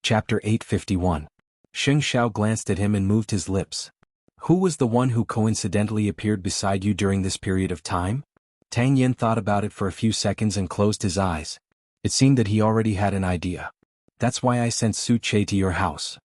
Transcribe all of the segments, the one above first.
Chapter 851. Xing Xiao glanced at him and moved his lips. Who was the one who coincidentally appeared beside you during this period of time? Tang Yin thought about it for a few seconds and closed his eyes. It seemed that he already had an idea. That's why I sent Su Che to your house.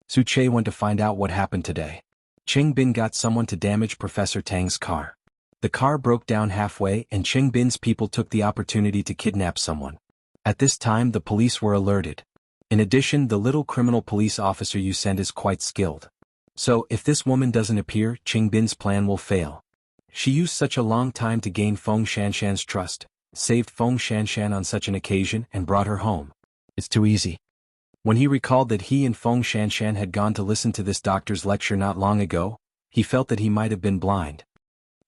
Su Che went to find out what happened today. Qing Bin got someone to damage Professor Tang's car. The car broke down halfway and Qing Bin's people took the opportunity to kidnap someone. At this time the police were alerted. In addition, the little criminal police officer you sent is quite skilled. So, if this woman doesn't appear, Qing Bin's plan will fail. She used such a long time to gain Feng Shanshan's trust, saved Feng Shanshan on such an occasion and brought her home. It's too easy. When he recalled that he and Feng Shanshan had gone to listen to this doctor's lecture not long ago, he felt that he might have been blind.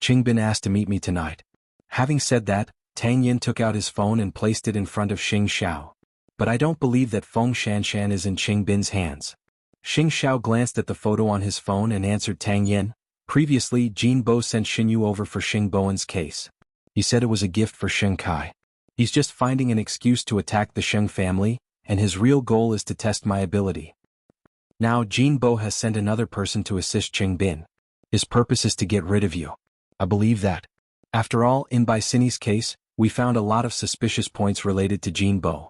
Qing Bin asked to meet me tonight. Having said that, Tang Yin took out his phone and placed it in front of Xing Xiao. But I don't believe that Feng Shanshan is in Qing Bin's hands. Xing Xiao glanced at the photo on his phone and answered Tang Yin. Previously, Jin Bo sent Xin Yu over for Xing Bowen's case. He said it was a gift for Xing Kai. He's just finding an excuse to attack the Sheng family, and his real goal is to test my ability. Now Jin Bo has sent another person to assist Qing Bin. His purpose is to get rid of you. I believe that. After all, in Baisini's case, we found a lot of suspicious points related to Jin Bo.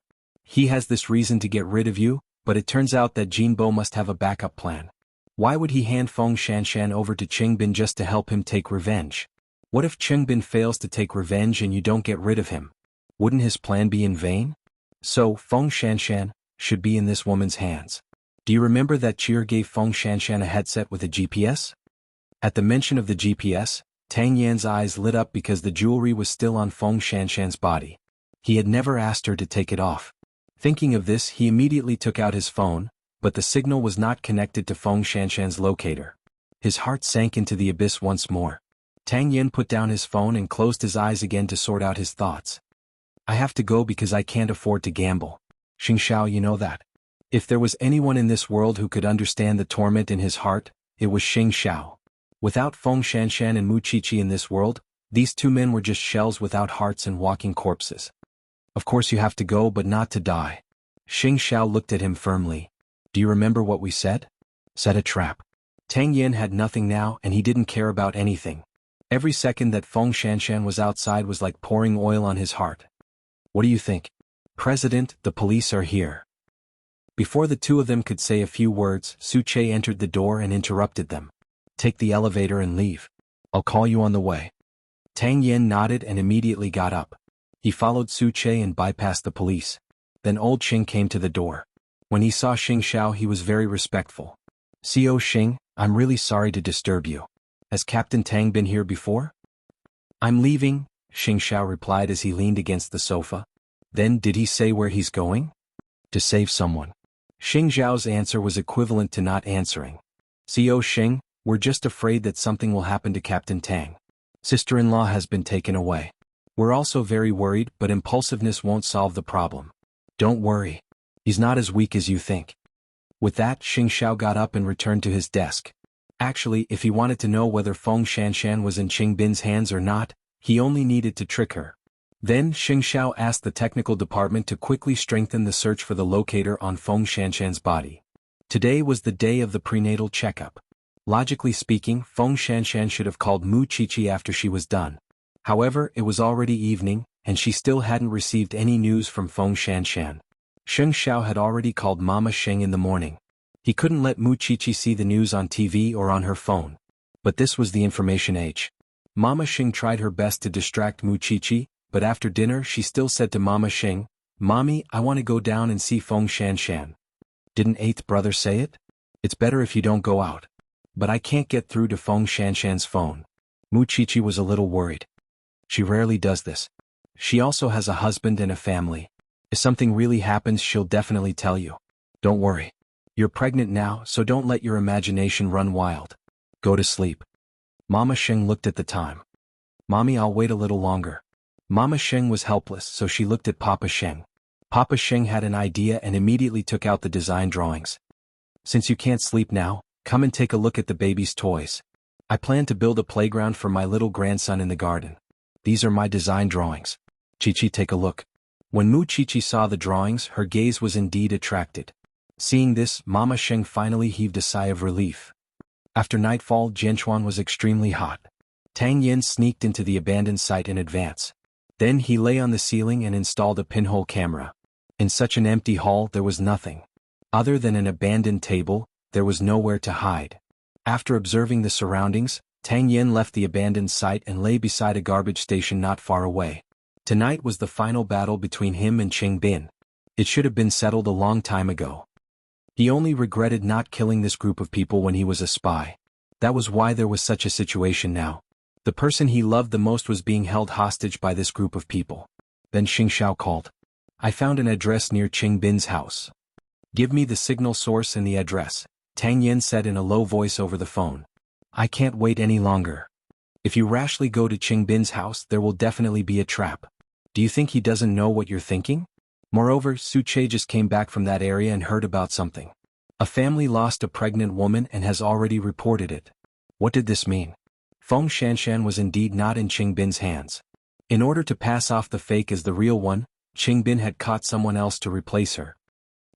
He has this reason to get rid of you, but it turns out that Jin Bo must have a backup plan. Why would he hand Feng Shanshan over to Qing Bin just to help him take revenge? What if Qing Bin fails to take revenge and you don't get rid of him? Wouldn't his plan be in vain? So, Feng Shanshan should be in this woman's hands. Do you remember that Cheer gave Feng Shanshan a headset with a GPS? At the mention of the GPS, Tang Yan's eyes lit up because the jewelry was still on Feng Shanshan's body. He had never asked her to take it off. Thinking of this, he immediately took out his phone, but the signal was not connected to Feng Shanshan's locator. His heart sank into the abyss once more. Tang Yin put down his phone and closed his eyes again to sort out his thoughts. I have to go because I can't afford to gamble. Xing Xiao, you know that. If there was anyone in this world who could understand the torment in his heart, it was Xing Xiao. Without Feng Shanshan and Mu Qiqi in this world, these two men were just shells without hearts and walking corpses. Of course you have to go but not to die. Xing Xiao looked at him firmly. Do you remember what we said? Set a trap. Tang Yin had nothing now and he didn't care about anything. Every second that Feng Shanshan was outside was like pouring oil on his heart. What do you think? President, the police are here. Before the two of them could say a few words, Su Che entered the door and interrupted them. Take the elevator and leave. I'll call you on the way. Tang Yin nodded and immediately got up. He followed Su Che and bypassed the police. Then old Xing came to the door. When he saw Xing Xiao he was very respectful. Co Xing, I'm really sorry to disturb you. Has Captain Tang been here before? I'm leaving, Xing Xiao replied as he leaned against the sofa. Then did he say where he's going? To save someone. Xing Xiao's answer was equivalent to not answering. Co Xing, we're just afraid that something will happen to Captain Tang. Sister-in-law has been taken away. We're also very worried, but impulsiveness won't solve the problem. Don't worry. He's not as weak as you think. With that, Xing Xiao got up and returned to his desk. Actually, if he wanted to know whether Feng Shanshan was in Qing Bin's hands or not, he only needed to trick her. Then, Xing Xiao asked the technical department to quickly strengthen the search for the locator on Feng Shanshan's body. Today was the day of the prenatal checkup. Logically speaking, Feng Shanshan should have called Mu Qiqi after she was done. However, it was already evening, and she still hadn't received any news from Feng Shanshan. Xing Xiao had already called Mama Xing in the morning. He couldn't let Mu Qiqi see the news on TV or on her phone. But this was the information age. Mama Xing tried her best to distract Mu Qiqi, but after dinner she still said to Mama Xing, Mommy, I want to go down and see Feng Shanshan. Didn't eighth brother say it? It's better if you don't go out. But I can't get through to Feng Shanshan's phone. Mu Qiqi was a little worried. She rarely does this. She also has a husband and a family. If something really happens she'll definitely tell you. Don't worry. You're pregnant now, so don't let your imagination run wild. Go to sleep. Mama Xing looked at the time. Mommy, I'll wait a little longer. Mama Xing was helpless, so she looked at Papa Xing. Papa Xing had an idea and immediately took out the design drawings. Since you can't sleep now, come and take a look at the baby's toys. I plan to build a playground for my little grandson in the garden. These are my design drawings. Qiqi, take a look. When Mu Qiqi saw the drawings, her gaze was indeed attracted. Seeing this, Mama Sheng finally heaved a sigh of relief. After nightfall, Jianchuan was extremely hot. Tang Yin sneaked into the abandoned site in advance. Then he lay on the ceiling and installed a pinhole camera. In such an empty hall there was nothing. Other than an abandoned table, there was nowhere to hide. After observing the surroundings, Tang Yin left the abandoned site and lay beside a garbage station not far away. Tonight was the final battle between him and Qing Bin. It should have been settled a long time ago. He only regretted not killing this group of people when he was a spy. That was why there was such a situation now. The person he loved the most was being held hostage by this group of people. Then Xing Xiao called. I found an address near Qing Bin's house. Give me the signal source and the address, Tang Yin said in a low voice over the phone. I can't wait any longer. If you rashly go to Qing Bin's house, there will definitely be a trap. Do you think he doesn't know what you're thinking? Moreover, Su Che just came back from that area and heard about something. A family lost a pregnant woman and has already reported it. What did this mean? Feng Shanshan was indeed not in Qing Bin's hands. In order to pass off the fake as the real one, Qing Bin had caught someone else to replace her.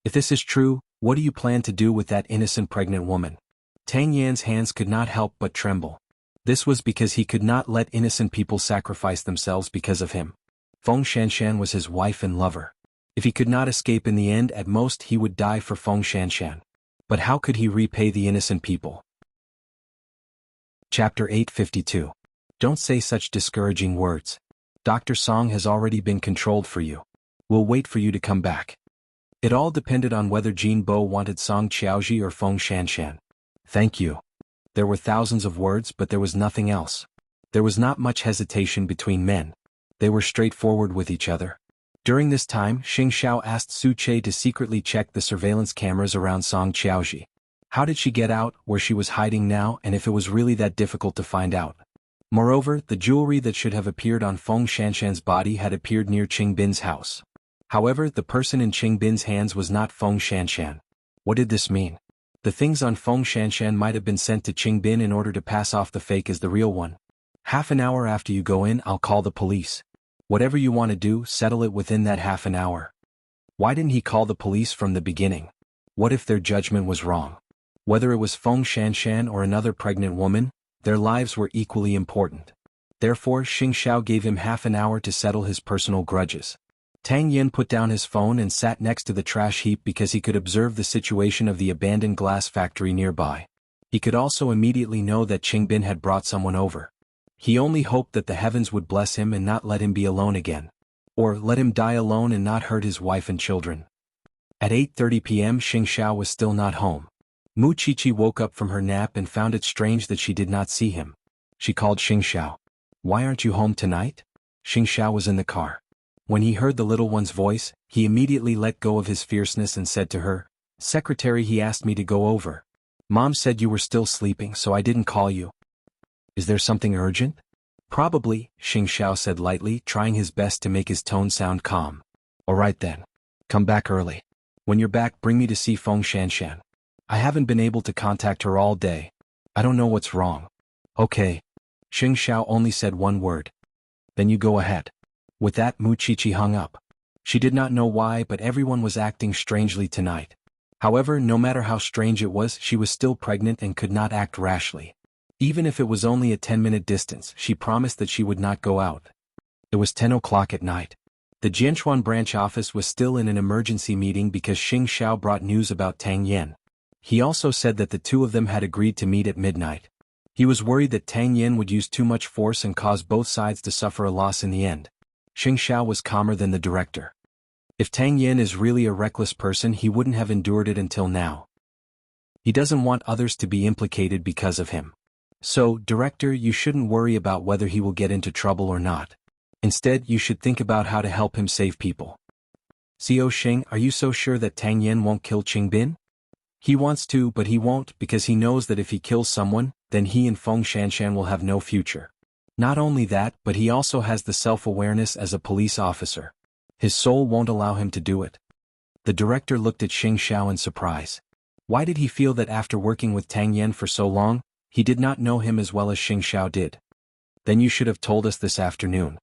If this is true, what do you plan to do with that innocent pregnant woman? Tang Yan's hands could not help but tremble. This was because he could not let innocent people sacrifice themselves because of him. Feng Shanshan was his wife and lover. If he could not escape in the end, at most he would die for Feng Shanshan. But how could he repay the innocent people? Chapter 852. Don't say such discouraging words. Dr. Song has already been controlled for you. We'll wait for you to come back. It all depended on whether Jin Bo wanted Song Qiaoji or Feng Shanshan. Thank you. There were thousands of words, but there was nothing else. There was not much hesitation between men. They were straightforward with each other. During this time, Xing Xiao asked Su Che to secretly check the surveillance cameras around Song Qiaoji. How did she get out, where she was hiding now, and if it was really that difficult to find out? Moreover, the jewelry that should have appeared on Feng Shanshan's body had appeared near Qing Bin's house. However, the person in Qing Bin's hands was not Feng Shanshan. What did this mean? The things on Feng Shanshan might have been sent to Qing Bin in order to pass off the fake as the real one. Half an hour after you go in, I'll call the police. Whatever you want to do, settle it within that half an hour. Why didn't he call the police from the beginning? What if their judgment was wrong? Whether it was Feng Shanshan or another pregnant woman, their lives were equally important. Therefore, Xing Xiao gave him half an hour to settle his personal grudges. Tang Yin put down his phone and sat next to the trash heap because he could observe the situation of the abandoned glass factory nearby. He could also immediately know that Qing Bin had brought someone over. He only hoped that the heavens would bless him and not let him be alone again. Or let him die alone and not hurt his wife and children. At 8:30 p.m. Xing Xiao was still not home. Mu Qiqi woke up from her nap and found it strange that she did not see him. She called Xing Xiao. Why aren't you home tonight? Xing Xiao was in the car. When he heard the little one's voice, he immediately let go of his fierceness and said to her, Secretary, he asked me to go over. Mom said you were still sleeping, so I didn't call you. Is there something urgent? Probably, Xing Xiao said lightly, trying his best to make his tone sound calm. All right then. Come back early. When you're back, bring me to see Feng Shanshan. I haven't been able to contact her all day. I don't know what's wrong. Okay. Xing Xiao only said one word. Then you go ahead. With that, Mu Qiqi hung up. She did not know why, but everyone was acting strangely tonight. However, no matter how strange it was, she was still pregnant and could not act rashly. Even if it was only a 10-minute distance, she promised that she would not go out. It was 10 o'clock at night. The Jianchuan branch office was still in an emergency meeting because Xing Xiao brought news about Tang Yin. He also said that the two of them had agreed to meet at midnight. He was worried that Tang Yin would use too much force and cause both sides to suffer a loss in the end. Xing Xiao was calmer than the director. If Tang Yin is really a reckless person, he wouldn't have endured it until now. He doesn't want others to be implicated because of him. So, director, you shouldn't worry about whether he will get into trouble or not. Instead, you should think about how to help him save people. Co Xing, are you so sure that Tang Yin won't kill Qing Bin? He wants to, but he won't because he knows that if he kills someone, then he and Feng Shanshan will have no future. Not only that, but he also has the self-awareness as a police officer. His soul won't allow him to do it. The director looked at Xing Xiao in surprise. Why did he feel that after working with Tang Yin for so long, he did not know him as well as Xing Xiao did? Then you should have told us this afternoon.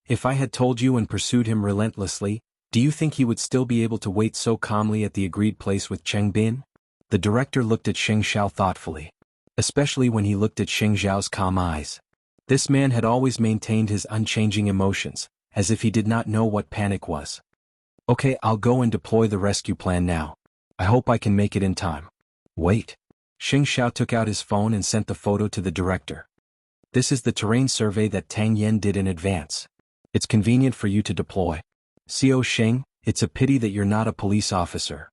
If I had told you and pursued him relentlessly, Do you think he would still be able to wait so calmly at the agreed place with Cheng Bin? The director looked at Xing Xiao thoughtfully, especially when he looked at Xing Xiao's calm eyes. This man had always maintained his unchanging emotions, as if he did not know what panic was. Okay, I'll go and deploy the rescue plan now. I hope I can make it in time. Wait. Xing Xiao took out his phone and sent the photo to the director. This is the terrain survey that Tang Yen did in advance. It's convenient for you to deploy. Co Xing, it's a pity that you're not a police officer.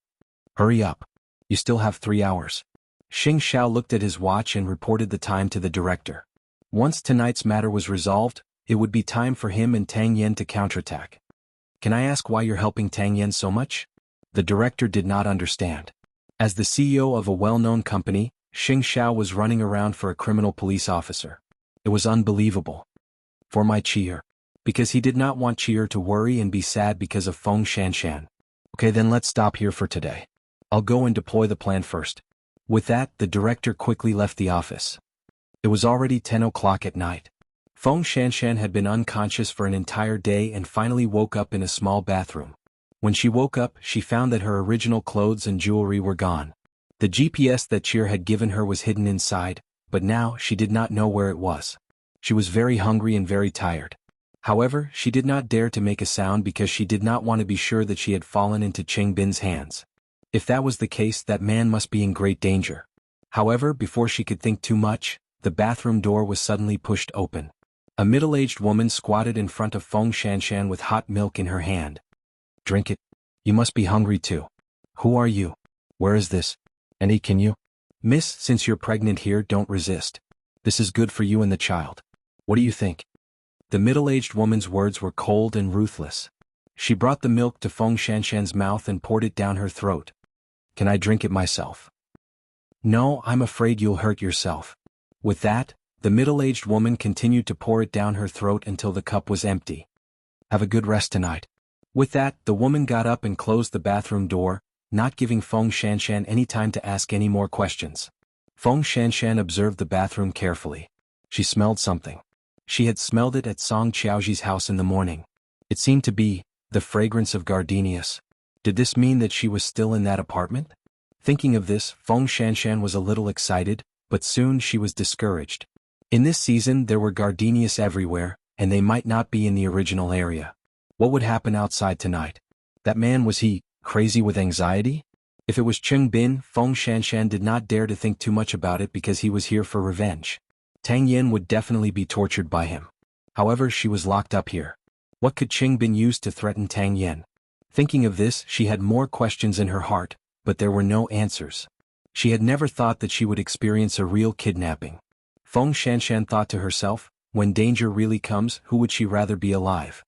Hurry up. You still have 3 hours. Xing Xiao looked at his watch and reported the time to the director. Once tonight's matter was resolved, it would be time for him and Tang Yen to counterattack. Can I ask why you're helping Tang Yen so much? The director did not understand. As the CEO of a well-known company, Xing Xiao was running around for a criminal police officer. It was unbelievable. For my Chier. Because he did not want Chier to worry and be sad because of Feng Shanshan. Okay, then let's stop here for today. I'll go and deploy the plan first. With that, the director quickly left the office. It was already 10 o'clock at night. Feng Shanshan had been unconscious for an entire day and finally woke up in a small bathroom. When she woke up, she found that her original clothes and jewelry were gone. The GPS that Chier had given her was hidden inside, but now she did not know where it was. She was very hungry and very tired. However, she did not dare to make a sound because she did not want to be sure that she had fallen into Cheng Bin's hands. If that was the case, that man must be in great danger. However, before she could think too much, the bathroom door was suddenly pushed open. A middle-aged woman squatted in front of Feng Shanshan with hot milk in her hand. Drink it. You must be hungry too. Who are you? Where is this? And eat, can you? Miss, since you're pregnant here, don't resist. This is good for you and the child. What do you think? The middle-aged woman's words were cold and ruthless. She brought the milk to Feng Shanshan's mouth and poured it down her throat. Can I drink it myself? No, I'm afraid you'll hurt yourself. With that, the middle-aged woman continued to pour it down her throat until the cup was empty. Have a good rest tonight. With that, the woman got up and closed the bathroom door, not giving Feng Shanshan any time to ask any more questions. Feng Shanshan observed the bathroom carefully. She smelled something. She had smelled it at Song Qiaoji's house in the morning. It seemed to be the fragrance of gardenias. Did this mean that she was still in that apartment? Thinking of this, Feng Shanshan was a little excited, but soon she was discouraged. In this season there were gardenias everywhere, and they might not be in the original area. What would happen outside tonight? That man, was he crazy with anxiety? If it was Cheng Bin, Feng Shanshan did not dare to think too much about it because he was here for revenge. Tang Yen would definitely be tortured by him. However, she was locked up here. What could Cheng Bin use to threaten Tang Yen? Thinking of this, she had more questions in her heart, but there were no answers. She had never thought that she would experience a real kidnapping. Feng Shanshan thought to herself, when danger really comes, who would she rather be alive?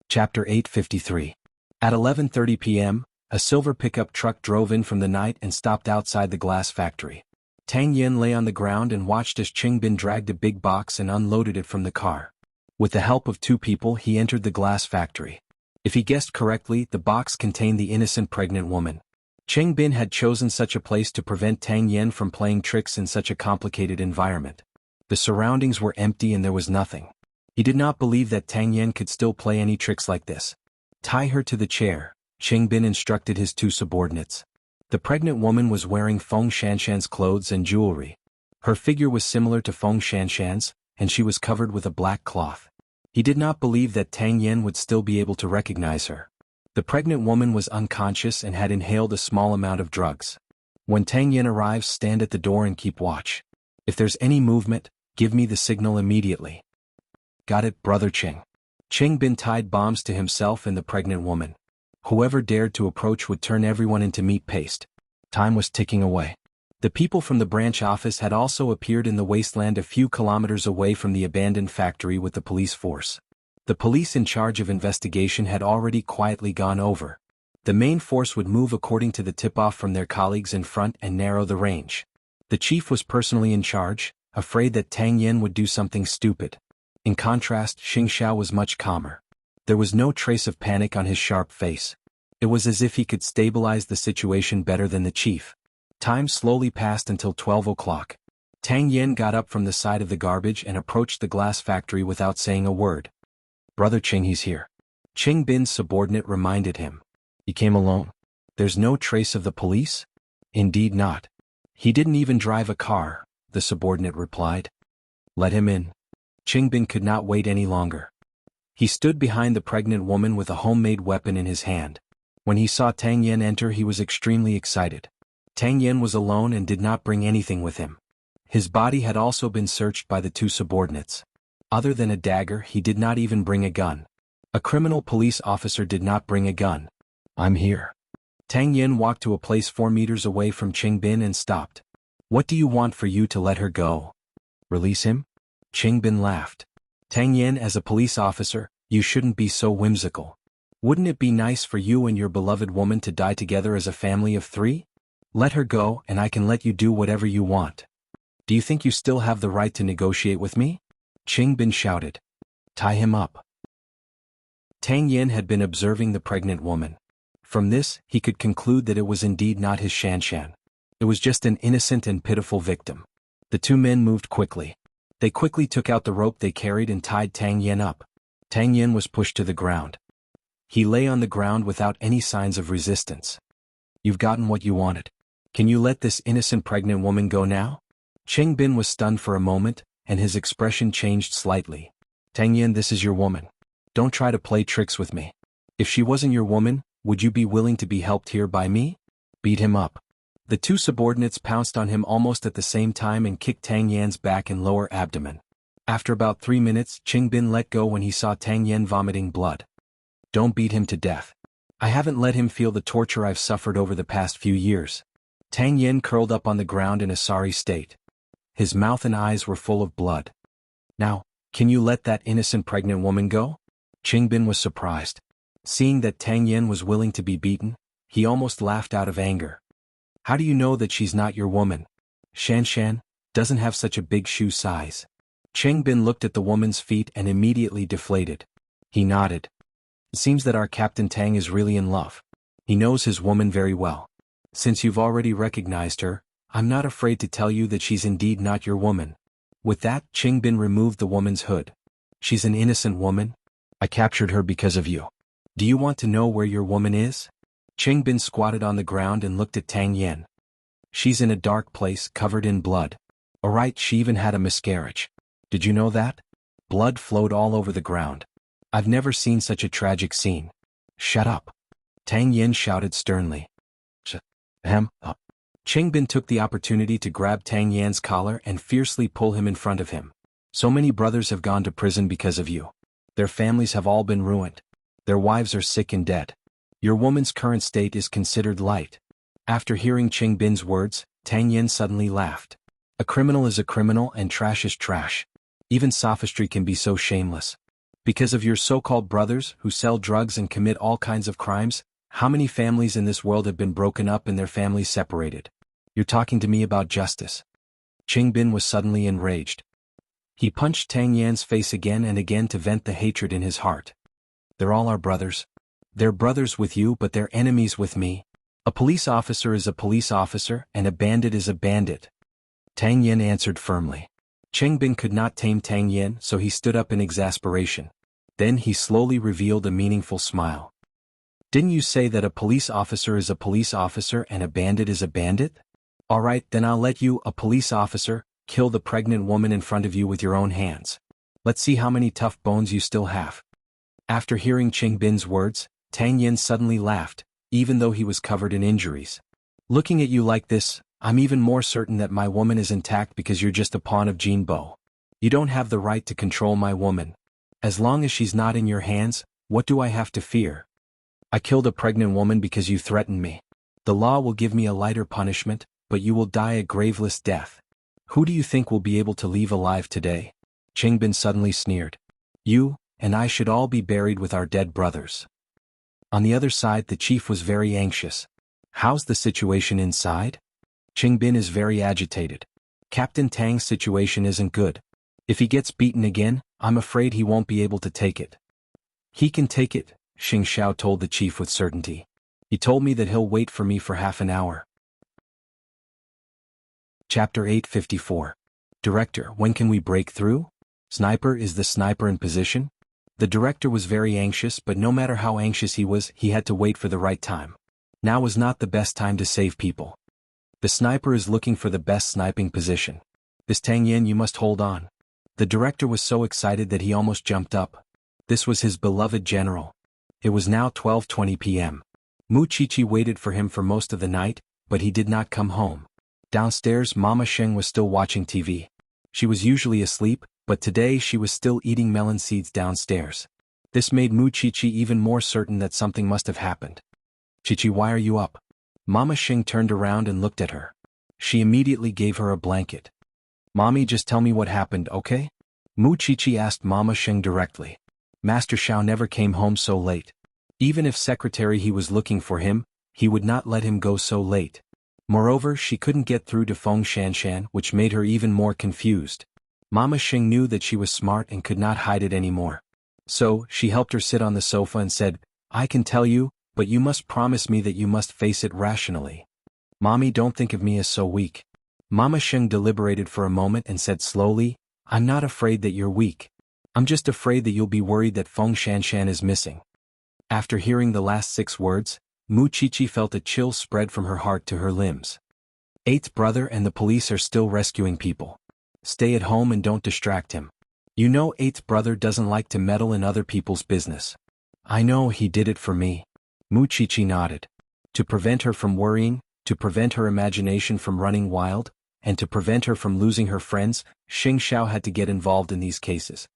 Chapter 853. At 11:30 p.m., a silver pickup truck drove in from the night and stopped outside the glass factory. Tang Yen lay on the ground and watched as Cheng Bin dragged a big box and unloaded it from the car. With the help of 2 people, he entered the glass factory. If he guessed correctly, the box contained the innocent pregnant woman. Cheng Bin had chosen such a place to prevent Tang Yen from playing tricks in such a complicated environment. The surroundings were empty and there was nothing. He did not believe that Tang Yen could still play any tricks like this. Tie her to the chair, Cheng Bin instructed his 2 subordinates. The pregnant woman was wearing Feng Shanshan's clothes and jewelry. Her figure was similar to Feng Shanshan's, and she was covered with a black cloth. He did not believe that Tang Yen would still be able to recognize her. The pregnant woman was unconscious and had inhaled a small amount of drugs. When Tang Yen arrives, stand at the door and keep watch. If there's any movement, give me the signal immediately. Got it, Brother Cheng. Cheng Bin tied bombs to himself and the pregnant woman. Whoever dared to approach would turn everyone into meat paste. Time was ticking away. The people from the branch office had also appeared in the wasteland a few kilometers away from the abandoned factory with the police force. The police in charge of investigation had already quietly gone over. The main force would move according to the tip-off from their colleagues in front and narrow the range. The chief was personally in charge, afraid that Tang Yen would do something stupid. In contrast, Xing Xiao was much calmer. There was no trace of panic on his sharp face. It was as if he could stabilize the situation better than the chief. Time slowly passed until 12 o'clock. Tang Yen got up from the side of the garbage and approached the glass factory without saying a word. Brother Cheng, he's here. Qing Bin's subordinate reminded him. "He came alone. There's no trace of the police?" "Indeed not. He didn't even drive a car," the subordinate replied. "Let him in." Qing Bin could not wait any longer. He stood behind the pregnant woman with a homemade weapon in his hand. When he saw Tang Yan enter, he was extremely excited. Tang Yan was alone and did not bring anything with him. His body had also been searched by the two subordinates. Other than a dagger, he did not even bring a gun. A criminal police officer did not bring a gun. "I'm here." Tang Yan walked to a place 4 meters away from Qing Bin and stopped. "What do you want for you to let her go?" "Release him?" Qing Bin laughed. "Tang Yan, as a police officer, you shouldn't be so whimsical. Wouldn't it be nice for you and your beloved woman to die together as a family of 3? Let her go and I can let you do whatever you want. Do you think you still have the right to negotiate with me?" Qing Bin shouted. "Tie him up." Tang Yan had been observing the pregnant woman. From this, he could conclude that it was indeed not his Shanshan. It was just an innocent and pitiful victim. The two men moved quickly. They quickly took out the rope they carried and tied Tang Yan up. Tang Yan was pushed to the ground. He lay on the ground without any signs of resistance. "You've gotten what you wanted. Can you let this innocent pregnant woman go now?" Qing Bin was stunned for a moment, and his expression changed slightly. "Tang Yan, this is your woman. Don't try to play tricks with me. If she wasn't your woman, would you be willing to be helped here by me? Beat him up." The two subordinates pounced on him almost at the same time and kicked Tang Yan's back and lower abdomen. After about 3 minutes, Qing Bin let go when he saw Tang Yan vomiting blood. "Don't beat him to death. I haven't let him feel the torture I've suffered over the past few years." Tang Yan curled up on the ground in a sorry state. His mouth and eyes were full of blood. "Now, can you let that innocent pregnant woman go?" Qing Bin was surprised. Seeing that Tang Yan was willing to be beaten, he almost laughed out of anger. "How do you know that she's not your woman? Shanshan doesn't have such a big shoe size." Qing Bin looked at the woman's feet and immediately deflated. He nodded. "It seems that our Captain Tang is really in love. He knows his woman very well. Since you've already recognized her, I'm not afraid to tell you that she's indeed not your woman." With that, Qing Bin removed the woman's hood. "She's an innocent woman. I captured her because of you. Do you want to know where your woman is?" Qing Bin squatted on the ground and looked at Tang Yan. "She's in a dark place, covered in blood. Alright, she even had a miscarriage. Did you know that? Blood flowed all over the ground. I've never seen such a tragic scene." "Shut up!" Tang Yan shouted sternly. Up. Qing Bin took the opportunity to grab Tang Yan's collar and fiercely pull him in front of him. "So many brothers have gone to prison because of you. Their families have all been ruined. Their wives are sick and dead. Your woman's current state is considered light." After hearing Qing Bin's words, Tang Yan suddenly laughed. "A criminal is a criminal and trash is trash. Even sophistry can be so shameless. Because of your so-called brothers who sell drugs and commit all kinds of crimes, how many families in this world have been broken up and their families separated? You're talking to me about justice." Qing Bin was suddenly enraged. He punched Tang Yan's face again and again to vent the hatred in his heart. "They're all our brothers. They're brothers with you, but they're enemies with me. A police officer is a police officer and a bandit is a bandit." Tang Yan answered firmly. Qing Bin could not tame Tang Yan, so he stood up in exasperation. Then he slowly revealed a meaningful smile. "Didn't you say that a police officer is a police officer and a bandit is a bandit? Alright, then I'll let you, a police officer, kill the pregnant woman in front of you with your own hands. Let's see how many tough bones you still have." After hearing Qing Bin's words, Tang Yan suddenly laughed, even though he was covered in injuries. "Looking at you like this, I'm even more certain that my woman is intact because you're just a pawn of Jinbo. You don't have the right to control my woman. As long as she's not in your hands, what do I have to fear? I killed a pregnant woman because you threatened me. The law will give me a lighter punishment, but you will die a graveless death. Who do you think will be able to leave alive today?" Qing Bin suddenly sneered. "You and I should all be buried with our dead brothers." On the other side, the chief was very anxious. "How's the situation inside?" Qing Bin is very agitated. "Captain Tang's situation isn't good. If he gets beaten again, I'm afraid he won't be able to take it." "He can take it," Xing Xiao told the chief with certainty. "He told me that he'll wait for me for half an hour." Chapter 854. Director, when can we break through? Sniper, is the sniper in position? The director was very anxious, but no matter how anxious he was, he had to wait for the right time. Now was not the best time to save people. The sniper is looking for the best sniping position. This Tang Yin, you must hold on. The director was so excited that he almost jumped up. This was his beloved general. It was now 12:20 p.m. Mu Qiqi waited for him for most of the night, but he did not come home. Downstairs, Mama Sheng was still watching TV. She was usually asleep, but today she was still eating melon seeds downstairs. This made Mu Qiqi even more certain that something must have happened. Qiqi, why are you up? Mama Sheng turned around and looked at her. She immediately gave her a blanket. Mommy, just tell me what happened, okay? Mu Qiqi asked Mama Sheng directly. Master Xiao never came home so late. Even if secretary he was looking for him, he would not let him go so late. Moreover, she couldn't get through to Feng Shanshan, which made her even more confused. Mama Sheng knew that she was smart and could not hide it anymore. So, she helped her sit on the sofa and said, I can tell you, but you must promise me that you must face it rationally. Mommy, don't think of me as so weak. Mama Sheng deliberated for a moment and said slowly, I'm not afraid that you're weak. I'm just afraid that you'll be worried that Feng Shanshan is missing. After hearing the last 6 words, Mu Qiqi felt a chill spread from her heart to her limbs. Eighth brother and the police are still rescuing people. Stay at home and don't distract him. You know eighth brother doesn't like to meddle in other people's business. I know, he did it for me. Mu Qiqi nodded. To prevent her from worrying, to prevent her imagination from running wild, and to prevent her from losing her friends, Xing Xiao had to get involved in these cases.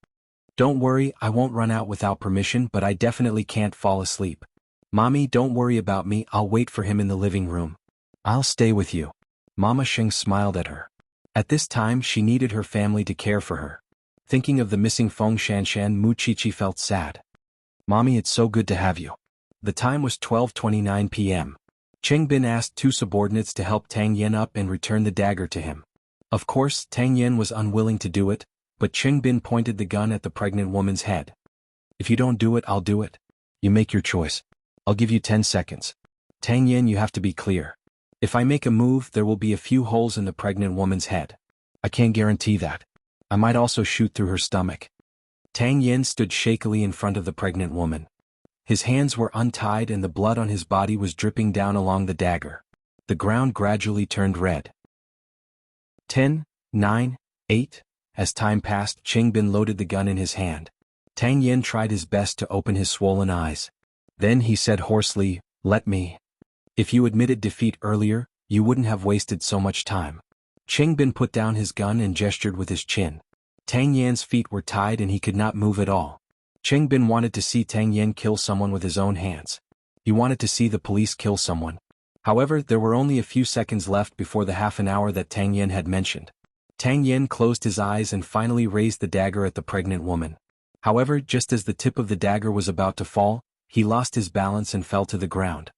Don't worry, I won't run out without permission, but I definitely can't fall asleep. Mommy, don't worry about me, I'll wait for him in the living room. I'll stay with you. Mama Sheng smiled at her. At this time she needed her family to care for her. Thinking of the missing Feng Shanshan, Mu Qiqi felt sad. Mommy, it's so good to have you. The time was 12:29 p.m. Cheng Bin asked 2 subordinates to help Tang Yen up and return the dagger to him. Of course, Tang Yen was unwilling to do it, but Cheng Bin pointed the gun at the pregnant woman's head. If you don't do it, I'll do it. You make your choice. I'll give you 10 seconds. Tang Yen, you have to be clear. If I make a move, there will be a few holes in the pregnant woman's head. I can't guarantee that. I might also shoot through her stomach. Tang Yen stood shakily in front of the pregnant woman. His hands were untied and the blood on his body was dripping down along the dagger. The ground gradually turned red. 10, 9, 8. As time passed, Cheng Bin loaded the gun in his hand. Tang Yen tried his best to open his swollen eyes. Then he said hoarsely, let me. If you admitted defeat earlier, you wouldn't have wasted so much time. Cheng Bin put down his gun and gestured with his chin. Tang Yan's feet were tied and he could not move at all. Cheng Bin wanted to see Tang Yan kill someone with his own hands. He wanted to see the police kill someone. However, there were only a few seconds left before the half an hour that Tang Yan had mentioned. Tang Yan closed his eyes and finally raised the dagger at the pregnant woman. However, just as the tip of the dagger was about to fall, he lost his balance and fell to the ground.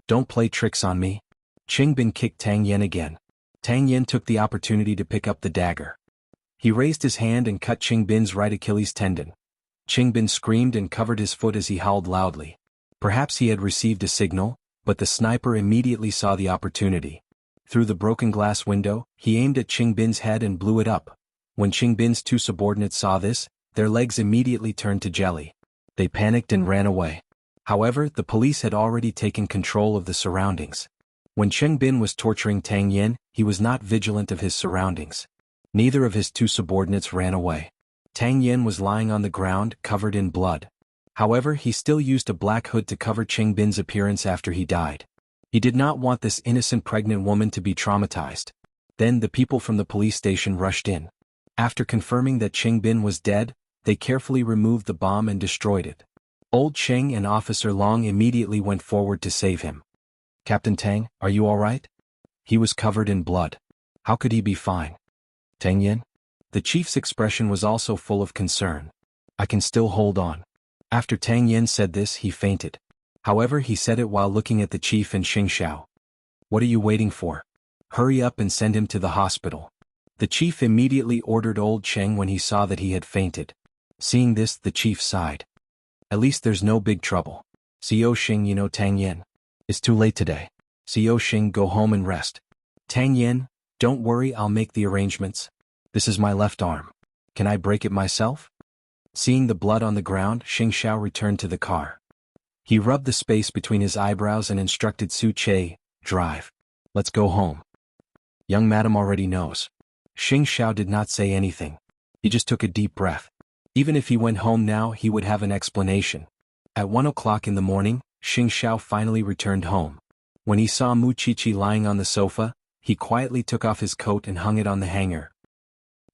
Don't play tricks on me. Cheng Bin kicked Tang Yan again. Tang Yan took the opportunity to pick up the dagger. He raised his hand and cut Cheng Bin's right Achilles tendon. Cheng Bin screamed and covered his foot as he howled loudly. Perhaps he had received a signal, but the sniper immediately saw the opportunity. Through the broken glass window, he aimed at Cheng Bin's head and blew it up. When Cheng Bin's 2 subordinates saw this, their legs immediately turned to jelly. They panicked and ran away. However, the police had already taken control of the surroundings. When Cheng Bin was torturing Tang Yan, he was not vigilant of his surroundings. Neither of his 2 subordinates ran away. Tang Yan was lying on the ground, covered in blood. However, he still used a black hood to cover Cheng Bin's appearance after he died. He did not want this innocent pregnant woman to be traumatized. Then the people from the police station rushed in. After confirming that Cheng Bin was dead, they carefully removed the bomb and destroyed it. Old Cheng and Officer Long immediately went forward to save him. Captain Tang, are you all right? He was covered in blood. How could he be fine? Tang Yan? The chief's expression was also full of concern. I can still hold on. After Tang Yan said this, he fainted. However, he said it while looking at the chief and Xing Xiao. What are you waiting for? Hurry up and send him to the hospital. The chief immediately ordered old Cheng when he saw that he had fainted. Seeing this, the chief sighed. At least there's no big trouble. Co Xing, you know Tang Yan. It's too late today. Co Xing, go home and rest. Tang Yan, don't worry, I'll make the arrangements. This is my left arm. Can I break it myself? Seeing the blood on the ground, Xing Xiao returned to the car. He rubbed the space between his eyebrows and instructed Su Che, "Drive. Let's go home." "Young madam already knows." Xing Xiao did not say anything. He just took a deep breath. Even if he went home now, he would have an explanation. At 1 o'clock in the morning, Xing Xiao finally returned home. When he saw Mu Qiqi lying on the sofa, he quietly took off his coat and hung it on the hanger.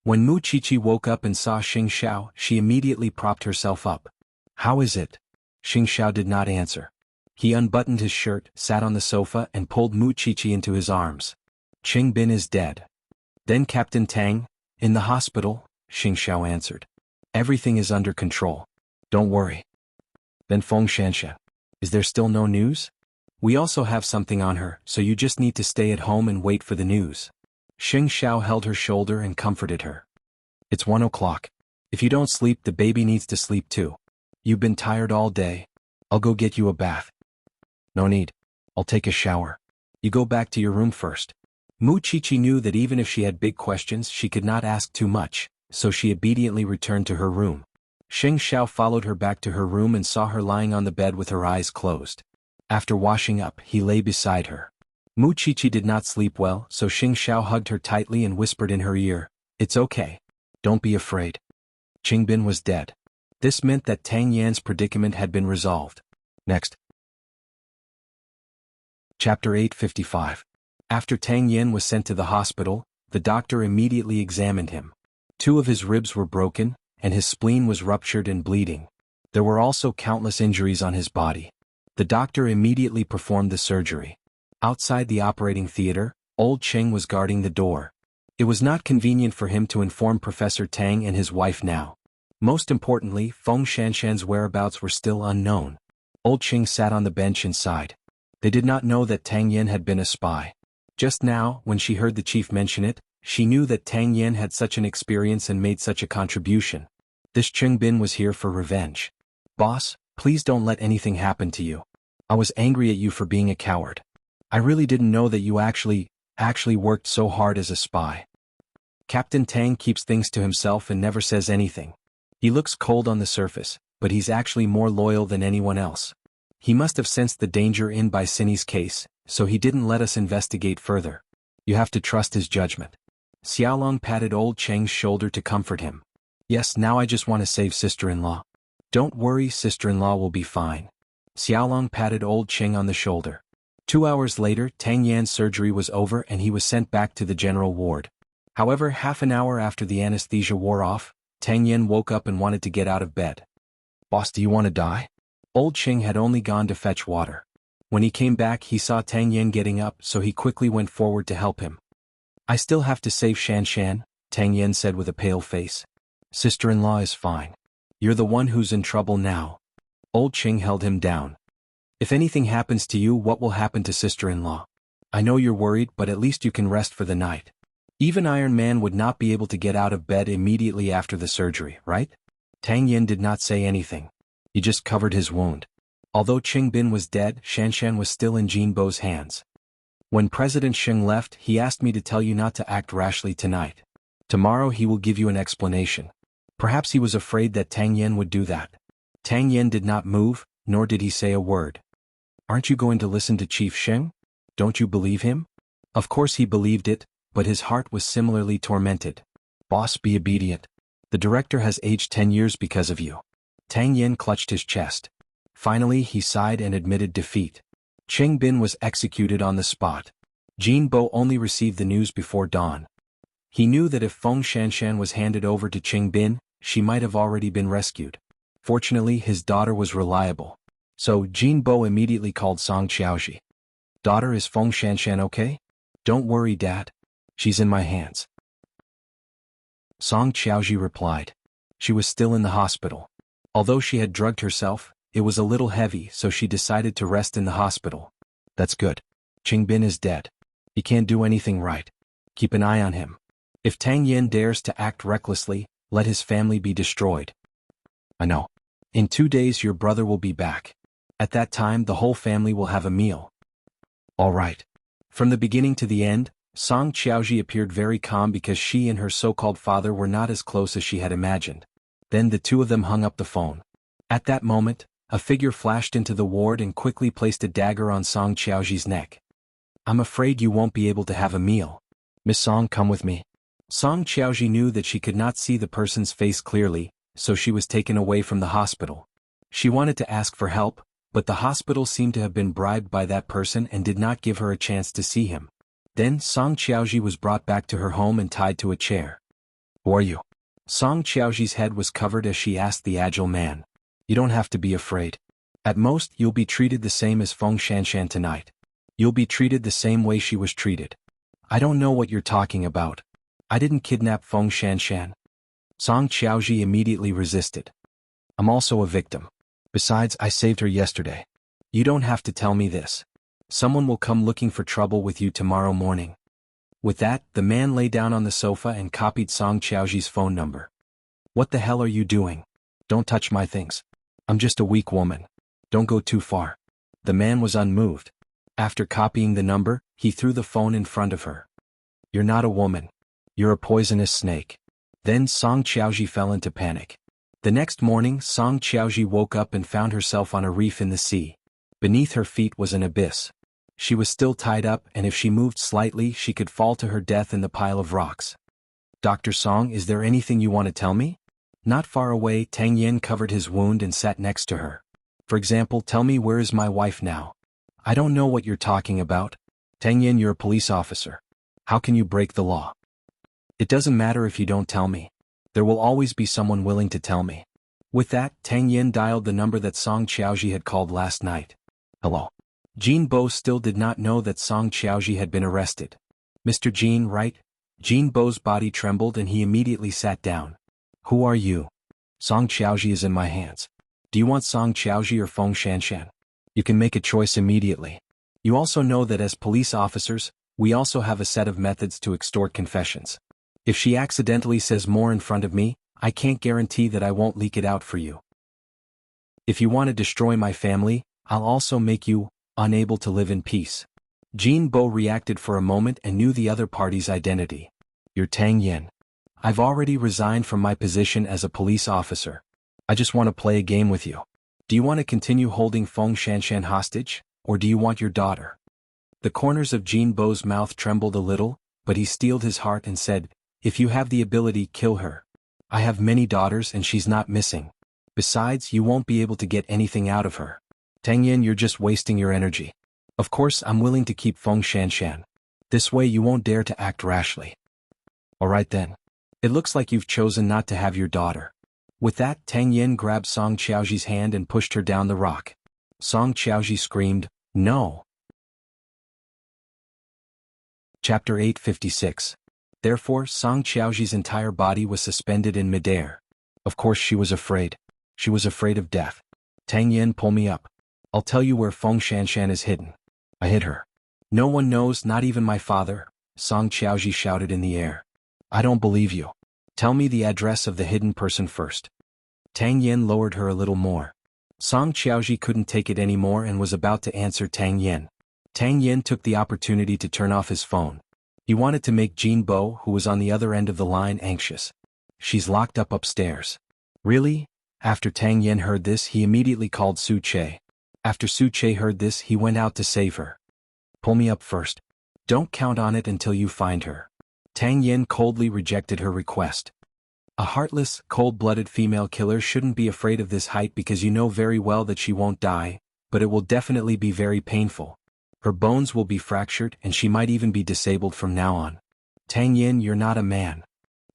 When Mu Qiqi woke up and saw Xing Xiao, she immediately propped herself up. "How is it?" Xing Xiao did not answer. He unbuttoned his shirt, sat on the sofa and pulled Mu Qiqi into his arms. "Qing Bin is dead." "Then Captain Tang, in the hospital," Xing Xiao answered. "Everything is under control. Don't worry." "Then Feng Shanshan. Is there still no news?" "We also have something on her, so you just need to stay at home and wait for the news." Xing Xiao held her shoulder and comforted her. "It's 1 o'clock. If you don't sleep, the baby needs to sleep too. You've been tired all day. I'll go get you a bath." "No need. I'll take a shower. You go back to your room first." Mu Qiqi knew that even if she had big questions, she could not ask too much, so she obediently returned to her room. Xing Xiao followed her back to her room and saw her lying on the bed with her eyes closed. After washing up, he lay beside her. Mu Qiqi did not sleep well, so Xing Xiao hugged her tightly and whispered in her ear, "It's okay. Don't be afraid." Qing Bin was dead. This meant that Tang Yan's predicament had been resolved. Next. Chapter 855. After Tang Yan was sent to the hospital, the doctor immediately examined him. 2 of his ribs were broken, and his spleen was ruptured and bleeding. There were also countless injuries on his body. The doctor immediately performed the surgery. Outside the operating theater, old Cheng was guarding the door. It was not convenient for him to inform Professor Tang and his wife now. Most importantly, Feng Shanshan's whereabouts were still unknown. Old Cheng sat on the bench inside. They did not know that Tang Yan had been a spy. Just now, when she heard the chief mention it, she knew that Tang Yan had such an experience and made such a contribution. This Cheng Bin was here for revenge. "Boss, please don't let anything happen to you. I was angry at you for being a coward. I really didn't know that you actually worked so hard as a spy." Captain Tang keeps things to himself and never says anything. He looks cold on the surface, but he's actually more loyal than anyone else. He must have sensed the danger in Bai Sini's case, so he didn't let us investigate further. You have to trust his judgment. Xiaolong patted old Cheng's shoulder to comfort him. "Yes, now I just want to save sister-in-law." "Don't worry, sister-in-law will be fine." Xiaolong patted old Cheng on the shoulder. 2 hours later, Tang Yan's surgery was over and he was sent back to the general ward. However, half an hour after the anesthesia wore off, Tang Yan woke up and wanted to get out of bed. "Boss, do you want to die?" Old Cheng had only gone to fetch water. When he came back, he saw Tang Yan getting up, so he quickly went forward to help him. "I still have to save Shanshan," Tang Yan said with a pale face. "Sister-in-law is fine. You're the one who's in trouble now." Old Cheng held him down. "If anything happens to you, what will happen to sister-in-law? I know you're worried, but at least you can rest for the night. Even Iron Man would not be able to get out of bed immediately after the surgery, right?" Tang Yan did not say anything. He just covered his wound. Although Qing Bin was dead, Shanshan was still in Jinbo's hands. "When President Sheng left, he asked me to tell you not to act rashly tonight. Tomorrow he will give you an explanation." Perhaps he was afraid that Tang Yan would do that. Tang Yan did not move, nor did he say a word. "Aren't you going to listen to Chief Sheng? Don't you believe him?" Of course he believed it, but his heart was similarly tormented. "Boss, be obedient. The director has aged 10 years because of you." Tang Yan clutched his chest. Finally he sighed and admitted defeat. Qing Bin was executed on the spot. Jinbo only received the news before dawn. He knew that if Feng Shanshan was handed over to Qing Bin, she might have already been rescued. Fortunately, his daughter was reliable. So Jinbo immediately called Song Qiaoji. "Daughter, is Feng Shanshan okay?" "Don't worry, Dad. She's in my hands." Song Qiaoji replied. She was still in the hospital. Although she had drugged herself, it was a little heavy, so she decided to rest in the hospital. "That's good. Qing Bin is dead. He can't do anything right. Keep an eye on him. If Tang Yan dares to act recklessly, let his family be destroyed." "I know. In 2 days your brother will be back. At that time the whole family will have a meal." "All right." From the beginning to the end, Song Qiaoji appeared very calm because she and her so-called father were not as close as she had imagined. Then the two of them hung up the phone. At that moment, a figure flashed into the ward and quickly placed a dagger on Song Qiaoji's neck. I'm afraid you won't be able to have a meal. Miss Song, come with me. Song Qiaoji knew that she could not see the person's face clearly, so she was taken away from the hospital. She wanted to ask for help, but the hospital seemed to have been bribed by that person and did not give her a chance to see him. Then Song Qiaoji was brought back to her home and tied to a chair. Who are you? Song Qiaoji's head was covered as she asked the agile man. You don't have to be afraid. At most, you'll be treated the same as Feng Shanshan tonight. You'll be treated the same way she was treated. I don't know what you're talking about. I didn't kidnap Feng Shanshan. Song Qiaoji immediately resisted. I'm also a victim. Besides, I saved her yesterday. You don't have to tell me this. Someone will come looking for trouble with you tomorrow morning. With that, the man lay down on the sofa and copied Song Qiaoji's phone number. What the hell are you doing? Don't touch my things. I'm just a weak woman. Don't go too far. The man was unmoved. After copying the number, he threw the phone in front of her. You're not a woman. You're a poisonous snake. Then Song Qiaoji fell into panic. The next morning, Song Qiaoji woke up and found herself on a reef in the sea. Beneath her feet was an abyss. She was still tied up, and if she moved slightly, she could fall to her death in the pile of rocks. Dr. Song, is there anything you want to tell me? Not far away, Tang Yin covered his wound and sat next to her. For example, tell me, where is my wife now? I don't know what you're talking about. Tang Yin, you're a police officer. How can you break the law? It doesn't matter if you don't tell me. There will always be someone willing to tell me. With that, Tang Yin dialed the number that Song Qiaoji had called last night. Hello. Jin Bo still did not know that Song Qiaoji had been arrested. Mr. Jin, right? Jin Bo's body trembled and he immediately sat down. Who are you? Song Qiaoji is in my hands. Do you want Song Qiaoji or Feng Shanshan? You can make a choice immediately. You also know that as police officers, we also have a set of methods to extort confessions. If she accidentally says more in front of me, I can't guarantee that I won't leak it out for you. If you want to destroy my family, I'll also make you unable to live in peace. Jin Bo reacted for a moment and knew the other party's identity. You're Tang Yin. I've already resigned from my position as a police officer. I just want to play a game with you. Do you want to continue holding Feng Shanshan hostage, or do you want your daughter? The corners of Jin Bo's mouth trembled a little, but he steeled his heart and said, if you have the ability, kill her. I have many daughters and she's not missing. Besides, you won't be able to get anything out of her. Tang Yin, you're just wasting your energy. Of course, I'm willing to keep Feng Shanshan. This way you won't dare to act rashly. Alright then. It looks like you've chosen not to have your daughter. With that, Tang Yin grabbed Song Qiaoji's hand and pushed her down the rock. Song Qiaoji screamed, no. Chapter 856. Therefore, Song Qiaoji's entire body was suspended in midair. Of course she was afraid. She was afraid of death. Tang Yin, pull me up. I'll tell you where Feng Shanshan is hidden. I hid her. No one knows, not even my father, Song Qiaoji shouted in the air. I don't believe you. Tell me the address of the hidden person first. Tang Yin lowered her a little more. Song Qiaoji couldn't take it anymore and was about to answer Tang Yin. Tang Yin took the opportunity to turn off his phone. He wanted to make Jin Bo, who was on the other end of the line, anxious. She's locked up upstairs. Really? After Tang Yin heard this, he immediately called Su Che. After Su Che heard this, he went out to save her. Pull me up first. Don't count on it until you find her. Tang Yin coldly rejected her request. A heartless, cold-blooded female killer shouldn't be afraid of this height because you know very well that she won't die, but it will definitely be very painful. Her bones will be fractured and she might even be disabled from now on. Tang Yin, you're not a man.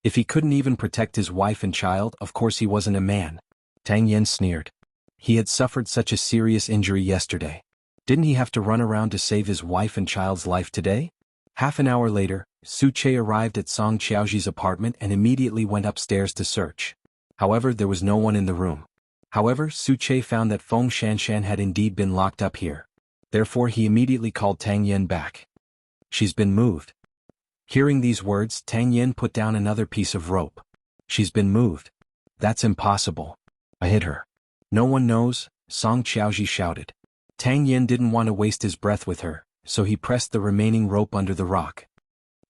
If he couldn't even protect his wife and child, of course he wasn't a man. Tang Yin sneered. He had suffered such a serious injury yesterday. Didn't he have to run around to save his wife and child's life today? Half an hour later, Su Che arrived at Song Qiaoji's apartment and immediately went upstairs to search. However, there was no one in the room. However, Su Che found that Feng Shanshan had indeed been locked up here. Therefore he immediately called Tang Yin back. She's been moved. Hearing these words, Tang Yin put down another piece of rope. She's been moved. That's impossible. I hid her. No one knows, Song Qiaoji shouted. Tang Yin didn't want to waste his breath with her, so he pressed the remaining rope under the rock.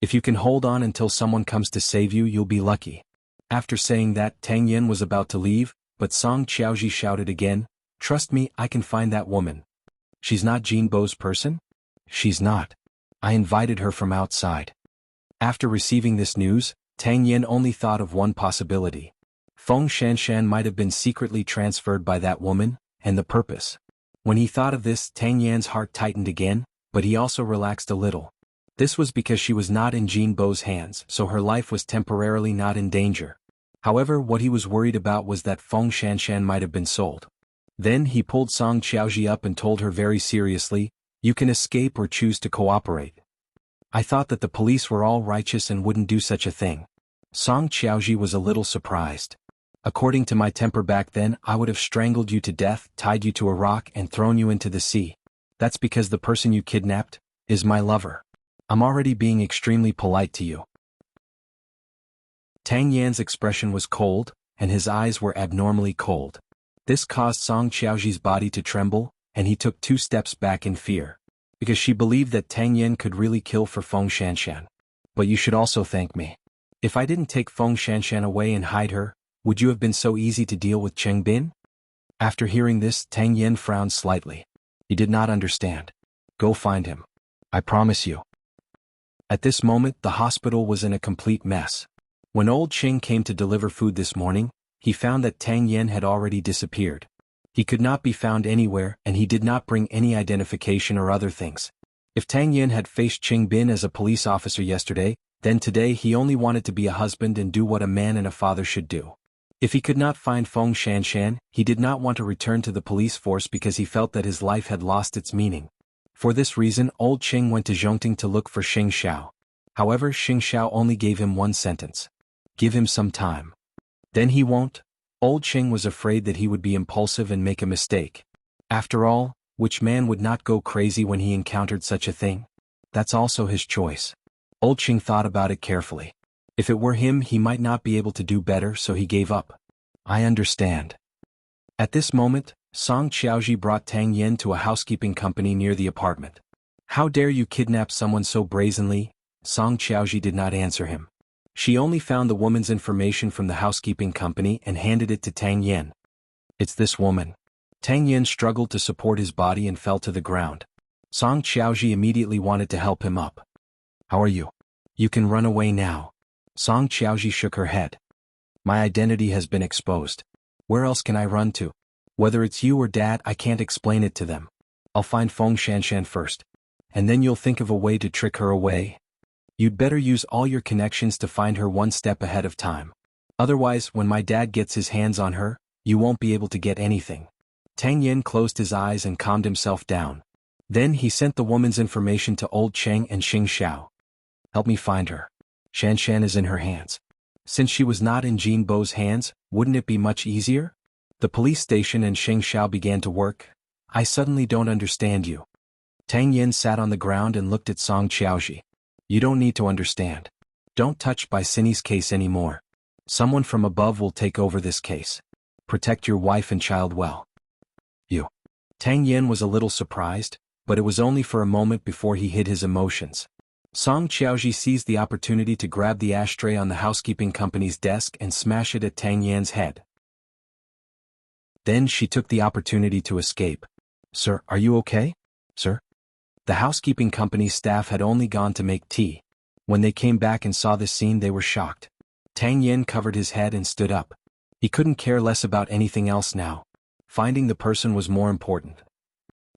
If you can hold on until someone comes to save you, you'll be lucky. After saying that, Tang Yen was about to leave, but Song Qiaoji shouted again, "Trust me, I can find that woman." "She's not Jinbo's person?" "She's not. I invited her from outside." After receiving this news, Tang Yen only thought of one possibility. Feng Shanshan might have been secretly transferred by that woman, and the purpose. When he thought of this, Tang Yan's heart tightened again, but he also relaxed a little. This was because she was not in Jinbo's hands, so her life was temporarily not in danger. However, what he was worried about was that Feng Shanshan might have been sold. Then he pulled Song Qiaoji up and told her very seriously, "You can escape or choose to cooperate." "I thought that the police were all righteous and wouldn't do such a thing." Song Qiaoji was a little surprised. "According to my temper back then, I would have strangled you to death, tied you to a rock and thrown you into the sea. That's because the person you kidnapped is my lover. I'm already being extremely polite to you." Tang Yan's expression was cold, and his eyes were abnormally cold. This caused Song Qiaoji's body to tremble, and he took 2 steps back in fear. Because she believed that Tang Yan could really kill for Feng Shanshan. "But you should also thank me. If I didn't take Feng Shanshan away and hide her, would you have been so easy to deal with Cheng Bin?" After hearing this, Tang Yan frowned slightly. He did not understand. "Go find him. I promise you." At this moment, the hospital was in a complete mess. When old Cheng came to deliver food this morning, he found that Tang Yan had already disappeared. He could not be found anywhere, and he did not bring any identification or other things. If Tang Yan had faced Cheng Bin as a police officer yesterday, then today he only wanted to be a husband and do what a man and a father should do. If he could not find Feng Shanshan, he did not want to return to the police force because he felt that his life had lost its meaning. For this reason, old Cheng went to Zhongting to look for Xing Xiao. However, Xing Xiao only gave him one sentence. "Give him some time. Then he won't." Old Cheng was afraid that he would be impulsive and make a mistake. After all, which man would not go crazy when he encountered such a thing? That's also his choice. Old Cheng thought about it carefully. If it were him, he might not be able to do better, so he gave up. "I understand." At this moment, Song Qiaoji brought Tang Yan to a housekeeping company near the apartment. "How dare you kidnap someone so brazenly?" Song Qiaoji did not answer him. She only found the woman's information from the housekeeping company and handed it to Tang Yan. "It's this woman." Tang Yan struggled to support his body and fell to the ground. Song Qiaoji immediately wanted to help him up. "How are you? You can run away now." Song Qiaoji shook her head. "My identity has been exposed. Where else can I run to? Whether it's you or Dad, I can't explain it to them. I'll find Feng Shanshan first. And then you'll think of a way to trick her away. You'd better use all your connections to find her one step ahead of time. Otherwise, when my dad gets his hands on her, you won't be able to get anything." Tang Yen closed his eyes and calmed himself down. Then he sent the woman's information to old Cheng and Xing Xiao. "Help me find her. Shanshan is in her hands." Since she was not in Jinbo's hands, wouldn't it be much easier? The police station and Xing Xiao began to work. "I suddenly don't understand you." Tang Yen sat on the ground and looked at Song Qiaoji. "You don't need to understand. Don't touch Bai Sini's case anymore. Someone from above will take over this case. Protect your wife and child well." "You." Tang Yen was a little surprised, but it was only for a moment before he hid his emotions. Song Qiaoji seized the opportunity to grab the ashtray on the housekeeping company's desk and smash it at Tang Yan's head. Then she took the opportunity to escape. "Sir, are you okay? Sir?" The housekeeping company's staff had only gone to make tea. When they came back and saw this scene, they were shocked. Tang Yen covered his head and stood up. He couldn't care less about anything else now. Finding the person was more important.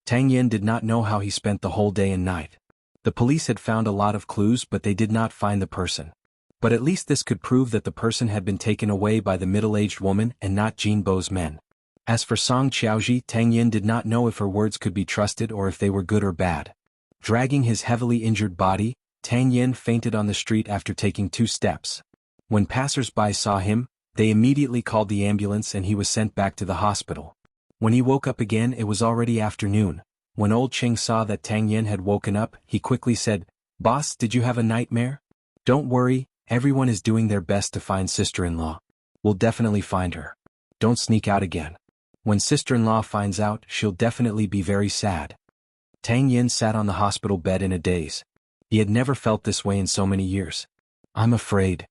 Tang Yen did not know how he spent the whole day and night. The police had found a lot of clues, but they did not find the person. But at least this could prove that the person had been taken away by the middle-aged woman and not Jinbo's men. As for Song Qiaoji, Tang Yen did not know if her words could be trusted or if they were good or bad. Dragging his heavily injured body, Tang Yen fainted on the street after taking 2 steps. When passers-by saw him, they immediately called the ambulance and he was sent back to the hospital. When he woke up again, it was already afternoon. When old Cheng saw that Tang Yen had woken up, he quickly said, "Boss, did you have a nightmare?" "Don't worry, everyone is doing their best to find sister-in-law. We'll definitely find her. Don't sneak out again. When sister-in-law finds out, she'll definitely be very sad." Tang Yen sat on the hospital bed in a daze. He had never felt this way in so many years. "I'm afraid."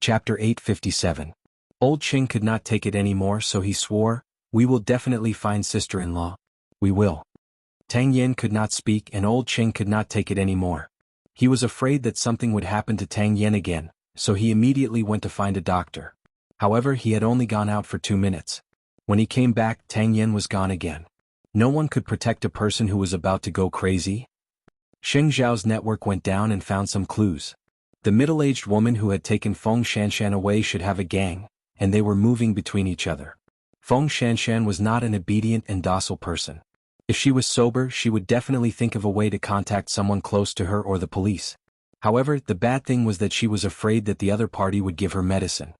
Chapter 857. Old Qing could not take it anymore, so he swore, "We will definitely find sister-in-law. We will." Tang Yen could not speak and Old Qing could not take it anymore. He was afraid that something would happen to Tang Yen again, so he immediately went to find a doctor. However, he had only gone out for 2 minutes. When he came back, Tang Yen was gone again. No one could protect a person who was about to go crazy. Xing Zhao's network went down and found some clues. The middle-aged woman who had taken Feng Shanshan away should have a gang, and they were moving between each other. Feng Shanshan was not an obedient and docile person. If she was sober, she would definitely think of a way to contact someone close to her or the police. However, the bad thing was that she was afraid that the other party would give her medicine.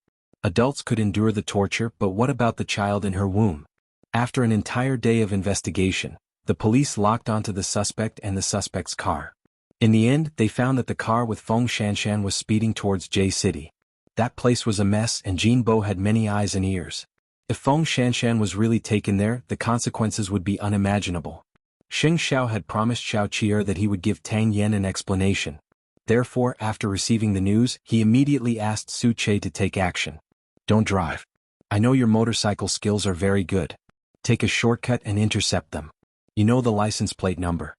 Adults could endure the torture, but what about the child in her womb? After an entire day of investigation, the police locked onto the suspect and the suspect's car. In the end, they found that the car with Feng Shanshan was speeding towards J City. That place was a mess and Jinbo had many eyes and ears. If Feng Shanshan was really taken there, the consequences would be unimaginable. Xing Xiao had promised Xiao Qier that he would give Tang Yen an explanation. Therefore, after receiving the news, he immediately asked Su Che to take action. "Don't drive. I know your motorcycle skills are very good. Take a shortcut and intercept them. You know the license plate number."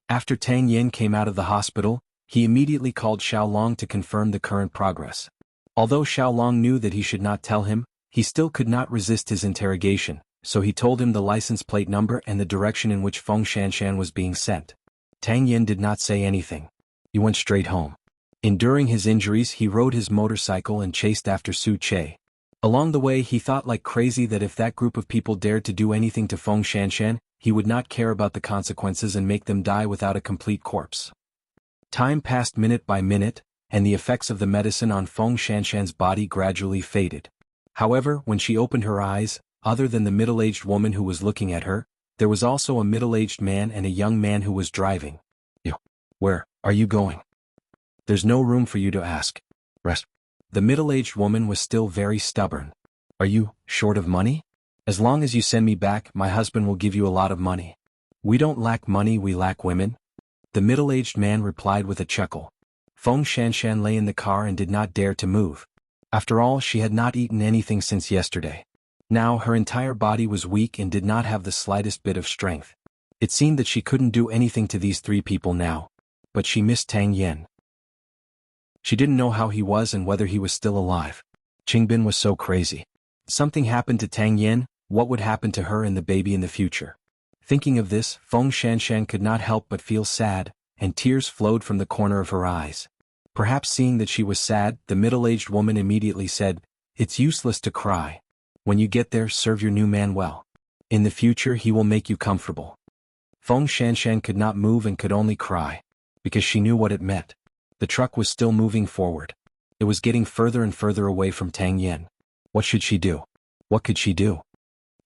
After Tang Yen came out of the hospital, he immediately called Xiao Long to confirm the current progress. Although Xiao Long knew that he should not tell him, he still could not resist his interrogation, so he told him the license plate number and the direction in which Feng Shanshan was being sent. Tang Yen did not say anything. He went straight home. Enduring his injuries, he rode his motorcycle and chased after Su Che. Along the way, he thought like crazy that if that group of people dared to do anything to Feng Shanshan, he would not care about the consequences and make them die without a complete corpse. Time passed minute by minute, and the effects of the medicine on Feng Shanshan's body gradually faded. However, when she opened her eyes, other than the middle-aged woman who was looking at her, there was also a middle-aged man and a young man who was driving. "Where are you going? There's no room for you to ask. Rest." The middle-aged woman was still very stubborn. "Are you short of money? As long as you send me back, my husband will give you a lot of money." "We don't lack money, we lack women," the middle-aged man replied with a chuckle. Feng Shanshan lay in the car and did not dare to move. After all, she had not eaten anything since yesterday. Now her entire body was weak and did not have the slightest bit of strength. It seemed that she couldn't do anything to these 3 people now. But she missed Tang Yen. She didn't know how he was and whether he was still alive. Qingbin was so crazy. Something happened to Tang Yen, what would happen to her and the baby in the future? Thinking of this, Feng Shanshan could not help but feel sad, and tears flowed from the corner of her eyes. Perhaps seeing that she was sad, the middle-aged woman immediately said, "It's useless to cry. When you get there, serve your new man well. In the future he will make you comfortable." Feng Shanshan could not move and could only cry, because she knew what it meant. The truck was still moving forward. It was getting further and further away from Tang Yen. What should she do? What could she do?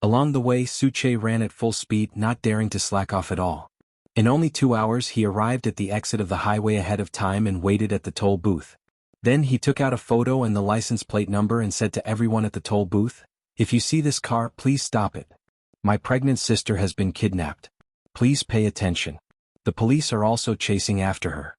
Along the way, Su Che ran at full speed, not daring to slack off at all. In only 2 hours he arrived at the exit of the highway ahead of time and waited at the toll booth. Then he took out a photo and the license plate number and said to everyone at the toll booth, "If you see this car, please stop it. My pregnant sister has been kidnapped. Please pay attention. The police are also chasing after her."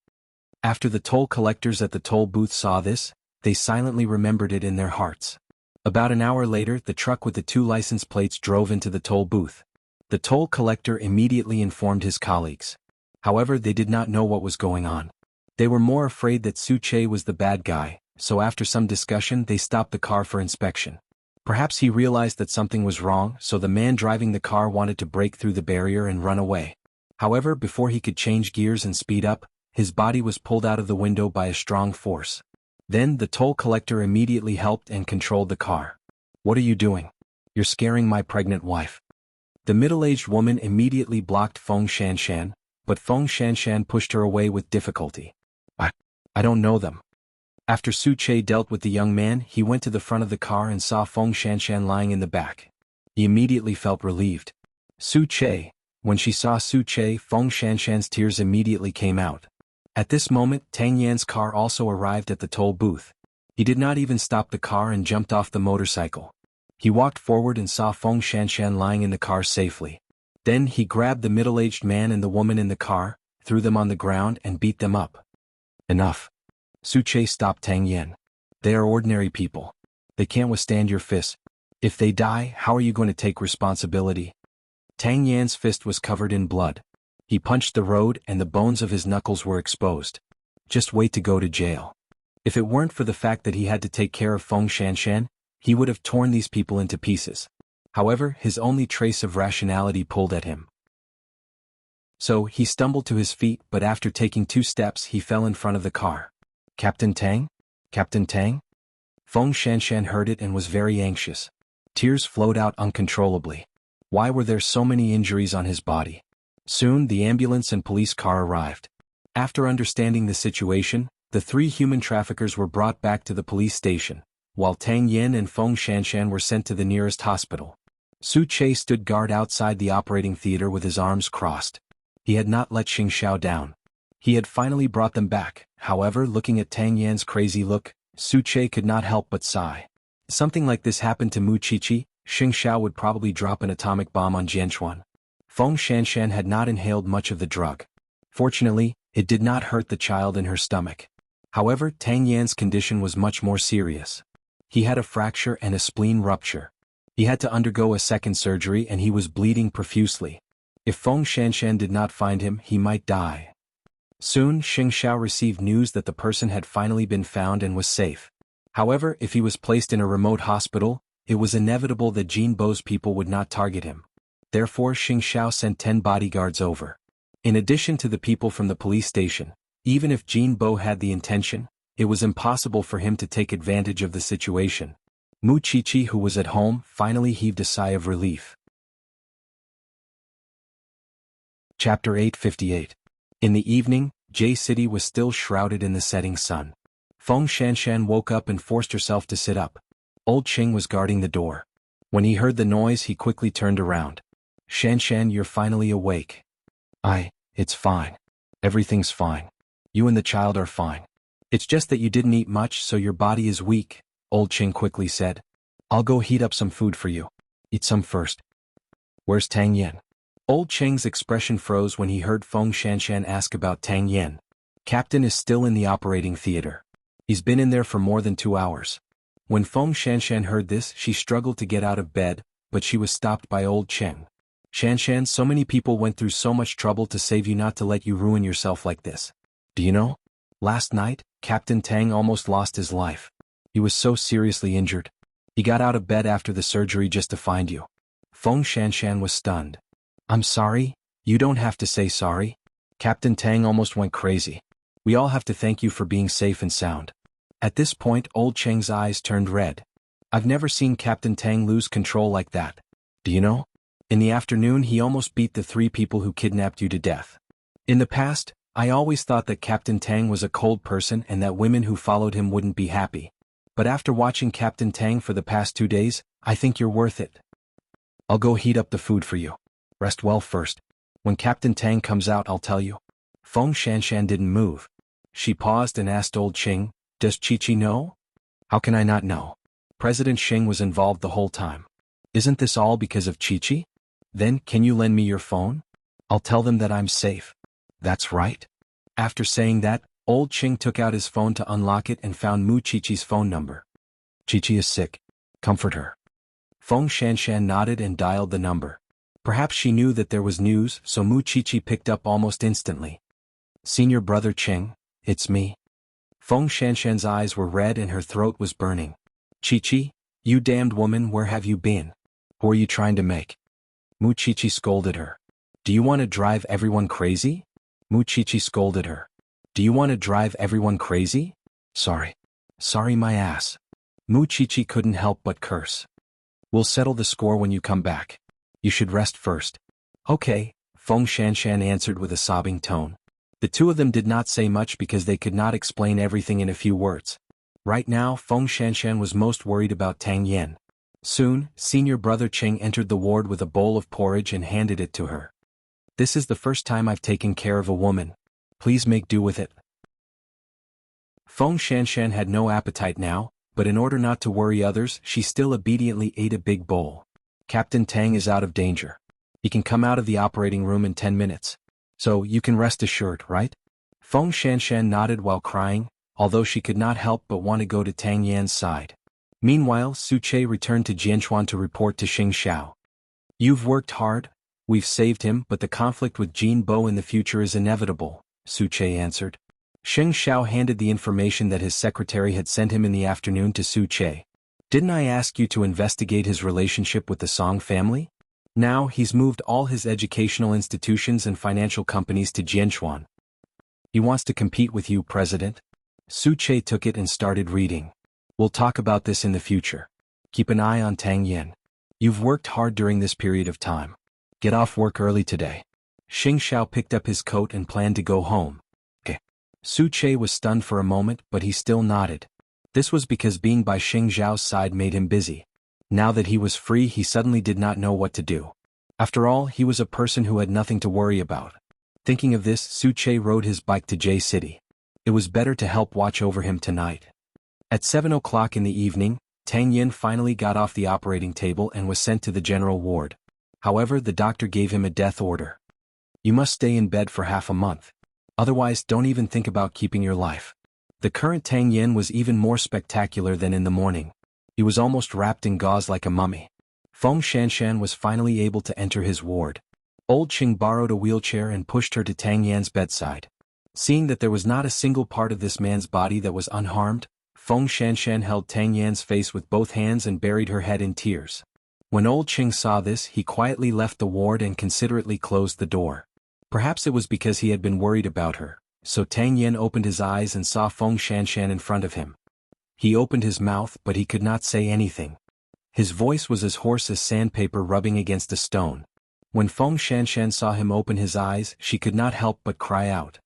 After the toll collectors at the toll booth saw this, they silently remembered it in their hearts. About an hour later, the truck with the 2 license plates drove into the toll booth. The toll collector immediately informed his colleagues. However, they did not know what was going on. They were more afraid that Su Che was the bad guy, so after some discussion they stopped the car for inspection. Perhaps he realized that something was wrong, so the man driving the car wanted to break through the barrier and run away. However, before he could change gears and speed up, his body was pulled out of the window by a strong force. Then the toll collector immediately helped and controlled the car. "What are you doing? You're scaring my pregnant wife." The middle-aged woman immediately blocked Feng Shanshan, but Feng Shanshan pushed her away with difficulty. I don't know them." After Su Che dealt with the young man, he went to the front of the car and saw Feng Shanshan lying in the back. He immediately felt relieved. Su Che. When she saw Su Che, Feng Shanshan's tears immediately came out. At this moment, Tang Yan's car also arrived at the toll booth. He did not even stop the car and jumped off the motorcycle. He walked forward and saw Feng Shanshan lying in the car safely. Then he grabbed the middle-aged man and the woman in the car, threw them on the ground and beat them up. "Enough." Su Che stopped Tang Yan. They are ordinary people. They can't withstand your fists. If they die, how are you going to take responsibility? Tang Yan's fist was covered in blood. He punched the road and the bones of his knuckles were exposed. Just wait to go to jail. If it weren't for the fact that he had to take care of Feng Shanshan, he would have torn these people into pieces. However, his only trace of rationality pulled at him. So, he stumbled to his feet, but after taking 2 steps he fell in front of the car. Captain Tang? Captain Tang? Feng Shanshan heard it and was very anxious. Tears flowed out uncontrollably. Why were there so many injuries on his body? Soon the ambulance and police car arrived. After understanding the situation, the 3 human traffickers were brought back to the police station, while Tang Yin and Feng Shanshan were sent to the nearest hospital. Su Che stood guard outside the operating theater with his arms crossed. He had not let Xing Xiao down. He had finally brought them back. However, looking at Tang Yan's crazy look, Su Che could not help but sigh. Something like this happened to Mu Qiqi, Xing Xiao would probably drop an atomic bomb on Jianchuan. Feng Shanshan had not inhaled much of the drug. Fortunately, it did not hurt the child in her stomach. However, Tang Yan's condition was much more serious. He had a fracture and a spleen rupture. He had to undergo a second surgery and he was bleeding profusely. If Feng Shanshan did not find him, he might die. Soon, Xing Xiao received news that the person had finally been found and was safe. However, if he was placed in a remote hospital, it was inevitable that Jin Bo's people would not target him. Therefore, Xing Xiao sent 10 bodyguards over. In addition to the people from the police station, even if Jin Bo had the intention, it was impossible for him to take advantage of the situation. Mu Qiqi, who was at home, finally heaved a sigh of relief. Chapter 858. In the evening, J City was still shrouded in the setting sun. Feng Shanshan woke up and forced herself to sit up. Old Qing was guarding the door. When he heard the noise, he quickly turned around. Shanshan, you're finally awake. It's fine. Everything's fine. You and the child are fine. It's just that you didn't eat much, so your body is weak, Old Qing quickly said. I'll go heat up some food for you. Eat some first. Where's Tang Yen? Old Qing's expression froze when he heard Feng Shanshan ask about Tang Yen. Captain is still in the operating theater. He's been in there for more than 2 hours. When Feng Shanshan heard this, she struggled to get out of bed, but she was stopped by Old Qing. Shanshan, so many people went through so much trouble to save you, not to let you ruin yourself like this. Do you know? Last night, Captain Tang almost lost his life. He was so seriously injured. He got out of bed after the surgery just to find you. Feng Shanshan was stunned. I'm sorry? You don't have to say sorry. Captain Tang almost went crazy. We all have to thank you for being safe and sound. At this point, Old Cheng's eyes turned red. I've never seen Captain Tang lose control like that. Do you know? In the afternoon, he almost beat the 3 people who kidnapped you to death. In the past, I always thought that Captain Tang was a cold person and that women who followed him wouldn't be happy. But after watching Captain Tang for the past 2 days, I think you're worth it. I'll go heat up the food for you. Rest well first. When Captain Tang comes out, I'll tell you. Feng Shanshan didn't move. She paused and asked Old Qing, does Qiqi know? How can I not know? President Xing was involved the whole time. Isn't this all because of Qiqi? Then, can you lend me your phone? I'll tell them that I'm safe. That's right. After saying that, Old Qing took out his phone to unlock it and found Mu Qiqi's phone number. Qiqi is sick. Comfort her. Feng Shanshan nodded and dialed the number. Perhaps she knew that there was news, so Mu Qiqi picked up almost instantly. Senior Brother Qing, it's me. Feng Shanshan's eyes were red and her throat was burning. Qiqi, you damned woman, where have you been? Who are you trying to make? Mu Qiqi scolded her. Do you want to drive everyone crazy? Mu Qiqi scolded her. Do you want to drive everyone crazy? Sorry. Sorry my ass. Mu Qiqi couldn't help but curse. We'll settle the score when you come back. You should rest first. Okay, Feng Shanshan answered with a sobbing tone. The 2 of them did not say much because they could not explain everything in a few words. Right now, Feng Shanshan was most worried about Tang Yen. Soon, Senior Brother Qing entered the ward with a bowl of porridge and handed it to her. This is the first time I've taken care of a woman. Please make do with it. Feng Shanshan had no appetite now, but in order not to worry others, she still obediently ate a big bowl. Captain Tang is out of danger. He can come out of the operating room in 10 minutes. So, you can rest assured, right? Feng Shanshan nodded while crying. although she could not help but want to go to Tang Yan's side. Meanwhile, Su Che returned to Jianchuan to report to Xing Xiao. You've worked hard, we've saved him, but the conflict with Jin Bo in the future is inevitable, Su Che answered. Xing Xiao handed the information that his secretary had sent him in the afternoon to Su Che. Didn't I ask you to investigate his relationship with the Song family? Now he's moved all his educational institutions and financial companies to Jianchuan. He wants to compete with you, President. Su Che took it and started reading. We'll talk about this in the future. Keep an eye on Tang Yan. You've worked hard during this period of time. Get off work early today. Xing Xiao picked up his coat and planned to go home. Su Che was stunned for a moment, but he still nodded. This was because being by Xing Xiao's side made him busy. Now that he was free, he suddenly did not know what to do. After all, he was a person who had nothing to worry about. Thinking of this, Su Che rode his bike to J City. It was better to help watch over him tonight. At 7 o'clock in the evening, Tang Yin finally got off the operating table and was sent to the general ward. However, the doctor gave him a death order. You must stay in bed for half a month. Otherwise, don't even think about keeping your life. The current Tang Yin was even more spectacular than in the morning. He was almost wrapped in gauze like a mummy. Feng Shanshan was finally able to enter his ward. Old Qing borrowed a wheelchair and pushed her to Tang Yan's bedside. Seeing that there was not a single part of this man's body that was unharmed, Feng Shanshan held Tang Yan's face with both hands and buried her head in tears. When old Qing saw this, he quietly left the ward and considerately closed the door. Perhaps it was because he had been worried about her, so Tang Yin opened his eyes and saw Feng Shanshan in front of him. He opened his mouth, but he could not say anything. His voice was as hoarse as sandpaper rubbing against a stone. When Feng Shanshan saw him open his eyes, she could not help but cry out.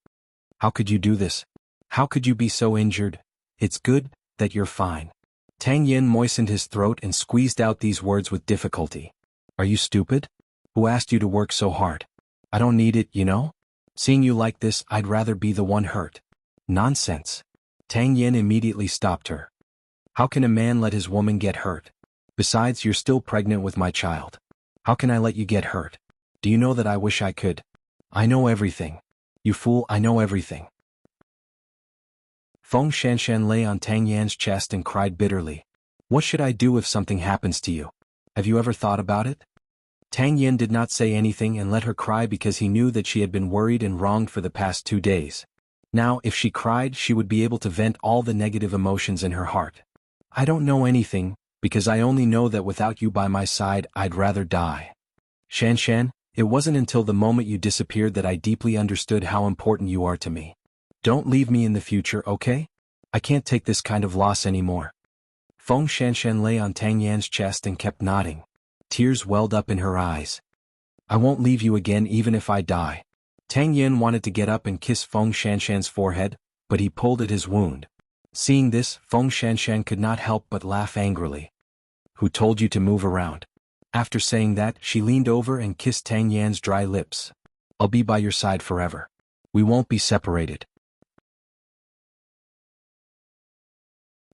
How could you do this? How could you be so injured? It's good that you're fine. Tang Yin moistened his throat and squeezed out these words with difficulty. Are you stupid? Who asked you to work so hard? I don't need it, you know? Seeing you like this, I'd rather be the one hurt. Nonsense. Tang Yin immediately stopped her. How can a man let his woman get hurt? Besides, you're still pregnant with my child. How can I let you get hurt? Do you know that I wish I could? I know everything. You fool, I know everything. Feng Shanshan lay on Tang Yan's chest and cried bitterly. What should I do if something happens to you? Have you ever thought about it? Tang Yin did not say anything and let her cry because he knew that she had been worried and wronged for the past 2 days. Now, if she cried, she would be able to vent all the negative emotions in her heart. I don't know anything, because I only know that without you by my side, I'd rather die. Shanshan, it wasn't until the moment you disappeared that I deeply understood how important you are to me. Don't leave me in the future, okay? I can't take this kind of loss anymore. Feng Shanshan lay on Tang Yan's chest and kept nodding. Tears welled up in her eyes. I won't leave you again even if I die. Tang Yin wanted to get up and kiss Feng Shanshan's forehead, but he pulled at his wound. Seeing this, Feng Shanshan could not help but laugh angrily. Who told you to move around? After saying that, she leaned over and kissed Tang Yan's dry lips. I'll be by your side forever. We won't be separated.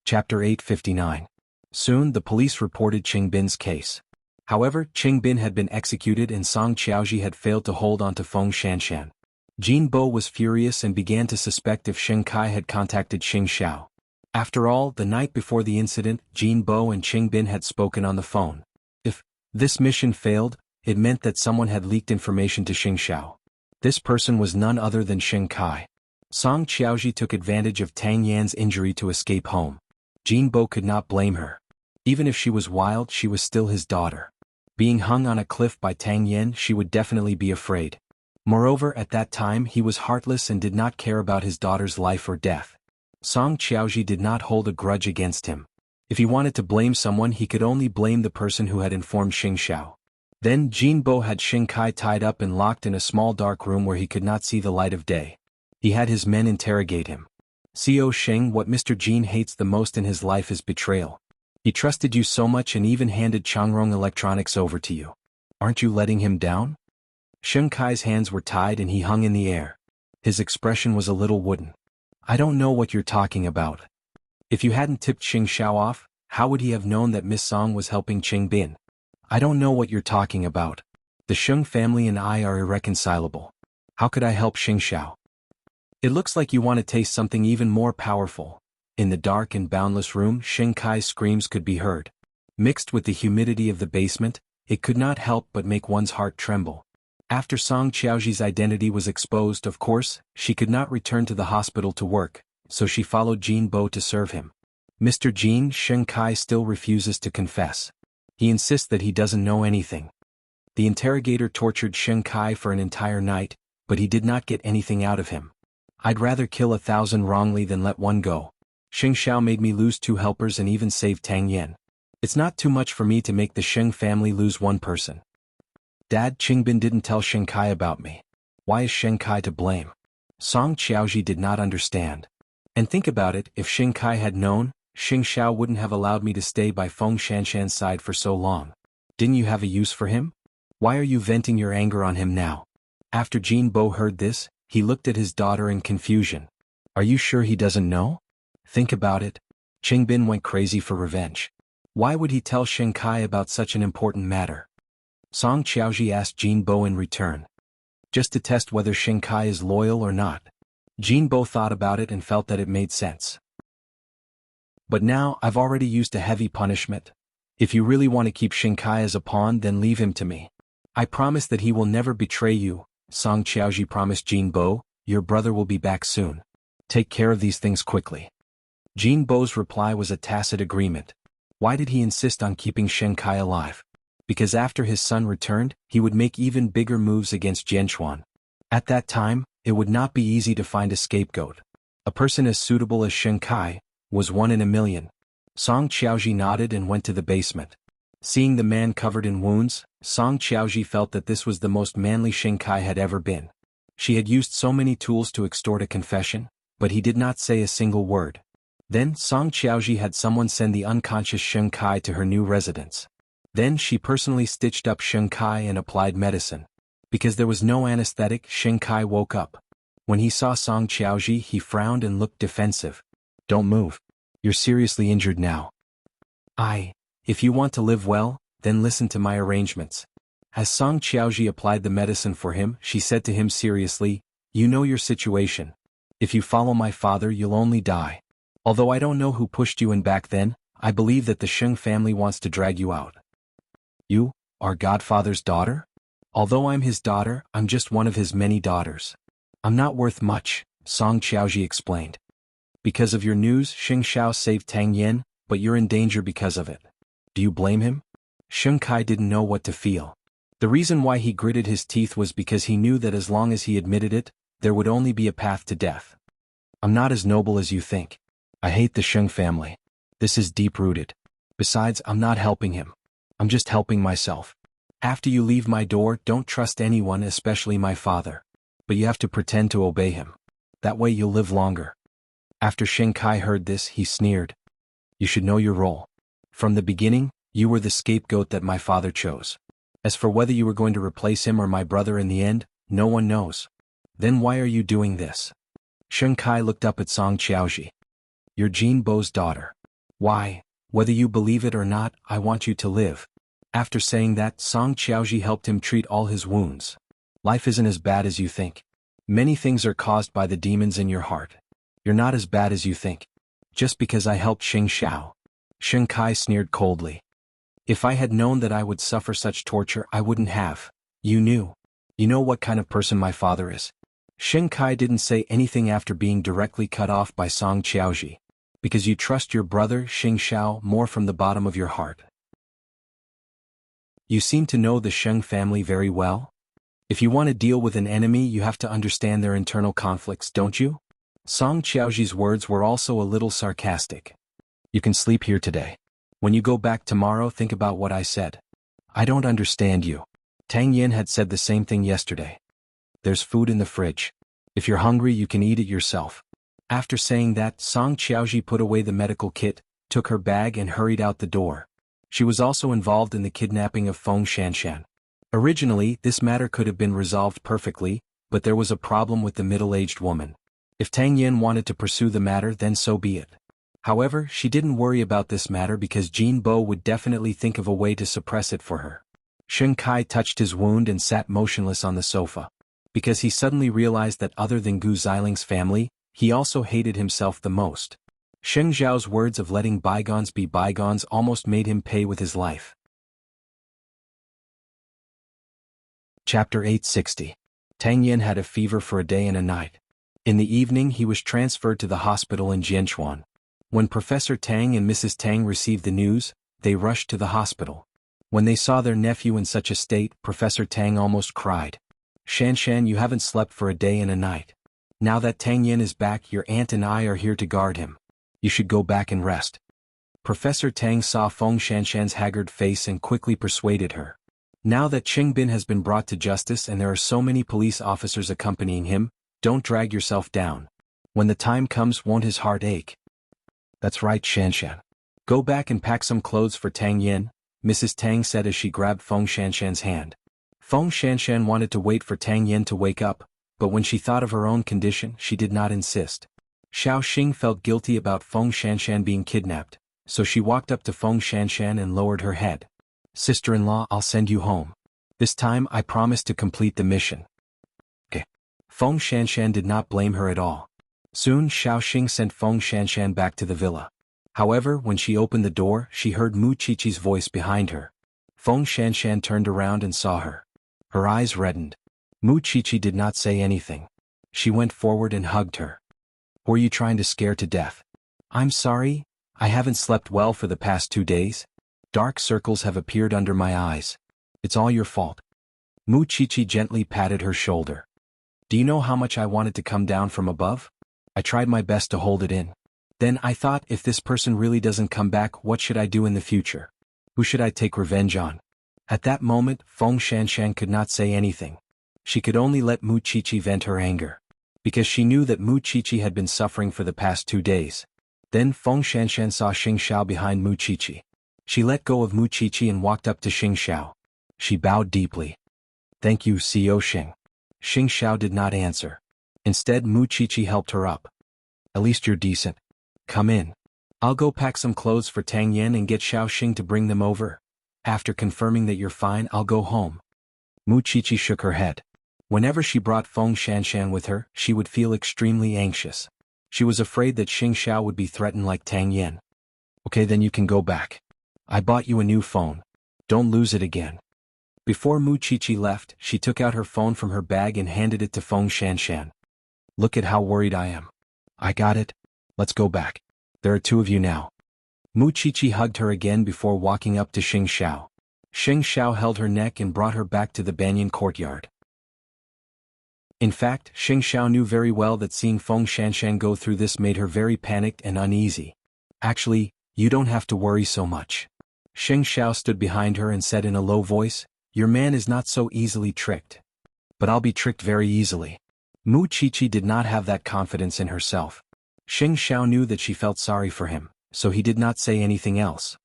Chapter 859. Soon the police reported Qing Bin's case. However, Qing Bin had been executed and Song Qiaoji had failed to hold on to Feng Shanshan. Jin Bo was furious and began to suspect if Xing Kai had contacted Xing Xiao. After all, the night before the incident, Jin Bo and Qing Bin had spoken on the phone. If this mission failed, it meant that someone had leaked information to Xing Xiao. This person was none other than Xing Kai. Song Qiaoji took advantage of Tang Yan's injury to escape home. Jin Bo could not blame her. Even if she was wild, she was still his daughter. Being hung on a cliff by Tang Yan, she would definitely be afraid. Moreover, at that time he was heartless and did not care about his daughter's life or death. Song Qiaoji did not hold a grudge against him. If he wanted to blame someone, he could only blame the person who had informed Xing Xiao. Then Jin Bo had Xing Kai tied up and locked in a small dark room where he could not see the light of day. He had his men interrogate him. Co Sheng, what Mr. Jin hates the most in his life is betrayal. He trusted you so much and even handed Changrong Electronics over to you. Aren't you letting him down? Xing Kai's hands were tied and he hung in the air. His expression was a little wooden. I don't know what you're talking about. If you hadn't tipped Xing Xiao off, how would he have known that Miss Song was helping Qing Bin? I don't know what you're talking about. The Sheng family and I are irreconcilable. How could I help Xing Xiao? It looks like you want to taste something even more powerful. In the dark and boundless room, Shen Kai's screams could be heard. Mixed with the humidity of the basement, it could not help but make one's heart tremble. After Song Qiaoji's identity was exposed, of course, she could not return to the hospital to work, so she followed Jin Bo to serve him. Mr. Jin, Shen Kai still refuses to confess. He insists that he doesn't know anything. The interrogator tortured Shen Kai for an entire night, but he did not get anything out of him. I'd rather kill 1,000 wrongly than let one go. Xing Xiao made me lose 2 helpers and even save Tang Yan. It's not too much for me to make the Sheng family lose 1 person. Dad, Qingbin didn't tell Shen Kai about me. Why is Shen Kai to blame? Song Qiaoji did not understand. And think about it, if Shen Kai had known, Xing Xiao wouldn't have allowed me to stay by Feng Shanshan's side for so long. Didn't you have a use for him? Why are you venting your anger on him now? After Jin Bo heard this, he looked at his daughter in confusion. Are you sure he doesn't know? Think about it. Qingbin went crazy for revenge. Why would he tell Shen Kai about such an important matter? Song Qiaoji asked Jin Bo in return. Just to test whether Shen Kai is loyal or not. Jin Bo thought about it and felt that it made sense. But now, I've already used a heavy punishment. If you really want to keep Shen Kai as a pawn, then leave him to me. I promise that he will never betray you. Song Qiaoji promised Jin Bo, your brother will be back soon. Take care of these things quickly. Jin Bo's reply was a tacit agreement. Why did he insist on keeping Shen Kai alive? Because after his son returned, he would make even bigger moves against Jianchuan. At that time, it would not be easy to find a scapegoat. A person as suitable as Shen Kai was 1 in a million. Song Qiaoji nodded and went to the basement. Seeing the man covered in wounds, Song Qiaoji felt that this was the most manly Shen Kai had ever been. She had used so many tools to extort a confession, but he did not say a single word. Then Song Qiaoji had someone send the unconscious Shen Kai to her new residence. Then she personally stitched up Shen Kai and applied medicine. Because there was no anesthetic, Shen Kai woke up. When he saw Song Qiaoji, he frowned and looked defensive. Don't move. You're seriously injured now. If you want to live well, then listen to my arrangements. As Song Qiaoji applied the medicine for him, she said to him seriously, you know your situation. If you follow my father, you'll only die. Although I don't know who pushed you in back then, I believe that the Sheng family wants to drag you out. You, our godfather's daughter? Although I'm his daughter, I'm just one of his many daughters. I'm not worth much, Song Qiaoji explained. Because of your news, Xing Xiao saved Tang Yan, but you're in danger because of it. Do you blame him? Shen Kai didn't know what to feel. The reason why he gritted his teeth was because he knew that as long as he admitted it, there would only be a path to death. I'm not as noble as you think. I hate the Sheng family. This is deep-rooted. Besides, I'm not helping him. I'm just helping myself. After you leave my door, don't trust anyone, especially my father. But you have to pretend to obey him. That way you'll live longer. After Shen Kai heard this, he sneered. You should know your role. From the beginning, you were the scapegoat that my father chose. As for whether you were going to replace him or my brother in the end, no one knows. Then why are you doing this? Shen Kai looked up at Song Qiaoji. You're Jin Bo's daughter. Why, whether you believe it or not, I want you to live. After saying that, Song Qiaoji helped him treat all his wounds. Life isn't as bad as you think. Many things are caused by the demons in your heart. You're not as bad as you think. Just because I helped Xing Xiao. Shen Kai sneered coldly. If I had known that I would suffer such torture, I wouldn't have. You knew. You know what kind of person my father is. Shen Kai didn't say anything after being directly cut off by Song Qiaoji. Because you trust your brother, Xing Xiao, more from the bottom of your heart. You seem to know the Sheng family very well. If you want to deal with an enemy, you have to understand their internal conflicts, don't you? Song Qiaoji's words were also a little sarcastic. You can sleep here today. When you go back tomorrow, think about what I said. I don't understand you. Tang Yin had said the same thing yesterday. There's food in the fridge. If you're hungry, you can eat it yourself. After saying that, Song Qiaoji put away the medical kit, took her bag and hurried out the door. She was also involved in the kidnapping of Feng Shanshan. Originally, this matter could have been resolved perfectly, but there was a problem with the middle-aged woman. If Tang Yin wanted to pursue the matter, then so be it. However, she didn't worry about this matter because Jin Bo would definitely think of a way to suppress it for her. Shen Kai touched his wound and sat motionless on the sofa. because he suddenly realized that other than Gu Ziling's family, he also hated himself the most. Sheng Zhao's words of letting bygones be bygones almost made him pay with his life. Chapter 860. Tang Yin had a fever for a day and a night. In the evening he was transferred to the hospital in Jianchuan. When Professor Tang and Mrs. Tang received the news, they rushed to the hospital. When they saw their nephew in such a state, Professor Tang almost cried. Shanshan, you haven't slept for a day and a night. Now that Tang Yin is back, your aunt and I are here to guard him. You should go back and rest. Professor Tang saw Feng Shanshan's haggard face and quickly persuaded her. Now that Qing Bin has been brought to justice and there are so many police officers accompanying him, don't drag yourself down. When the time comes, won't his heart ache? That's right, Shanshan. Go back and pack some clothes for Tang Yin, Mrs. Tang said as she grabbed Feng Shanshan's hand. Feng Shanshan wanted to wait for Tang Yin to wake up, but when she thought of her own condition, she did not insist. Xiao Xing felt guilty about Feng Shanshan being kidnapped, so she walked up to Feng Shanshan and lowered her head. Sister-in-law, I'll send you home. This time I promise to complete the mission. Okay. Feng Shanshan did not blame her at all. Soon Xiao Xing sent Feng Shanshan back to the villa. However, when she opened the door, she heard Mu Qiqi's voice behind her. Feng Shanshan turned around and saw her. Her eyes reddened. Mu Qiqi did not say anything. She went forward and hugged her. Were you trying to scare to death? I'm sorry, I haven't slept well for the past 2 days. Dark circles have appeared under my eyes. It's all your fault. Mu Qiqi gently patted her shoulder. Do you know how much I wanted to come down from above? I tried my best to hold it in. Then I thought, if this person really doesn't come back, what should I do in the future? Who should I take revenge on? At that moment, Feng Shanshan could not say anything. She could only let Mu Qiqi vent her anger. Because she knew that Mu Qiqi had been suffering for the past 2 days. Then Feng Shanshan saw Xing Xiao behind Mu Qiqi. She let go of Mu Qiqi and walked up to Xing Xiao. She bowed deeply. Thank you, Xiao Xing. Xing Xiao did not answer. Instead, Mu Qiqi helped her up. At least you're decent. Come in. I'll go pack some clothes for Tang Yin and get Xiao Xing to bring them over. After confirming that you're fine, I'll go home. Mu Qiqi shook her head. Whenever she brought Feng Shanshan with her, she would feel extremely anxious. She was afraid that Xing Xiao would be threatened like Tang Yin. Okay, then you can go back. I bought you a new phone. Don't lose it again. Before Mu Qiqi left, she took out her phone from her bag and handed it to Feng Shanshan. Look at how worried I am. I got it. Let's go back. There are 2 of you now. Mu Qiqi hugged her again before walking up to Xing Xiao. Xing Xiao held her neck and brought her back to the banyan courtyard. In fact, Xing Xiao knew very well that seeing Feng Shanshan go through this made her very panicked and uneasy. Actually, you don't have to worry so much. Xing Xiao stood behind her and said in a low voice, your man is not so easily tricked. But I'll be tricked very easily. Mu Qiqi did not have that confidence in herself. Xing Xiao knew that she felt sorry for him, so he did not say anything else.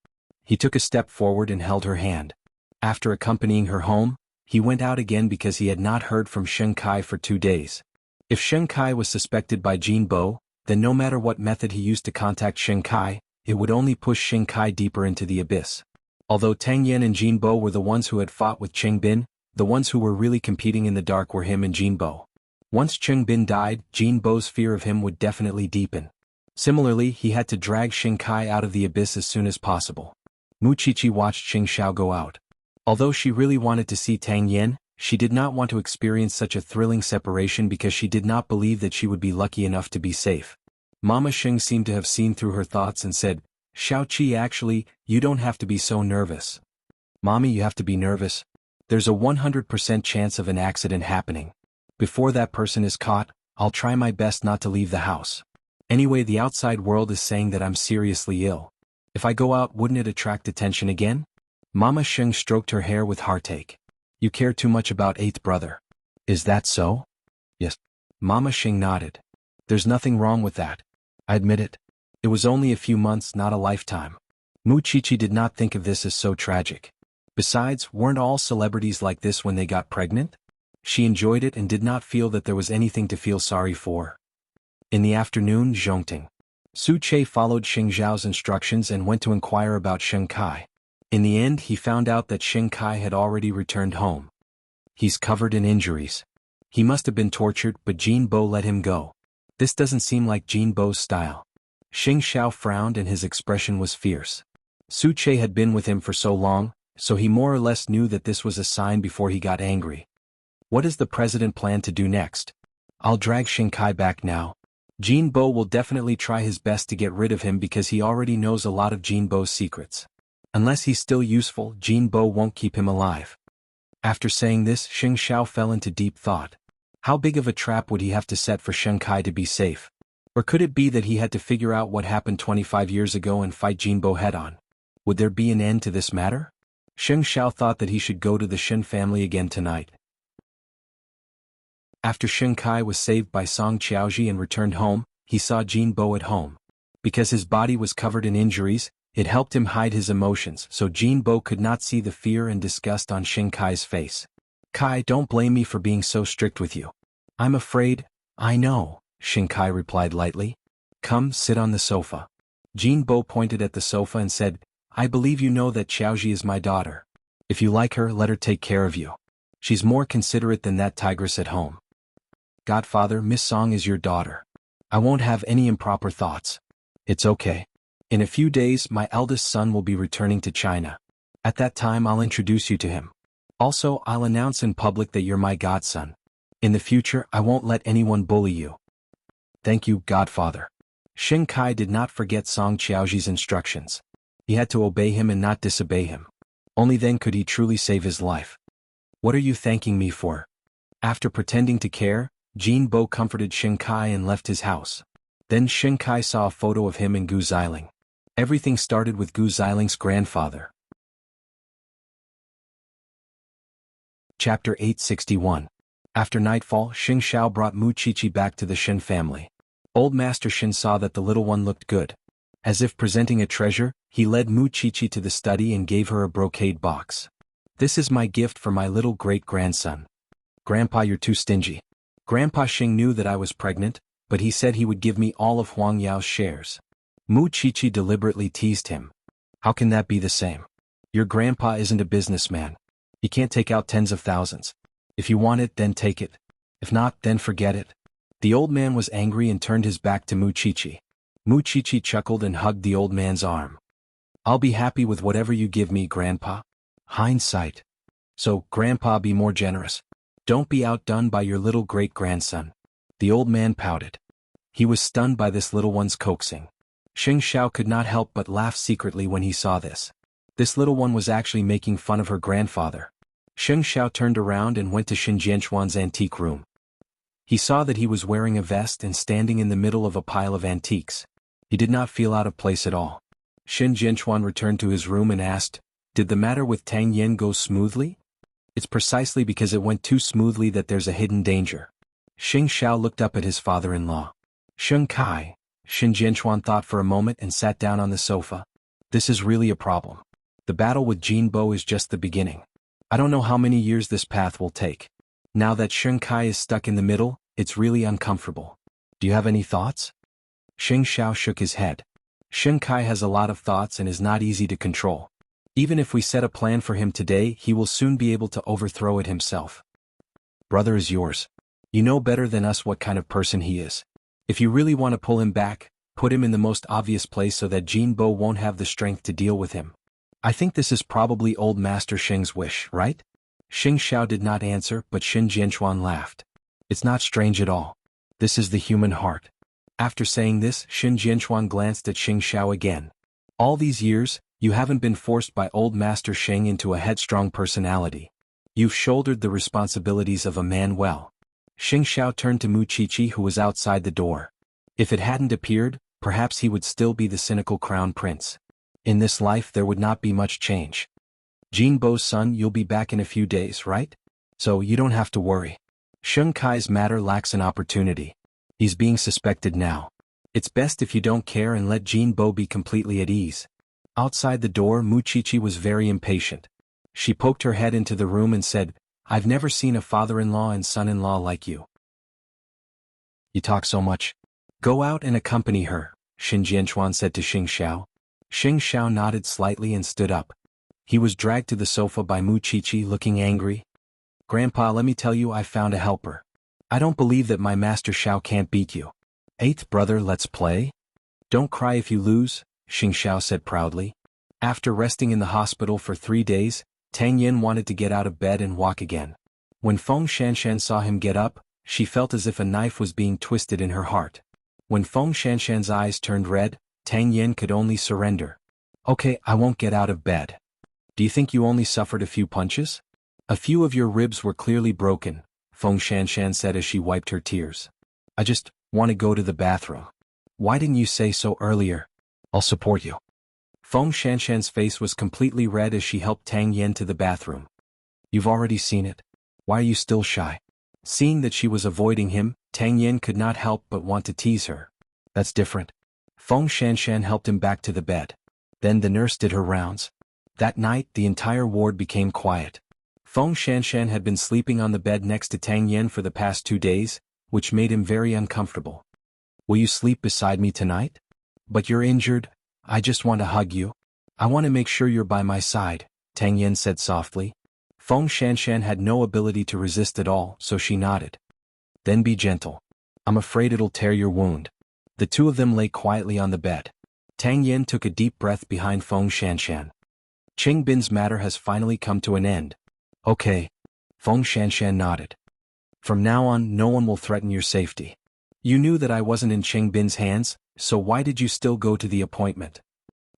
He took a step forward and held her hand. After accompanying her home, he went out again because he had not heard from Shen Kai for 2 days. If Shen Kai was suspected by Jin Bo, then no matter what method he used to contact Shen Kai, it would only push Shen Kai deeper into the abyss. Although Tang Yin and Jin Bo were the ones who had fought with Qing Bin, the ones who were really competing in the dark were him and Jin Bo. Once Qing Bin died, Jin Bo's fear of him would definitely deepen. Similarly, he had to drag Shen Kai out of the abyss as soon as possible. Mu Qiqi watched Xing Xiao go out. Although she really wanted to see Tang Yin, she did not want to experience such a thrilling separation because she did not believe that she would be lucky enough to be safe. Mama Xing seemed to have seen through her thoughts and said, Xiao Qi, actually, you don't have to be so nervous. Mommy, you have to be nervous. There's a 100% chance of an accident happening. Before that person is caught, I'll try my best not to leave the house. Anyway, the outside world is saying that I'm seriously ill. If I go out, wouldn't it attract attention again? Mama Xing stroked her hair with heartache. You care too much about 8th brother. Is that so? Yes. Mama Xing nodded. There's nothing wrong with that. I admit it. It was only a few months, not a lifetime. Mu Qiqi did not think of this as so tragic. Besides, weren't all celebrities like this when they got pregnant? She enjoyed it and did not feel that there was anything to feel sorry for. In the afternoon, Zhongting. Su Che followed Xing Zhao's instructions and went to inquire about Shen Kai. In the end, he found out that Shen Kai had already returned home. He's covered in injuries. He must have been tortured, but Jinbo let him go. This doesn't seem like Jinbo's style. Xing Xiao frowned and his expression was fierce. Su Che had been with him for so long, so he more or less knew that this was a sign before he got angry. What does the president plan to do next? I'll drag Xing Kai back now. Jinbo will definitely try his best to get rid of him because he already knows a lot of Jinbo's secrets. Unless he's still useful, Jinbo won't keep him alive. After saying this, Xing Xiao fell into deep thought. How big of a trap would he have to set for Xing Kai to be safe? Or could it be that he had to figure out what happened 25 years ago and fight Jinbo head-on? Would there be an end to this matter? Xing Xiao thought that he should go to the Shen family again tonight. After Xing Kai was saved by Song Qiaoji and returned home, he saw Jinbo at home. Because his body was covered in injuries, it helped him hide his emotions, so Jinbo could not see the fear and disgust on Xing Kai's face. Kai, don't blame me for being so strict with you. I'm afraid. I know, Xing Kai replied lightly. Come, sit on the sofa. Jinbo pointed at the sofa and said, I believe you know that Qiaoji is my daughter. If you like her, let her take care of you. She's more considerate than that tigress at home. Godfather, Miss Song is your daughter. I won't have any improper thoughts. It's okay. In a few days, my eldest son will be returning to China. At that time, I'll introduce you to him. Also, I'll announce in public that you're my godson. In the future, I won't let anyone bully you. Thank you, Godfather. Xing Kai did not forget Song Qiaoji's instructions. He had to obey him and not disobey him. Only then could he truly save his life. What are you thanking me for? After pretending to care, Jinbo comforted Xing Kai and left his house. Then Xing Kai saw a photo of him and Gu Xiling. Everything started with Gu Xiling's grandfather. Chapter 861. After nightfall, Xing Xiao brought Mu Qiqi back to the Shen family. Old Master Shen saw that the little one looked good. As if presenting a treasure, he led Mu Qiqi to the study and gave her a brocade box. This is my gift for my little great-grandson. Grandpa, you're too stingy. Grandpa Xing knew that I was pregnant, but he said he would give me all of Huang Yao's shares. Mu Qiqi deliberately teased him. How can that be the same? Your grandpa isn't a businessman. He can't take out tens of thousands. If you want it, then take it. If not, then forget it. The old man was angry and turned his back to Mu Qiqi. Mu Qiqi chuckled and hugged the old man's arm. I'll be happy with whatever you give me, Grandpa. Hindsight. So, Grandpa, be more generous. Don't be outdone by your little great-grandson. The old man pouted. He was stunned by this little one's coaxing. Xing Xiao could not help but laugh secretly when he saw this. This little one was actually making fun of her grandfather. Xing Xiao turned around and went to Xin Jianchuan's antique room. He saw that he was wearing a vest and standing in the middle of a pile of antiques. He did not feel out of place at all. Xin Jianchuan returned to his room and asked, Did the matter with Tang Yen go smoothly? It's precisely because it went too smoothly that there's a hidden danger. Xing Xiao looked up at his father-in-law. Xing Kai. Xin Jianchuan thought for a moment and sat down on the sofa. This is really a problem. The battle with Jinbo is just the beginning. I don't know how many years this path will take. Now that Xing Kai is stuck in the middle, it's really uncomfortable. Do you have any thoughts? Xing Xiao shook his head. Xing Kai has a lot of thoughts and is not easy to control. Even if we set a plan for him today, he will soon be able to overthrow it himself. Brother is yours. You know better than us what kind of person he is. If you really want to pull him back, put him in the most obvious place so that Jinbo won't have the strength to deal with him. I think this is probably old Master Xing's wish, right? Xing Xiao did not answer, but Xin Jianchuan laughed. It's not strange at all. This is the human heart. After saying this, Xin Jianchuan glanced at Xing Xiao again. All these years, you haven't been forced by old Master Xing into a headstrong personality. You've shouldered the responsibilities of a man well. Xing Xiao turned to Mu Qiqi, who was outside the door. If it hadn't appeared, perhaps he would still be the cynical crown prince. In this life there would not be much change. Jinbo's son, you'll be back in a few days, right? So you don't have to worry. Xing Kai's matter lacks an opportunity. He's being suspected now. It's best if you don't care and let Jinbo be completely at ease. Outside the door, Mu Qiqi was very impatient. She poked her head into the room and said, I've never seen a father-in-law and son-in-law like you. You talk so much. Go out and accompany her, Xin Jianchuan said to Xing Xiao. Xing Xiao nodded slightly and stood up. He was dragged to the sofa by Mu Qiqi, looking angry. Grandpa, let me tell you, I found a helper. I don't believe that my master Xiao can't beat you. Eighth brother, let's play? Don't cry if you lose, Xing Xiao said proudly. After resting in the hospital for 3 days, Tang Yin wanted to get out of bed and walk again. When Feng Shanshan saw him get up, she felt as if a knife was being twisted in her heart. When Feng Shanshan's eyes turned red, Tang Yin could only surrender. Okay, I won't get out of bed. Do you think you only suffered a few punches? A few of your ribs were clearly broken, Feng Shanshan said as she wiped her tears. I just want to go to the bathroom. Why didn't you say so earlier? I'll support you. Feng Shanshan's face was completely red as she helped Tang Yin to the bathroom. You've already seen it. Why are you still shy? Seeing that she was avoiding him, Tang Yin could not help but want to tease her. That's different. Feng Shanshan helped him back to the bed. Then the nurse did her rounds. That night, the entire ward became quiet. Feng Shanshan had been sleeping on the bed next to Tang Yin for the past 2 days, which made him very uncomfortable. Will you sleep beside me tonight? But you're injured. I just want to hug you. I want to make sure you're by my side, Tang Yin said softly. Feng Shanshan had no ability to resist at all, so she nodded. Then be gentle. I'm afraid it'll tear your wound. The two of them lay quietly on the bed. Tang Yin took a deep breath behind Feng Shanshan. Qing Bin's matter has finally come to an end. Okay. Feng Shanshan nodded. From now on, no one will threaten your safety. You knew that I wasn't in Qing Bin's hands, so why did you still go to the appointment?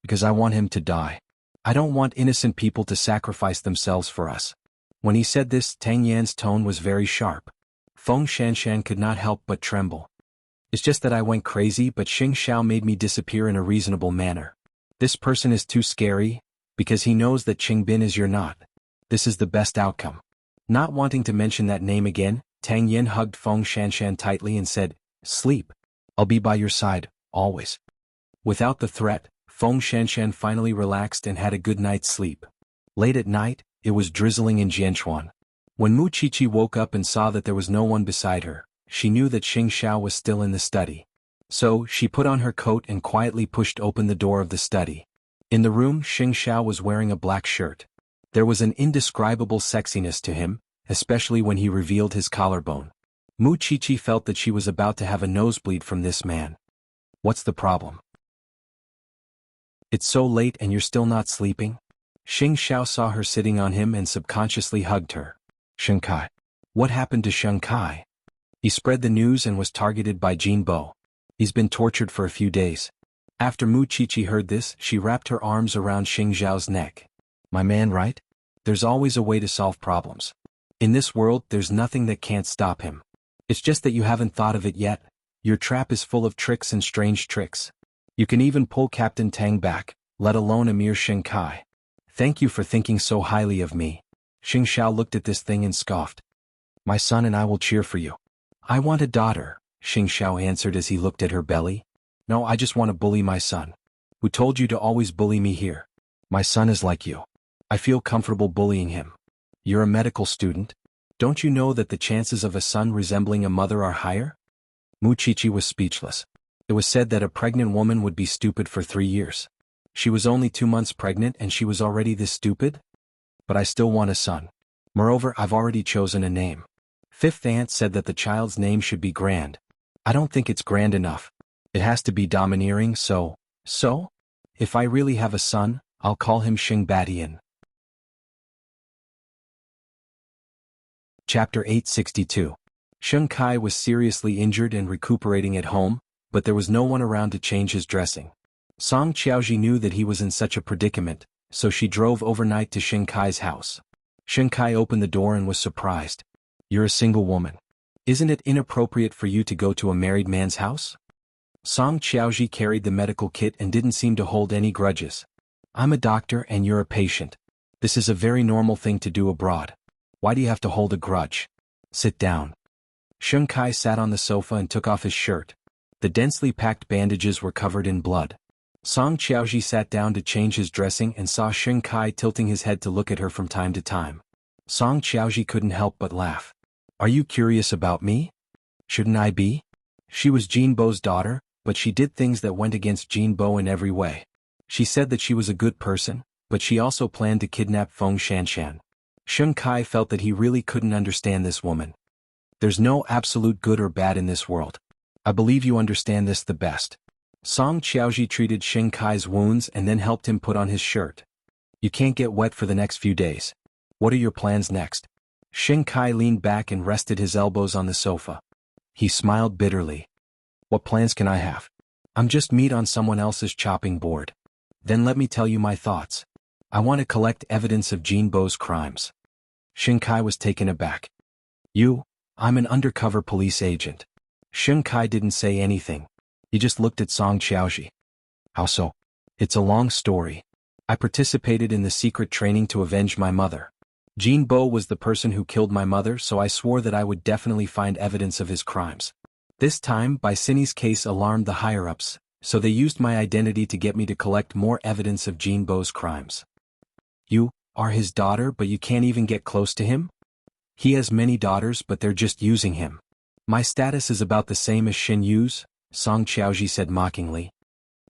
Because I want him to die. I don't want innocent people to sacrifice themselves for us. When he said this, Tang Yan's tone was very sharp. Feng Shanshan could not help but tremble. It's just that I went crazy, but Xing Xiao made me disappear in a reasonable manner. This person is too scary, because he knows that Qing Bin is your not. This is the best outcome. Not wanting to mention that name again, Tang Yin hugged Feng Shanshan tightly and said, Sleep. I'll be by your side, always. Without the threat, Feng Shanshan finally relaxed and had a good night's sleep. Late at night, it was drizzling in Jianchuan. When Mu Qiqi woke up and saw that there was no one beside her, she knew that Xing Xiao was still in the study. So, she put on her coat and quietly pushed open the door of the study. In the room, Xing Xiao was wearing a black shirt. There was an indescribable sexiness to him, especially when he revealed his collarbone. Mu Qiqi felt that she was about to have a nosebleed from this man. What's the problem? It's so late and you're still not sleeping? Xing Xiao saw her sitting on him and subconsciously hugged her. Shen Kai. What happened to Shen Kai? He spread the news and was targeted by Jin Bo. He's been tortured for a few days. After Mu Qiqi heard this, she wrapped her arms around Xing Xiao's neck. My man, right? There's always a way to solve problems. In this world, there's nothing that can't stop him. It's just that you haven't thought of it yet. Your trap is full of tricks and strange tricks. You can even pull Captain Tang back, let alone a mere Shen Kai. Thank you for thinking so highly of me. Xing Xiao looked at this thing and scoffed. My son and I will cheer for you. I want a daughter, Xing Xiao answered as he looked at her belly. No, I just want to bully my son. Who told you to always bully me here? My son is like you. I feel comfortable bullying him. You're a medical student. Don't you know that the chances of a son resembling a mother are higher? Mu Qiqi was speechless. It was said that a pregnant woman would be stupid for 3 years. She was only 2 months pregnant and she was already this stupid? But I still want a son. Moreover, I've already chosen a name. Fifth aunt said that the child's name should be grand. I don't think it's grand enough. It has to be domineering, so? If I really have a son, I'll call him Xing Batian. Chapter 862. Shen Kai was seriously injured and recuperating at home, but there was no one around to change his dressing. Song Qiaoji knew that he was in such a predicament, so she drove overnight to Shen Kai's house. Shen Kai opened the door and was surprised. You're a single woman. Isn't it inappropriate for you to go to a married man's house? Song Qiaoji carried the medical kit and didn't seem to hold any grudges. I'm a doctor and you're a patient. This is a very normal thing to do abroad. Why do you have to hold a grudge? Sit down. Shen Kai sat on the sofa and took off his shirt. The densely packed bandages were covered in blood. Song Qiaoji sat down to change his dressing and saw Shen Kai tilting his head to look at her from time to time. Song Qiaoji couldn't help but laugh. Are you curious about me? Shouldn't I be? She was Jin Bo's daughter, but she did things that went against Jin Bo in every way. She said that she was a good person, but she also planned to kidnap Feng Shanshan. Shen Kai felt that he really couldn't understand this woman. There's no absolute good or bad in this world. I believe you understand this the best. Song Qiaoji treated Xing Kai's wounds and then helped him put on his shirt. You can't get wet for the next few days. What are your plans next? Xing Kai leaned back and rested his elbows on the sofa. He smiled bitterly. What plans can I have? I'm just meat on someone else's chopping board. Then let me tell you my thoughts. I want to collect evidence of Jinbo's crimes. Xing Kai was taken aback. I'm an undercover police agent. Xing Kai didn't say anything. He just looked at Song Qiaoji. How so? It's a long story. I participated in the secret training to avenge my mother. Jinbo was the person who killed my mother, so I swore that I would definitely find evidence of his crimes. This time, Baisini's case alarmed the higher-ups, so they used my identity to get me to collect more evidence of Jinbo's crimes. You are his daughter, but you can't even get close to him? He has many daughters, but they're just using him. My status is about the same as Xin Yu's, Song Qiaoji said mockingly.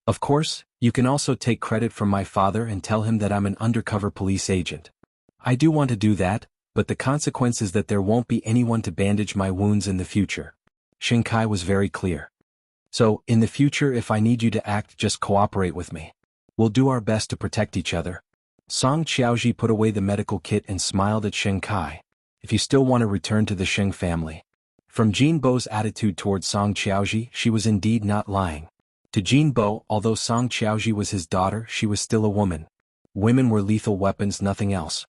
Of course, you can also take credit from my father and tell him that I'm an undercover police agent. I do want to do that, but the consequence is that there won't be anyone to bandage my wounds in the future. Xing Kai was very clear. So, in the future, if I need you to act, just cooperate with me. We'll do our best to protect each other. Song Qiaoji put away the medical kit and smiled at Xing Kai. If you still want to return to the Xing family. From Jinbo's attitude towards Song Qiaoji, she was indeed not lying. To Jinbo, although Song Qiaoji was his daughter, she was still a woman. Women were lethal weapons, nothing else.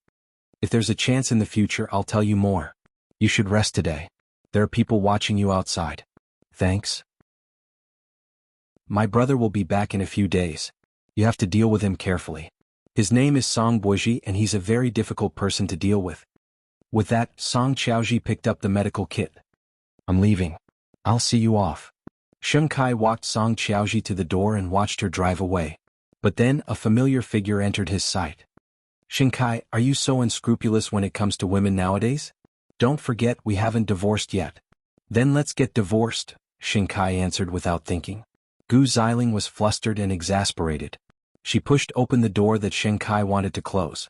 If there's a chance in the future, I'll tell you more. You should rest today. There are people watching you outside. Thanks. My brother will be back in a few days. You have to deal with him carefully. His name is Song Boji and he's a very difficult person to deal with. With that, Song Qiaoji picked up the medical kit. I'm leaving. I'll see you off. Xing Kai walked Song Qiaoji to the door and watched her drive away. But then a familiar figure entered his sight. Xing Kai, are you so unscrupulous when it comes to women nowadays? Don't forget we haven't divorced yet. Then let's get divorced, Xing Kai answered without thinking. Gu Xiling was flustered and exasperated. She pushed open the door that Xing Kai wanted to close.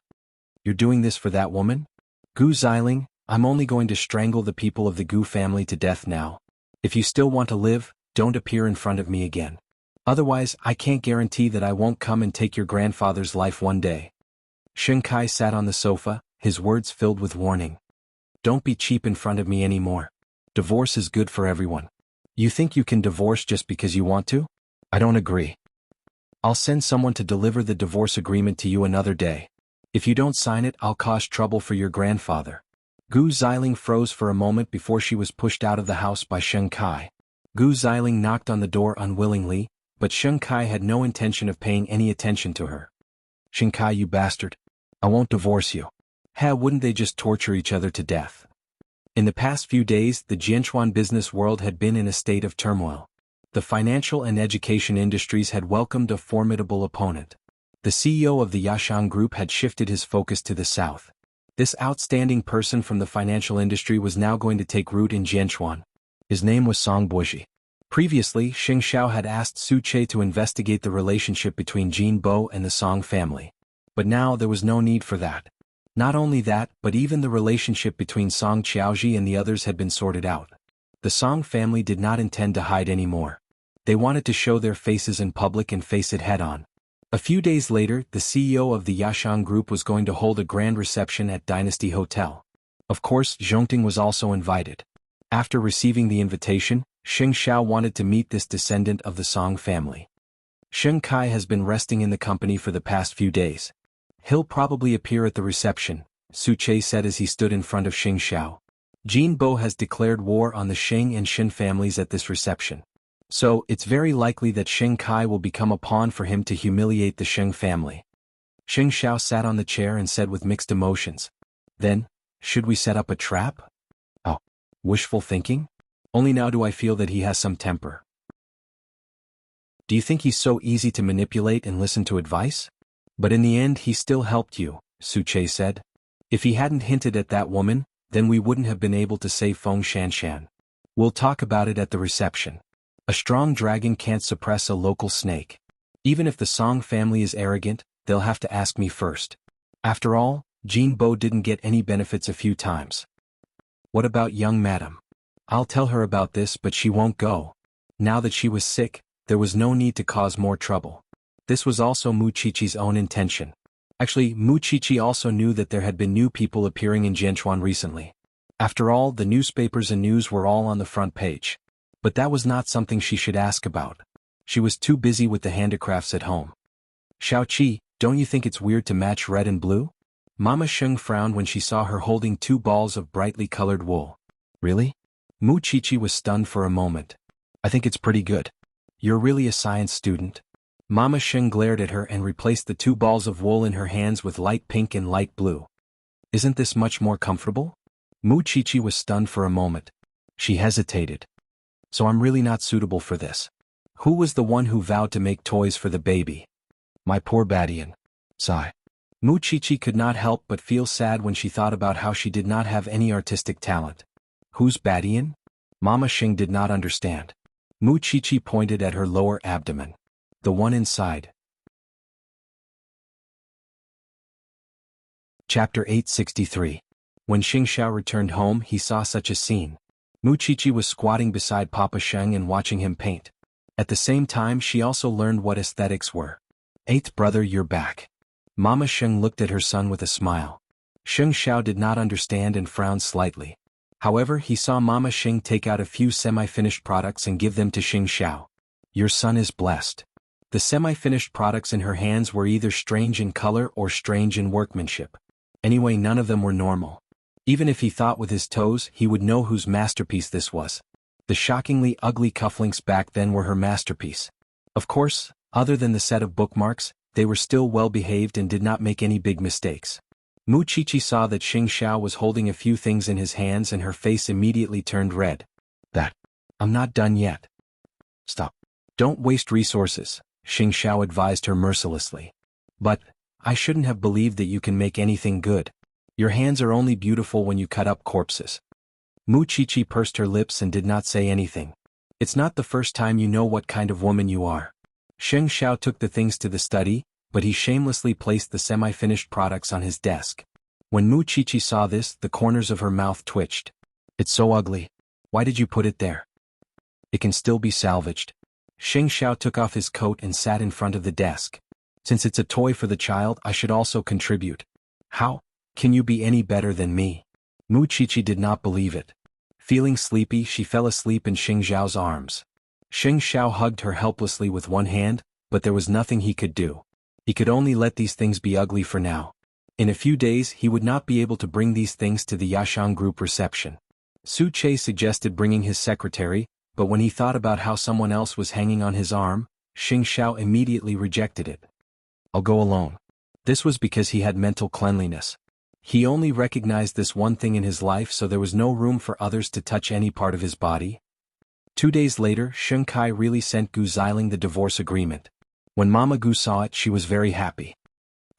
You're doing this for that woman? Gu Xiling, I'm only going to strangle the people of the Gu family to death now. If you still want to live, don't appear in front of me again. Otherwise, I can't guarantee that I won't come and take your grandfather's life one day. Xing Kai sat on the sofa, his words filled with warning. Don't be cheap in front of me anymore. Divorce is good for everyone. You think you can divorce just because you want to? I don't agree. I'll send someone to deliver the divorce agreement to you another day. If you don't sign it, I'll cause trouble for your grandfather. Gu Xiling froze for a moment before she was pushed out of the house by Xing Kai. Gu Xiling knocked on the door unwillingly, but Xing Kai had no intention of paying any attention to her. Xing Kai, you bastard. I won't divorce you. Wouldn't they just torture each other to death? In the past few days, the Jianchuan business world had been in a state of turmoil. The financial and education industries had welcomed a formidable opponent. The CEO of the Yashang Group had shifted his focus to the south. This outstanding person from the financial industry was now going to take root in Jianchuan. His name was Song Boji. Previously, Xing Xiao had asked Su Che to investigate the relationship between Jinbo and the Song family. But now there was no need for that. Not only that, but even the relationship between Song Qiaoji and the others had been sorted out. The Song family did not intend to hide anymore. They wanted to show their faces in public and face it head-on. A few days later, the CEO of the Yashang Group was going to hold a grand reception at Dynasty Hotel. Of course, Zhongting was also invited. After receiving the invitation, Xing Xiao wanted to meet this descendant of the Song family. Xing Kai has been resting in the company for the past few days. He'll probably appear at the reception, Su Che said as he stood in front of Xing Xiao. Jinbo has declared war on the Xing and Xin families at this reception. So, it's very likely that Xing Kai will become a pawn for him to humiliate the Xing family. Xing Xiao sat on the chair and said with mixed emotions. Then, should we set up a trap? Oh, wishful thinking? Only now do I feel that he has some temper. Do you think he's so easy to manipulate and listen to advice? But in the end he still helped you, Su Che said. If he hadn't hinted at that woman, then we wouldn't have been able to save Feng Shanshan. We'll talk about it at the reception. A strong dragon can't suppress a local snake. Even if the Song family is arrogant, they'll have to ask me first. After all, Jinbo didn't get any benefits a few times. What about young madam? I'll tell her about this, but she won't go. Now that she was sick, there was no need to cause more trouble. This was also Muchichi's own intention. Actually, Muchichi also knew that there had been new people appearing in Jianchuan recently. After all, the newspapers and news were all on the front page. But that was not something she should ask about. She was too busy with the handicrafts at home. Xiaoqi, don't you think it's weird to match red and blue? Mama Sheng frowned when she saw her holding 2 balls of brightly colored wool. Really? Muchichi was stunned for a moment. I think it's pretty good. You're really a science student? Mama Sheng glared at her and replaced the 2 balls of wool in her hands with light pink and light blue. Isn't this much more comfortable? Muchichi was stunned for a moment. She hesitated. So I'm really not suitable for this. Who was the one who vowed to make toys for the baby? My poor Badian. Sigh. Muchichi could not help but feel sad when she thought about how she did not have any artistic talent. Who's Badian? Mama Sheng did not understand. Muchichi pointed at her lower abdomen. The one inside. Chapter 863. When Xing Xiao returned home, he saw such a scene. Muchichi was squatting beside Papa Sheng and watching him paint. At the same time, she also learned what aesthetics were. Eighth brother, you're back. Mama Sheng looked at her son with a smile. Xing Xiao did not understand and frowned slightly. However, he saw Mama Sheng take out a few semi-finished products and give them to Xing Xiao. Your son is blessed. The semi-finished products in her hands were either strange in color or strange in workmanship. Anyway, none of them were normal. Even if he thought with his toes, he would know whose masterpiece this was. The shockingly ugly cufflinks back then were her masterpiece. Of course, other than the set of bookmarks, they were still well behaved and did not make any big mistakes. Muchichi saw that Xing Xiao was holding a few things in his hands and her face immediately turned red. I'm not done yet. Stop. Don't waste resources, Xing Xiao advised her mercilessly. But, I shouldn't have believed that you can make anything good. Your hands are only beautiful when you cut up corpses. Muchichi pursed her lips and did not say anything. It's not the first time you know what kind of woman you are. Xing Xiao took the things to the study, but he shamelessly placed the semi-finished products on his desk. When Muchichi saw this, the corners of her mouth twitched. It's so ugly. Why did you put it there? It can still be salvaged. Xing Xiao took off his coat and sat in front of the desk. Since it's a toy for the child, I should also contribute. How can you be any better than me? Muchichi did not believe it. Feeling sleepy, she fell asleep in Xing Xiao's arms. Xing Xiao hugged her helplessly with one hand, but there was nothing he could do. He could only let these things be ugly for now. In a few days, he would not be able to bring these things to the Yashang group reception. Su Che suggested bringing his secretary, but when he thought about how someone else was hanging on his arm, Xing Xiao immediately rejected it. I'll go alone. This was because he had mental cleanliness. He only recognized this one thing in his life, so there was no room for others to touch any part of his body. 2 days later, Sheng Kai really sent Gu Xiling the divorce agreement. When Mama Gu saw it, she was very happy.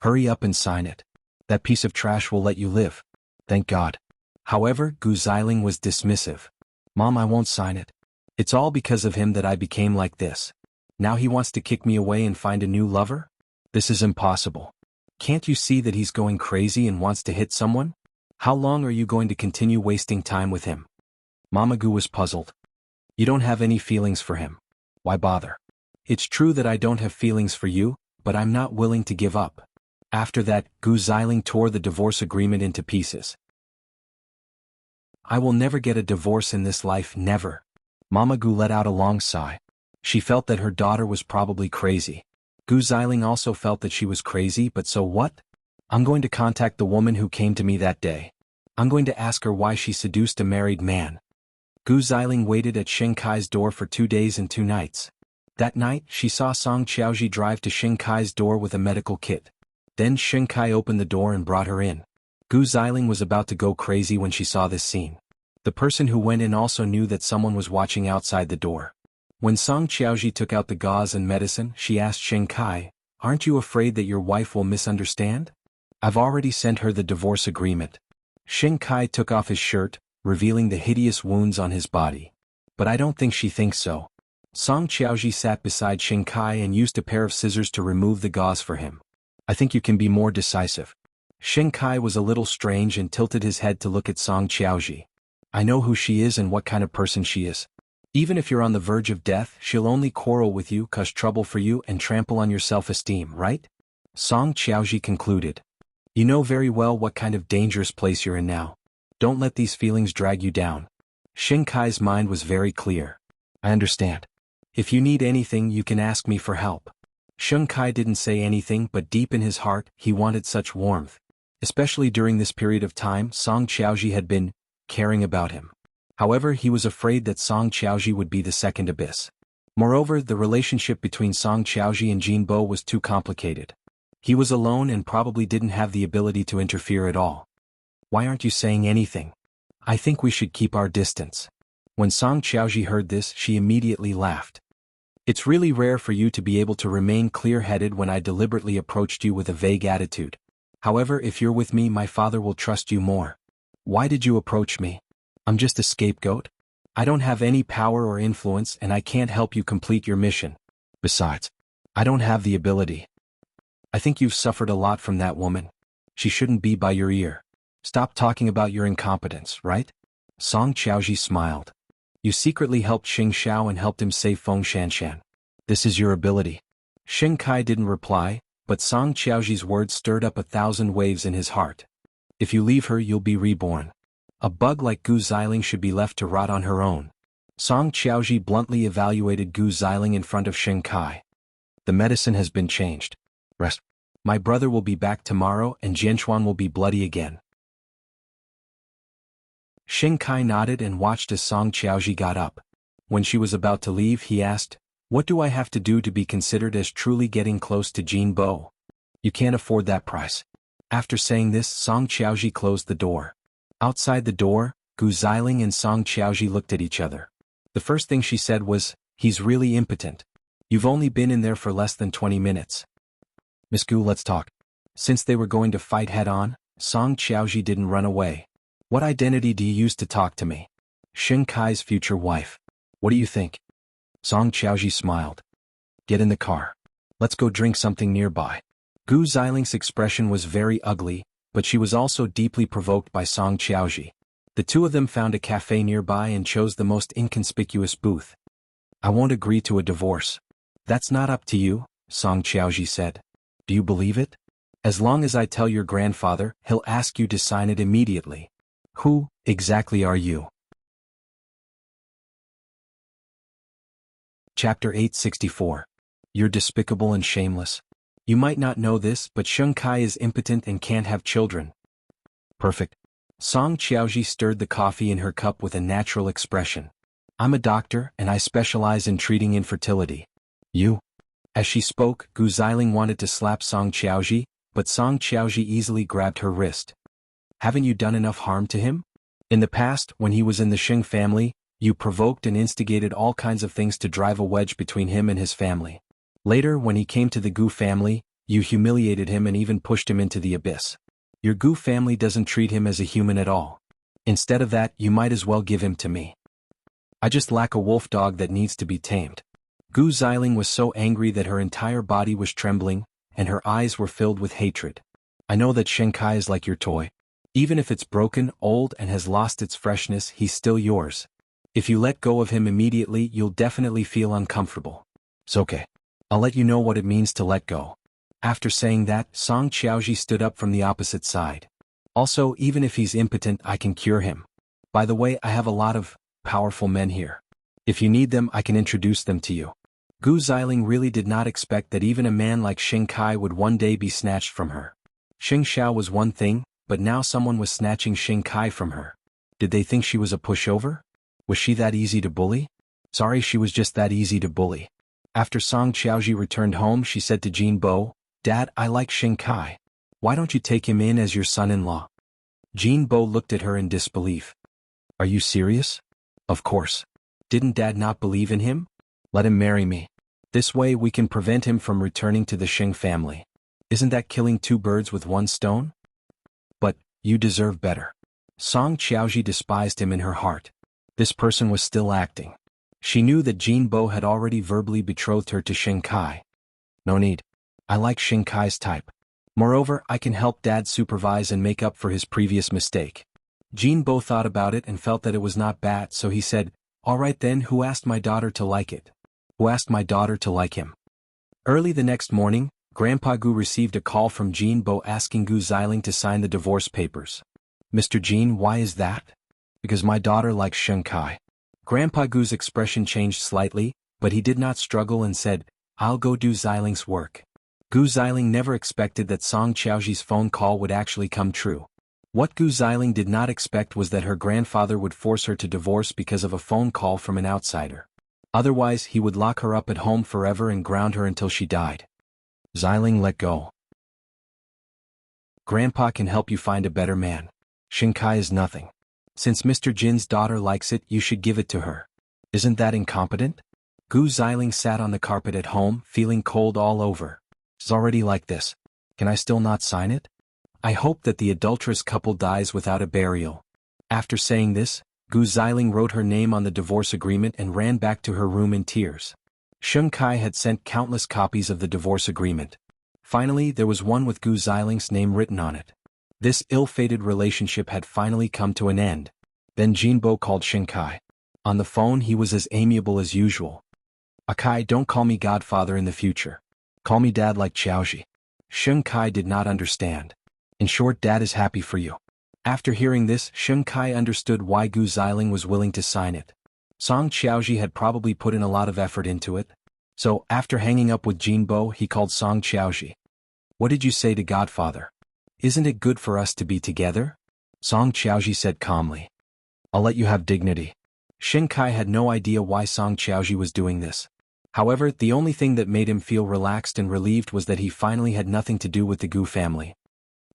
Hurry up and sign it. That piece of trash will let you live. Thank God. However, Gu Xiling was dismissive. Mom, I won't sign it. It's all because of him that I became like this. Now he wants to kick me away and find a new lover? This is impossible. Can't you see that he's going crazy and wants to hit someone? How long are you going to continue wasting time with him? Mama Gu was puzzled. You don't have any feelings for him. Why bother? It's true that I don't have feelings for you, but I'm not willing to give up. After that, Gu Xiling tore the divorce agreement into pieces. I will never get a divorce in this life, never. Mama Gu let out a long sigh. She felt that her daughter was probably crazy. Gu Xiling also felt that she was crazy, but so what? I'm going to contact the woman who came to me that day. I'm going to ask her why she seduced a married man. Gu Xiling waited at Xing Kai's door for 2 days and 2 nights. That night, she saw Song Qiaoji drive to Xing Kai's door with a medical kit. Then Xing Kai opened the door and brought her in. Gu Xiling was about to go crazy when she saw this scene. The person who went in also knew that someone was watching outside the door. When Song Qiaoji took out the gauze and medicine, she asked Xing Kai, "Aren't you afraid that your wife will misunderstand? I've already sent her the divorce agreement." Xing Kai took off his shirt, revealing the hideous wounds on his body. But I don't think she thinks so. Song Qiaoji sat beside Xing Kai and used a pair of scissors to remove the gauze for him. I think you can be more decisive. Xing Kai was a little strange and tilted his head to look at Song Qiaoji. I know who she is and what kind of person she is. Even if you're on the verge of death, she'll only quarrel with you, cause trouble for you, and trample on your self-esteem, right? Song Qiaoji concluded. You know very well what kind of dangerous place you're in now. Don't let these feelings drag you down. Xing Kai's mind was very clear. I understand. If you need anything, you can ask me for help. Xing Kai didn't say anything, but deep in his heart, he wanted such warmth. Especially during this period of time, Song Qiaoji had been caring about him. However, he was afraid that Song Qiaoji would be the second abyss. Moreover, the relationship between Song Qiaoji and Jinbo was too complicated. He was alone and probably didn't have the ability to interfere at all. Why aren't you saying anything? I think we should keep our distance. When Song Qiaoji heard this, she immediately laughed. It's really rare for you to be able to remain clear-headed when I deliberately approached you with a vague attitude. However, if you're with me, my father will trust you more. Why did you approach me? I'm just a scapegoat? I don't have any power or influence and I can't help you complete your mission. Besides, I don't have the ability. I think you've suffered a lot from that woman. She shouldn't be by your ear. Stop talking about your incompetence, right? Song Qiaoji smiled. You secretly helped Xing Xiao and helped him save Feng Shanshan. This is your ability. Xing Kai didn't reply, but Song Qiaoji's words stirred up 1,000 waves in his heart. If you leave her, you'll be reborn. A bug like Gu Xiling should be left to rot on her own. Song Qiaoji bluntly evaluated Gu Xiling in front of Xing Kai. The medicine has been changed. Rest. My brother will be back tomorrow and Jianchuan will be bloody again. Xing Kai nodded and watched as Song Qiaoji got up. When she was about to leave, he asked, What do I have to do to be considered as truly getting close to Jinbo? You can't afford that price. After saying this, Song Qiaoji closed the door. Outside the door, Gu Xiling and Song Qiaoji looked at each other. The first thing she said was, He's really impotent. You've only been in there for less than 20 minutes. Miss Gu, let's talk. Since they were going to fight head-on, Song Qiaoji didn't run away. What identity do you use to talk to me? Xing Kai's future wife. What do you think? Song Qiaoji smiled. Get in the car. Let's go drink something nearby. Gu Xiling's expression was very ugly, but she was also deeply provoked by Song Qiaoji. The two of them found a cafe nearby and chose the most inconspicuous booth. I won't agree to a divorce. That's not up to you, Song Qiaoji said. Do you believe it? As long as I tell your grandfather, he'll ask you to sign it immediately. Who, exactly are you? Chapter 864. You're despicable and shameless. You might not know this, but Xing Kai is impotent and can't have children. Perfect. Song Qiaoji stirred the coffee in her cup with a natural expression. I'm a doctor and I specialize in treating infertility. You? As she spoke, Gu Xiling wanted to slap Song Qiaoji, but Song Qiaoji easily grabbed her wrist. Haven't you done enough harm to him? In the past, when he was in the Xing family, you provoked and instigated all kinds of things to drive a wedge between him and his family. Later, when he came to the Gu family, you humiliated him and even pushed him into the abyss. Your Gu family doesn't treat him as a human at all. Instead of that, you might as well give him to me. I just lack a wolf dog that needs to be tamed. Gu Xiling was so angry that her entire body was trembling, and her eyes were filled with hatred. I know that Xing Kai is like your toy. Even if it's broken, old, and has lost its freshness, he's still yours. If you let go of him immediately, you'll definitely feel uncomfortable. It's okay. I'll let you know what it means to let go. After saying that, Song Qiaoji stood up from the opposite side. Also, even if he's impotent, I can cure him. By the way, I have a lot of powerful men here. If you need them, I can introduce them to you. Gu Xiling really did not expect that even a man like Xing Kai would one day be snatched from her. Xing Xiao was one thing, but now someone was snatching Xing Kai from her. Did they think she was a pushover? Was she that easy to bully? Sorry, she was just that easy to bully. After Song Qiaoji returned home, she said to Jinbo, Dad, I like Xing Kai. Why don't you take him in as your son-in-law? Jinbo looked at her in disbelief. Are you serious? Of course. Didn't Dad not believe in him? Let him marry me. This way we can prevent him from returning to the Xing family. Isn't that killing two birds with one stone? But, you deserve better. Song Qiaoji despised him in her heart. This person was still acting. She knew that Jinbo had already verbally betrothed her to Xing Kai. No need. I like Xing Kai's type. Moreover, I can help Dad supervise and make up for his previous mistake. Jinbo thought about it and felt that it was not bad, so he said, "All right then, who asked my daughter to like it? Who asked my daughter to like him?" Early the next morning, Grandpa Gu received a call from Jinbo asking Gu Xiling to sign the divorce papers. "Mr. Jin, why is that?" "Because my daughter likes Sheng Kai." Grandpa Gu's expression changed slightly, but he did not struggle and said, "I'll go do Xiling's work." Gu Xiling never expected that Song Qiaoji's phone call would actually come true. What Gu Xiling did not expect was that her grandfather would force her to divorce because of a phone call from an outsider. Otherwise, he would lock her up at home forever and ground her until she died. Xiling let go. "Grandpa can help you find a better man. Sheng Kai is nothing. Since Mr. Jin's daughter likes it, you should give it to her. Isn't that incompetent?" Gu Xiling sat on the carpet at home, feeling cold all over. "It's already like this. Can I still not sign it? I hope that the adulterous couple dies without a burial." After saying this, Gu Xiling wrote her name on the divorce agreement and ran back to her room in tears. Sheng Kai had sent countless copies of the divorce agreement. Finally, there was one with Gu Xiling's name written on it. This ill-fated relationship had finally come to an end. Then Jinbo called Sheng Kai. On the phone he was as amiable as usual. "Akai, don't call me godfather in the future. Call me dad like Qiaoji." Sheng Kai did not understand. "In short, dad is happy for you." After hearing this, Sheng Kai understood why Gu Xiling was willing to sign it. Song Qiaoji had probably put in a lot of effort into it. So, after hanging up with Jinbo, he called Song Qiaoji. "What did you say to Godfather? Isn't it good for us to be together?" Song Qiaoji said calmly. "I'll let you have dignity." Sheng Kai had no idea why Song Qiaoji was doing this. However, the only thing that made him feel relaxed and relieved was that he finally had nothing to do with the Gu family.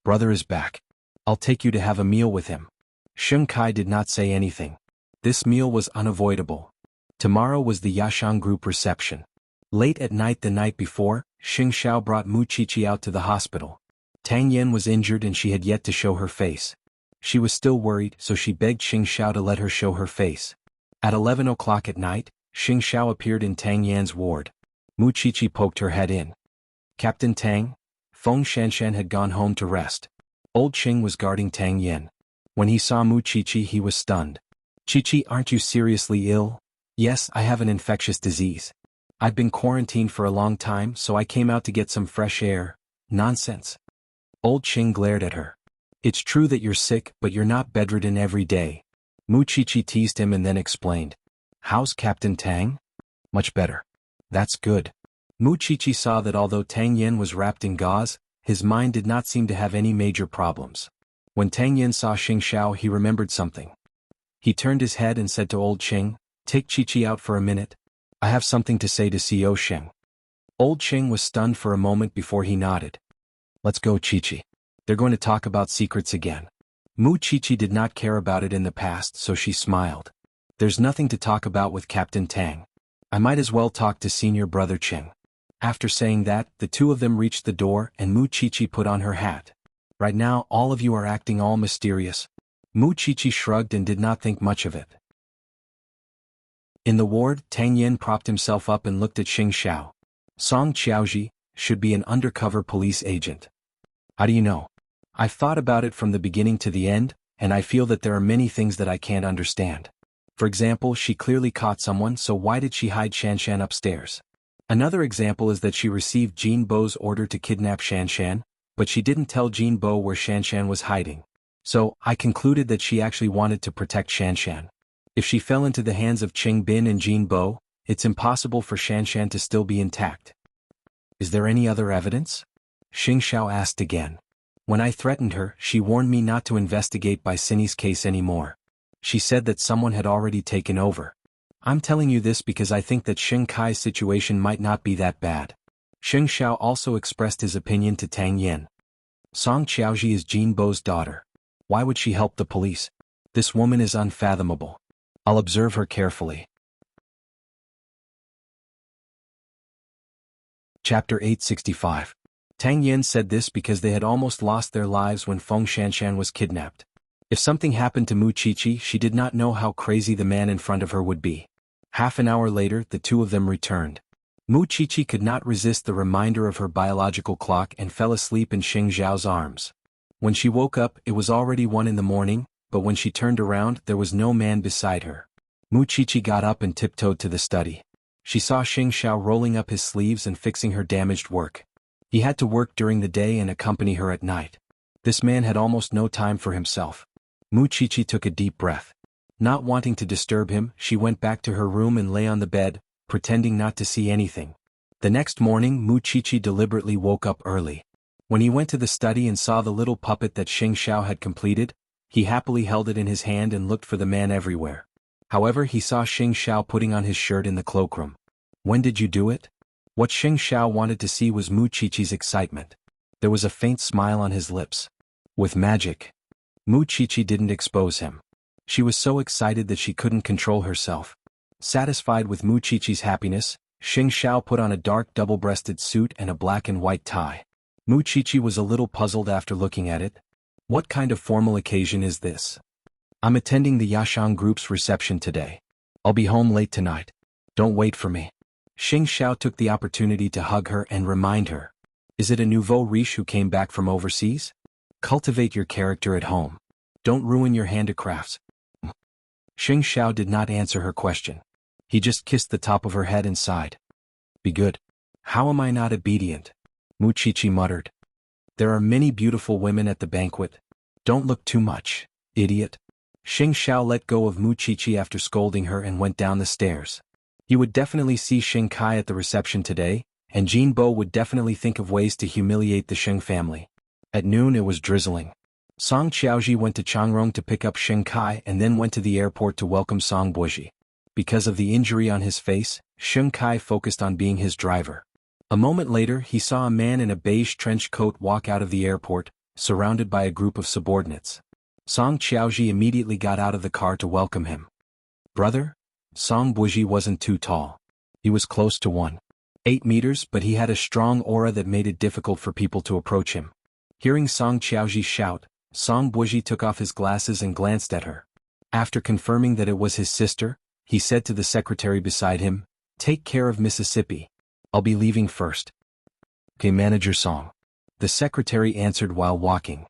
"Brother is back. I'll take you to have a meal with him." Sheng Kai did not say anything. This meal was unavoidable. Tomorrow was the Yashang Group reception. Late at night the night before, Xing Xiao brought Mu Qiqi out to the hospital. Tang Yan was injured and she had yet to show her face. She was still worried, so she begged Xing Xiao to let her show her face. At 11 o'clock at night, Xing Xiao appeared in Tang Yan's ward. Mu Qiqi poked her head in. "Captain Tang?" Feng Shanshan had gone home to rest. Old Qing was guarding Tang Yan. When he saw Mu Qiqi, he was stunned. "Qiqi, aren't you seriously ill?" "Yes, I have an infectious disease. I've been quarantined for a long time, so I came out to get some fresh air." "Nonsense." Old Qing glared at her. "It's true that you're sick, but you're not bedridden every day." Mu Qiqi teased him and then explained. "How's Captain Tang?" "Much better." "That's good." Mu Qiqi saw that although Tang Yan was wrapped in gauze, his mind did not seem to have any major problems. When Tang Yan saw Xing Xiao, he remembered something. He turned his head and said to Old Qing, "Take Qiqi out for a minute. I have something to say to Co Sheng." Old Qing was stunned for a moment before he nodded. "Let's go, Qiqi. They're going to talk about secrets again." Mu Qiqi did not care about it in the past, so she smiled. "There's nothing to talk about with Captain Tang. I might as well talk to senior brother Qing." After saying that, the two of them reached the door and Mu Qiqi put on her hat. "Right now, all of you are acting all mysterious." Mu Qiqi shrugged and did not think much of it. In the ward, Tang Yan propped himself up and looked at Xing Xiao. "Song Qiaoji should be an undercover police agent." "How do you know?" "I've thought about it from the beginning to the end, and I feel that there are many things that I can't understand. For example, she clearly caught someone, so why did she hide Shanshan upstairs? Another example is that she received Jinbo's order to kidnap Shanshan, but she didn't tell Jinbo where Shanshan was hiding. So, I concluded that she actually wanted to protect Shanshan. If she fell into the hands of Qing Bin and Jinbo, it's impossible for Shanshan to still be intact." "Is there any other evidence?" Xing Xiao asked again. "When I threatened her, she warned me not to investigate Bai Sini's case anymore. She said that someone had already taken over. I'm telling you this because I think that Xing Kai's situation might not be that bad." Xing Xiao also expressed his opinion to Tang Yan. "Song Qiaoji is Jinbo's daughter. Why would she help the police? This woman is unfathomable. I'll observe her carefully." Chapter 865. Tang Yan said this because they had almost lost their lives when Feng Shanshan was kidnapped. If something happened to Mu Qiqi, she did not know how crazy the man in front of her would be. Half an hour later, the two of them returned. Mu Qiqi could not resist the reminder of her biological clock and fell asleep in Xing Zhao's arms. When she woke up, it was already 1 in the morning, but when she turned around, there was no man beside her. Mu Qiqi got up and tiptoed to the study. She saw Xing Xiao rolling up his sleeves and fixing her damaged work. He had to work during the day and accompany her at night. This man had almost no time for himself. Mu Qiqi took a deep breath. Not wanting to disturb him, she went back to her room and lay on the bed, pretending not to see anything. The next morning, Mu Qiqi deliberately woke up early. When he went to the study and saw the little puppet that Xing Xiao had completed, he happily held it in his hand and looked for the man everywhere. However, he saw Xing Xiao putting on his shirt in the cloakroom. When did you do it? What Xing Xiao wanted to see was Mu Qiqi's excitement. There was a faint smile on his lips. With magic. Mu Qiqi didn't expose him. She was so excited that she couldn't control herself. Satisfied with Mu Qiqi's happiness, Xing Xiao put on a dark double-breasted suit and a black and white tie. Mu Qiqi was a little puzzled after looking at it. What kind of formal occasion is this? I'm attending the Yashang group's reception today. I'll be home late tonight. Don't wait for me. Xing Xiao took the opportunity to hug her and remind her. Is it a nouveau riche who came back from overseas? Cultivate your character at home. Don't ruin your handicrafts. Xing Xiao did not answer her question. He just kissed the top of her head and sighed. Be good. How am I not obedient? Mu Qiqi muttered. There are many beautiful women at the banquet. Don't look too much, idiot. Xing Xiao let go of Mu Qiqi after scolding her and went down the stairs. He would definitely see Xing Kai at the reception today, and Jin Bo would definitely think of ways to humiliate the Sheng family. At noon it was drizzling. Song Qiaoji went to Changrong to pick up Xing Kai and then went to the airport to welcome Song Buji. Because of the injury on his face, Xing Kai focused on being his driver. A moment later he saw a man in a beige trench coat walk out of the airport, surrounded by a group of subordinates. Song Qiaoji immediately got out of the car to welcome him. Brother? Song Buji wasn't too tall. He was close to 1.8 meters, but he had a strong aura that made it difficult for people to approach him. Hearing Song Qiaoji shout, Song Buji took off his glasses and glanced at her. After confirming that it was his sister, he said to the secretary beside him, Take care of Mississippi. I'll be leaving first. Okay, Manager Song. The secretary answered while walking.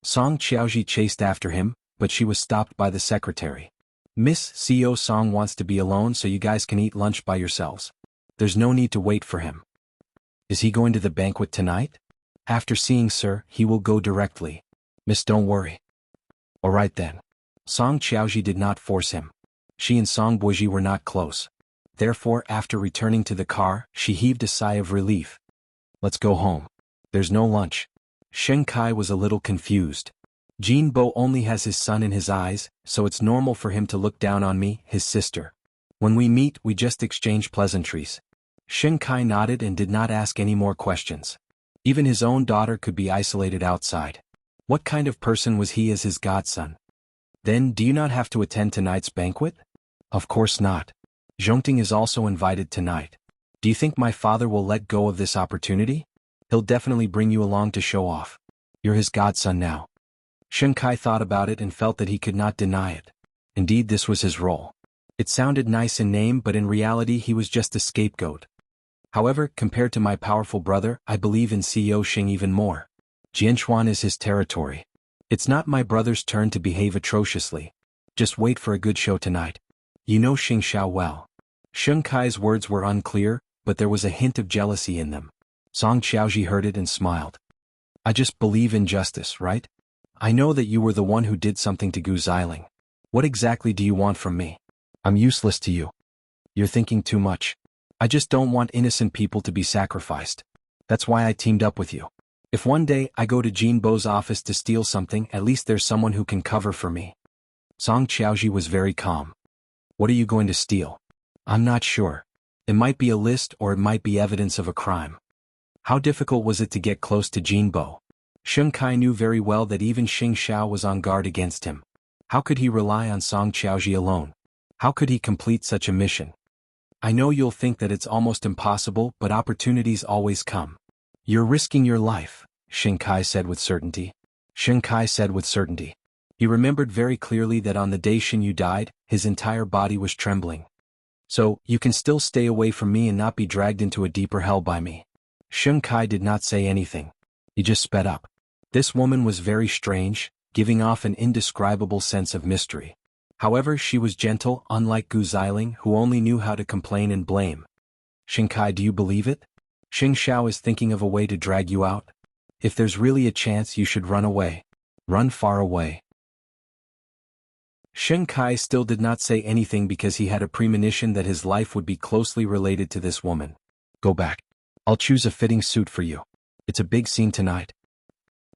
Song Qiaoji chased after him, but she was stopped by the secretary. Miss CO Song wants to be alone so you guys can eat lunch by yourselves. There's no need to wait for him. Is he going to the banquet tonight? After seeing Sir, he will go directly. Miss, don't worry. Alright then. Song Qiaoji did not force him. She and Song Buji were not close. Therefore, after returning to the car, she heaved a sigh of relief. Let's go home. There's no lunch. Xing Kai was a little confused. Jin Bo only has his son in his eyes, so it's normal for him to look down on me, his sister. When we meet, we just exchange pleasantries. Xing Kai nodded and did not ask any more questions. Even his own daughter could be isolated outside. What kind of person was he as his godson? Then, do you not have to attend tonight's banquet? Of course not. Zhongting is also invited tonight. Do you think my father will let go of this opportunity? He'll definitely bring you along to show off. You're his godson now. Xing Kai thought about it and felt that he could not deny it. Indeed, this was his role. It sounded nice in name, but in reality he was just a scapegoat. However, compared to my powerful brother, I believe in CEO Xing even more. Jianchuan is his territory. It's not my brother's turn to behave atrociously. Just wait for a good show tonight. You know Xing Xiao well. Xing Kai's words were unclear, but there was a hint of jealousy in them. Song Qiaoji heard it and smiled. I just believe in justice, right? I know that you were the one who did something to Gu Xiling. What exactly do you want from me? I'm useless to you. You're thinking too much. I just don't want innocent people to be sacrificed. That's why I teamed up with you. If one day I go to Jin Bo's office to steal something, at least there's someone who can cover for me. Song Qiaoji was very calm. What are you going to steal? I'm not sure. It might be a list or it might be evidence of a crime. How difficult was it to get close to Jin Bo? Xing Kai knew very well that even Xing Xiao was on guard against him. How could he rely on Song Qiaoji alone? How could he complete such a mission? I know you'll think that it's almost impossible, but opportunities always come. You're risking your life, Xing Kai said with certainty. Xing Kai said with certainty. He remembered very clearly that on the day Xin Yu died, his entire body was trembling. So, you can still stay away from me and not be dragged into a deeper hell by me. Xing Kai did not say anything. He just sped up. This woman was very strange. giving off an indescribable sense of mystery. However, she was gentle, unlike Gu Xiling, who only knew how to complain and blame. Xingkai, do you believe it? Xing Xiao is thinking of a way to drag you out. If there's really a chance, you should run away. Run far away. Xingkai still did not say anything because he had a premonition that his life would be closely related to this woman. Go back. I'll choose a fitting suit for you. It's a big scene tonight.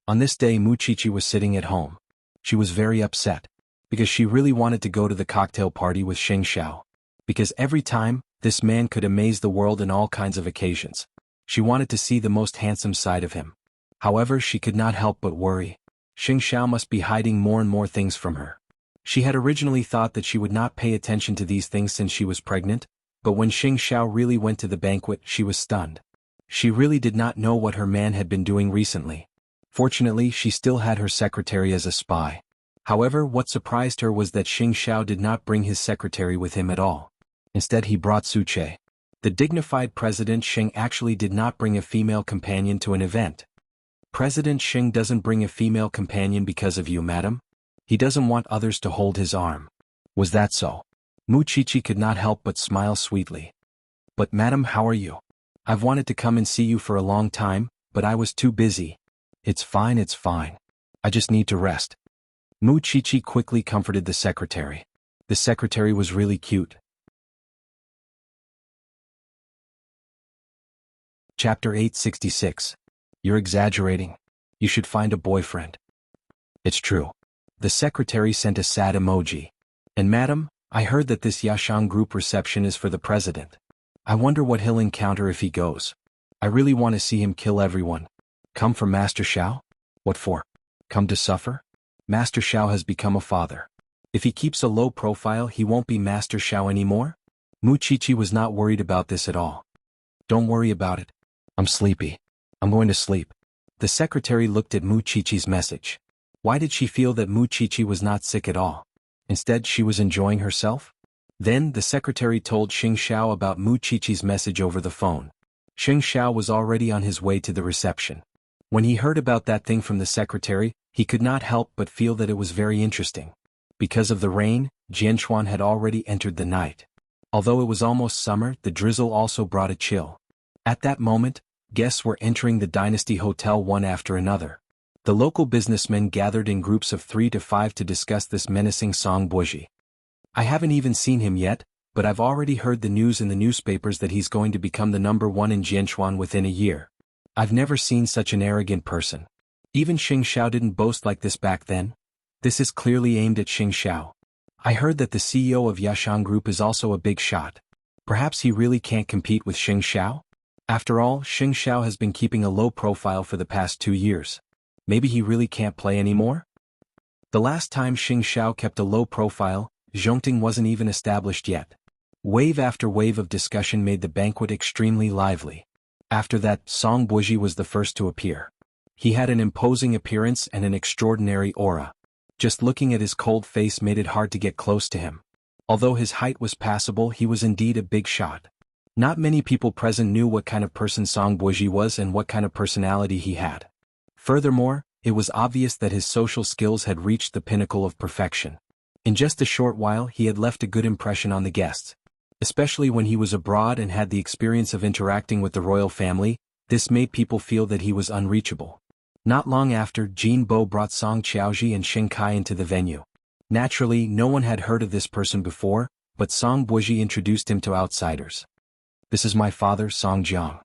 On this day, Muqiqi was sitting at home. She was very upset, because she really wanted to go to the cocktail party with Xing Xiao. Because every time, this man could amaze the world in all kinds of occasions. She wanted to see the most handsome side of him. However, she could not help but worry. Xing Xiao must be hiding more and more things from her. She had originally thought that she would not pay attention to these things since she was pregnant, but when Xing Xiao really went to the banquet, she was stunned. She really did not know what her man had been doing recently. Fortunately, she still had her secretary as a spy. However, what surprised her was that Xing Xiao did not bring his secretary with him at all. Instead, he brought Su Che. The dignified President Xing actually did not bring a female companion to an event. President Xing doesn't bring a female companion because of you, madam. He doesn't want others to hold his arm. Was that so? Muqiqi could not help but smile sweetly. But madam, how are you? I've wanted to come and see you for a long time, but I was too busy. It's fine, it's fine. I just need to rest. Muqiqi quickly comforted the secretary. The secretary was really cute. Chapter 866. You're exaggerating. You should find a boyfriend. It's true. The secretary sent a sad emoji. And madam, I heard that this Yashang group reception is for the president. I wonder what he'll encounter if he goes. I really want to see him kill everyone. Come for Master Xiao? What for? Come to suffer? Master Xiao has become a father. If he keeps a low profile, he won't be Master Xiao anymore? Muqiqi was not worried about this at all. Don't worry about it. I'm sleepy. I'm going to sleep. The secretary looked at Muqiqi's message. Why did she feel that Muqiqi was not sick at all? Instead, she was enjoying herself? Then, the secretary told Xing Xiao about Muqiqi's message over the phone. Xing Xiao was already on his way to the reception. When he heard about that thing from the secretary, he could not help but feel that it was very interesting. Because of the rain, Jianchuan had already entered the night. Although it was almost summer, the drizzle also brought a chill. At that moment, guests were entering the Dynasty Hotel one after another. The local businessmen gathered in groups of 3 to 5 to discuss this menacing Song Buozhi. I haven't even seen him yet, but I've already heard the news in the newspapers that he's going to become the #1 in Jianchuan within a year. I've never seen such an arrogant person. Even Xing Xiao didn't boast like this back then. This is clearly aimed at Xing Xiao. I heard that the CEO of Yashang Group is also a big shot. Perhaps he really can't compete with Xing Xiao? After all, Xing Xiao has been keeping a low profile for the past 2 years. Maybe he really can't play anymore? The last time Xing Xiao kept a low profile, Zhongting wasn't even established yet. Wave after wave of discussion made the banquet extremely lively. After that, Song Buozhi was the first to appear. He had an imposing appearance and an extraordinary aura. Just looking at his cold face made it hard to get close to him. Although his height was passable, he was indeed a big shot. Not many people present knew what kind of person Song Buozhi was and what kind of personality he had. Furthermore, it was obvious that his social skills had reached the pinnacle of perfection. In just a short while, he had left a good impression on the guests. Especially when he was abroad and had the experience of interacting with the royal family, this made people feel that he was unreachable. Not long after, Jin Bo brought Song Qiaoji and Xing Kai into the venue. Naturally, no one had heard of this person before, but Song Buozhi introduced him to outsiders. This is my father, Song Jiang.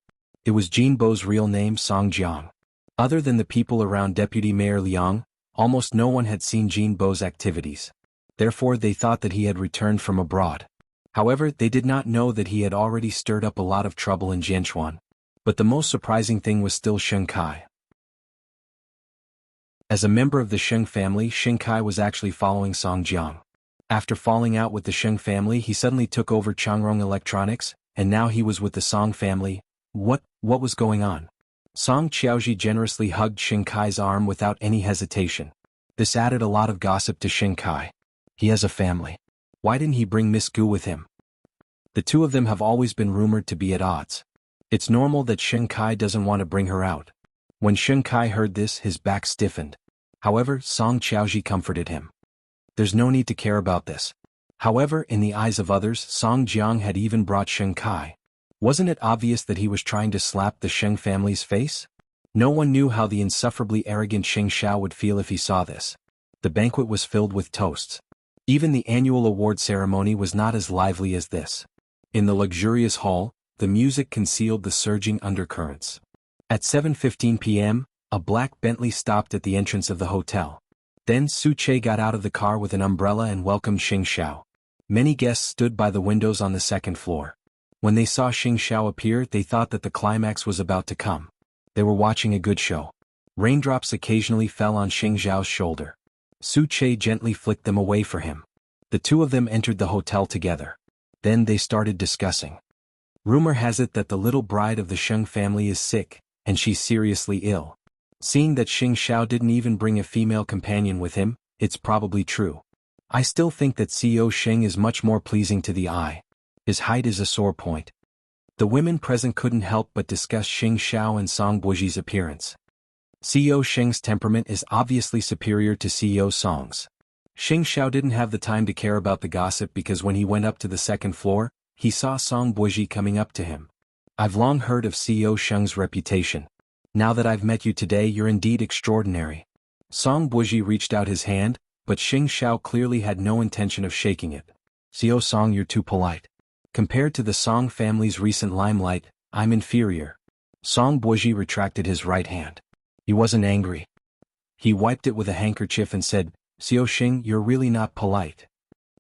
It was Jin Bo's real name, Song Jiang. Other than the people around Deputy Mayor Liang, almost no one had seen Jin Bo's activities. Therefore, they thought that he had returned from abroad. However, they did not know that he had already stirred up a lot of trouble in Jianchuan. But the most surprising thing was still Xing Kai. As a member of the Sheng family, Xing Kai was actually following Song Jiang. After falling out with the Sheng family, he suddenly took over Changrong Electronics, and now he was with the Song family. What was going on? Song Qiaoji generously hugged Xing Kai's arm without any hesitation. This added a lot of gossip to Xing Kai. He has a family. Why didn't he bring Miss Gu with him? The two of them have always been rumored to be at odds. It's normal that Xing Kai doesn't want to bring her out. When Xing Kai heard this, his back stiffened. However, Song Qiaoji comforted him. There's no need to care about this. However, in the eyes of others, Song Jiang had even brought Sheng Kai. Wasn't it obvious that he was trying to slap the Sheng family's face? No one knew how the insufferably arrogant Sheng Xiao would feel if he saw this. The banquet was filled with toasts. Even the annual award ceremony was not as lively as this. In the luxurious hall, the music concealed the surging undercurrents. At 7:15 p.m., a black Bentley stopped at the entrance of the hotel. Then Su Che got out of the car with an umbrella and welcomed Xing Xiao. Many guests stood by the windows on the second floor. When they saw Xing Xiao appear, they thought that the climax was about to come. They were watching a good show. Raindrops occasionally fell on Xing Xiao's shoulder. Su Che gently flicked them away for him. The two of them entered the hotel together. Then they started discussing. Rumor has it that the little bride of the Sheng family is sick, and she's seriously ill. Seeing that Xing Xiao didn't even bring a female companion with him, it's probably true. I still think that CEO Sheng is much more pleasing to the eye. His height is a sore point. The women present couldn't help but discuss Xing Xiao and Song Buji's appearance. CEO Sheng's temperament is obviously superior to CEO Song's. Xing Xiao didn't have the time to care about the gossip because when he went up to the second floor, he saw Song Buji coming up to him. I've long heard of CEO Sheng's reputation. Now that I've met you today, you're indeed extraordinary. Song Buji reached out his hand, but Xing Xiao clearly had no intention of shaking it. CEO Song, you're too polite. Compared to the Song family's recent limelight, I'm inferior. Song Buji retracted his right hand. He wasn't angry. He wiped it with a handkerchief and said, CEO Xing, you're really not polite.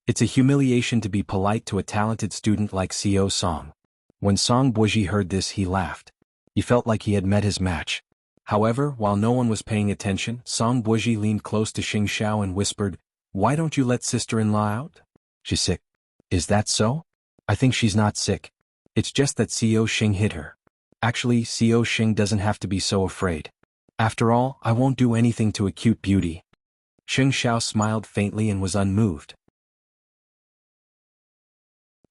It's a humiliation to be polite to a talented student like CEO Song. When Song Buji heard this, he laughed. He felt like he had met his match. However, while no one was paying attention, Song Buji leaned close to Xing Xiao and whispered, "Why don't you let sister-in-law out? She's sick." "Is that so?" "I think she's not sick. It's just that CEO Xing hit her." "Actually, CEO Xing doesn't have to be so afraid. After all, I won't do anything to acute beauty." Xing Xiao smiled faintly and was unmoved.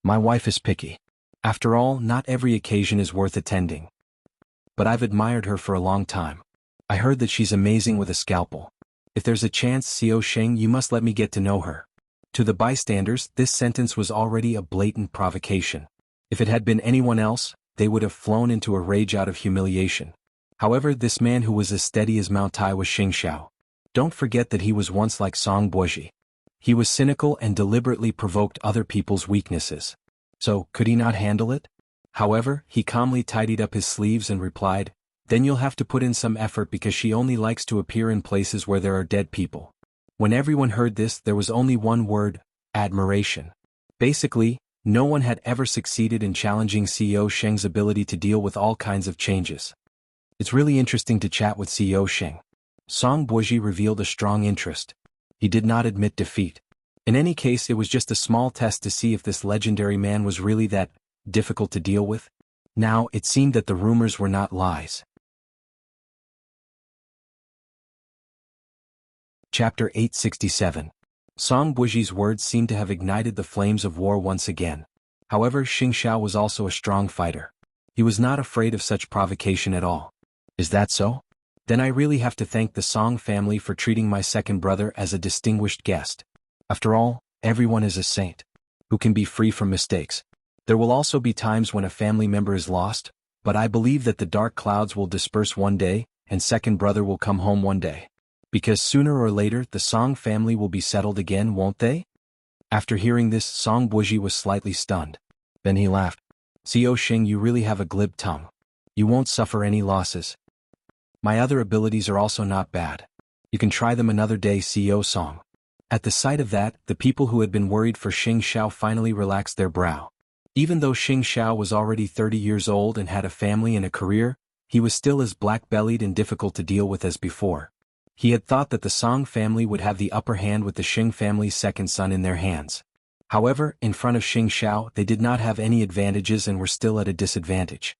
"My wife is picky. After all, not every occasion is worth attending. But I've admired her for a long time. I heard that she's amazing with a scalpel. If there's a chance, CEO Xing, you must let me get to know her." To the bystanders, this sentence was already a blatant provocation. If it had been anyone else, they would have flown into a rage out of humiliation. However, this man who was as steady as Mount Tai was Xing Xiao. Don't forget that he was once like Song Buji. He was cynical and deliberately provoked other people's weaknesses. So, could he not handle it? However, he calmly tidied up his sleeves and replied, "Then you'll have to put in some effort because she only likes to appear in places where there are dead people." When everyone heard this, there was only one word: admiration. Basically, no one had ever succeeded in challenging CEO Sheng's ability to deal with all kinds of changes. "It's really interesting to chat with CEO Sheng." Song Buji revealed a strong interest. He did not admit defeat. In any case, it was just a small test to see if this legendary man was really that difficult to deal with. Now, it seemed that the rumors were not lies. Chapter 867. Song Buji's words seemed to have ignited the flames of war once again. However, Xing Xiao was also a strong fighter. He was not afraid of such provocation at all. "Is that so? Then I really have to thank the Song family for treating my second brother as a distinguished guest. After all, everyone is a saint who can be free from mistakes. There will also be times when a family member is lost, but I believe that the dark clouds will disperse one day, and second brother will come home one day. Because sooner or later the Song family will be settled again, won't they?" After hearing this, Song Buji was slightly stunned. Then he laughed. "CEO Xing, you really have a glib tongue. You won't suffer any losses. My other abilities are also not bad. You can try them another day, CEO Song." At the sight of that, the people who had been worried for Xing Xiao finally relaxed their brow. Even though Xing Xiao was already 30 years old and had a family and a career, he was still as black-bellied and difficult to deal with as before. He had thought that the Song family would have the upper hand with the Xing family's second son in their hands. However, in front of Xing Xiao, they did not have any advantages and were still at a disadvantage.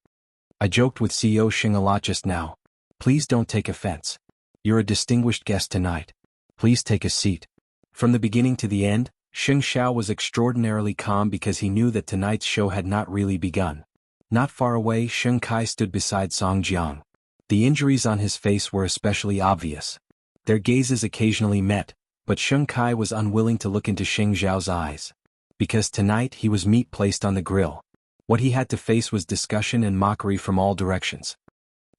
"I joked with CEO Xing a lot just now. Please don't take offense. You're a distinguished guest tonight. Please take a seat." From the beginning to the end, Xing Xiao was extraordinarily calm because he knew that tonight's show had not really begun. Not far away, Sheng Kai stood beside Song Jiang. The injuries on his face were especially obvious. Their gazes occasionally met, but Sheng Kai was unwilling to look into Xing Zhao's eyes. Because tonight he was meat placed on the grill. What he had to face was discussion and mockery from all directions.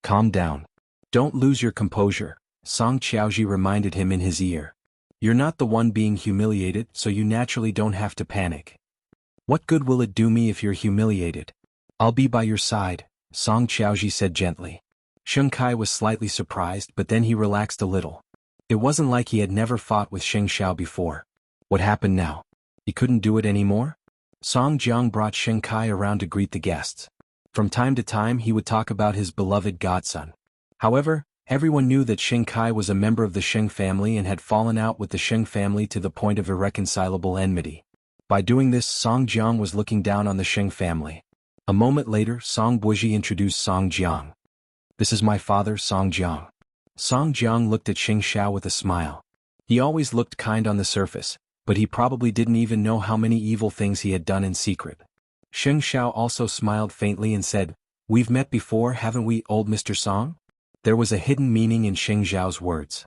Calm down. Don't lose your composure, Song Qiaoji reminded him in his ear. You're not the one being humiliated, so you naturally don't have to panic. What good will it do me if you're humiliated? I'll be by your side, Song Qiaoji said gently. Sheng Kai was slightly surprised, but then he relaxed a little. It wasn't like he had never fought with Sheng Xiao before. What happened now? He couldn't do it anymore? Song Jiang brought Sheng Kai around to greet the guests. From time to time he would talk about his beloved godson. However, everyone knew that Sheng Kai was a member of the Sheng family and had fallen out with the Sheng family to the point of irreconcilable enmity. By doing this, Song Jiang was looking down on the Sheng family. A moment later, Song Buji introduced Song Jiang. This is my father, Song Jiang. Song Jiang looked at Xing Xiao with a smile. He always looked kind on the surface, but he probably didn't even know how many evil things he had done in secret. Xing Xiao also smiled faintly and said, "We've met before, haven't we, old Mr. Song?" There was a hidden meaning in Xing Xiao's words.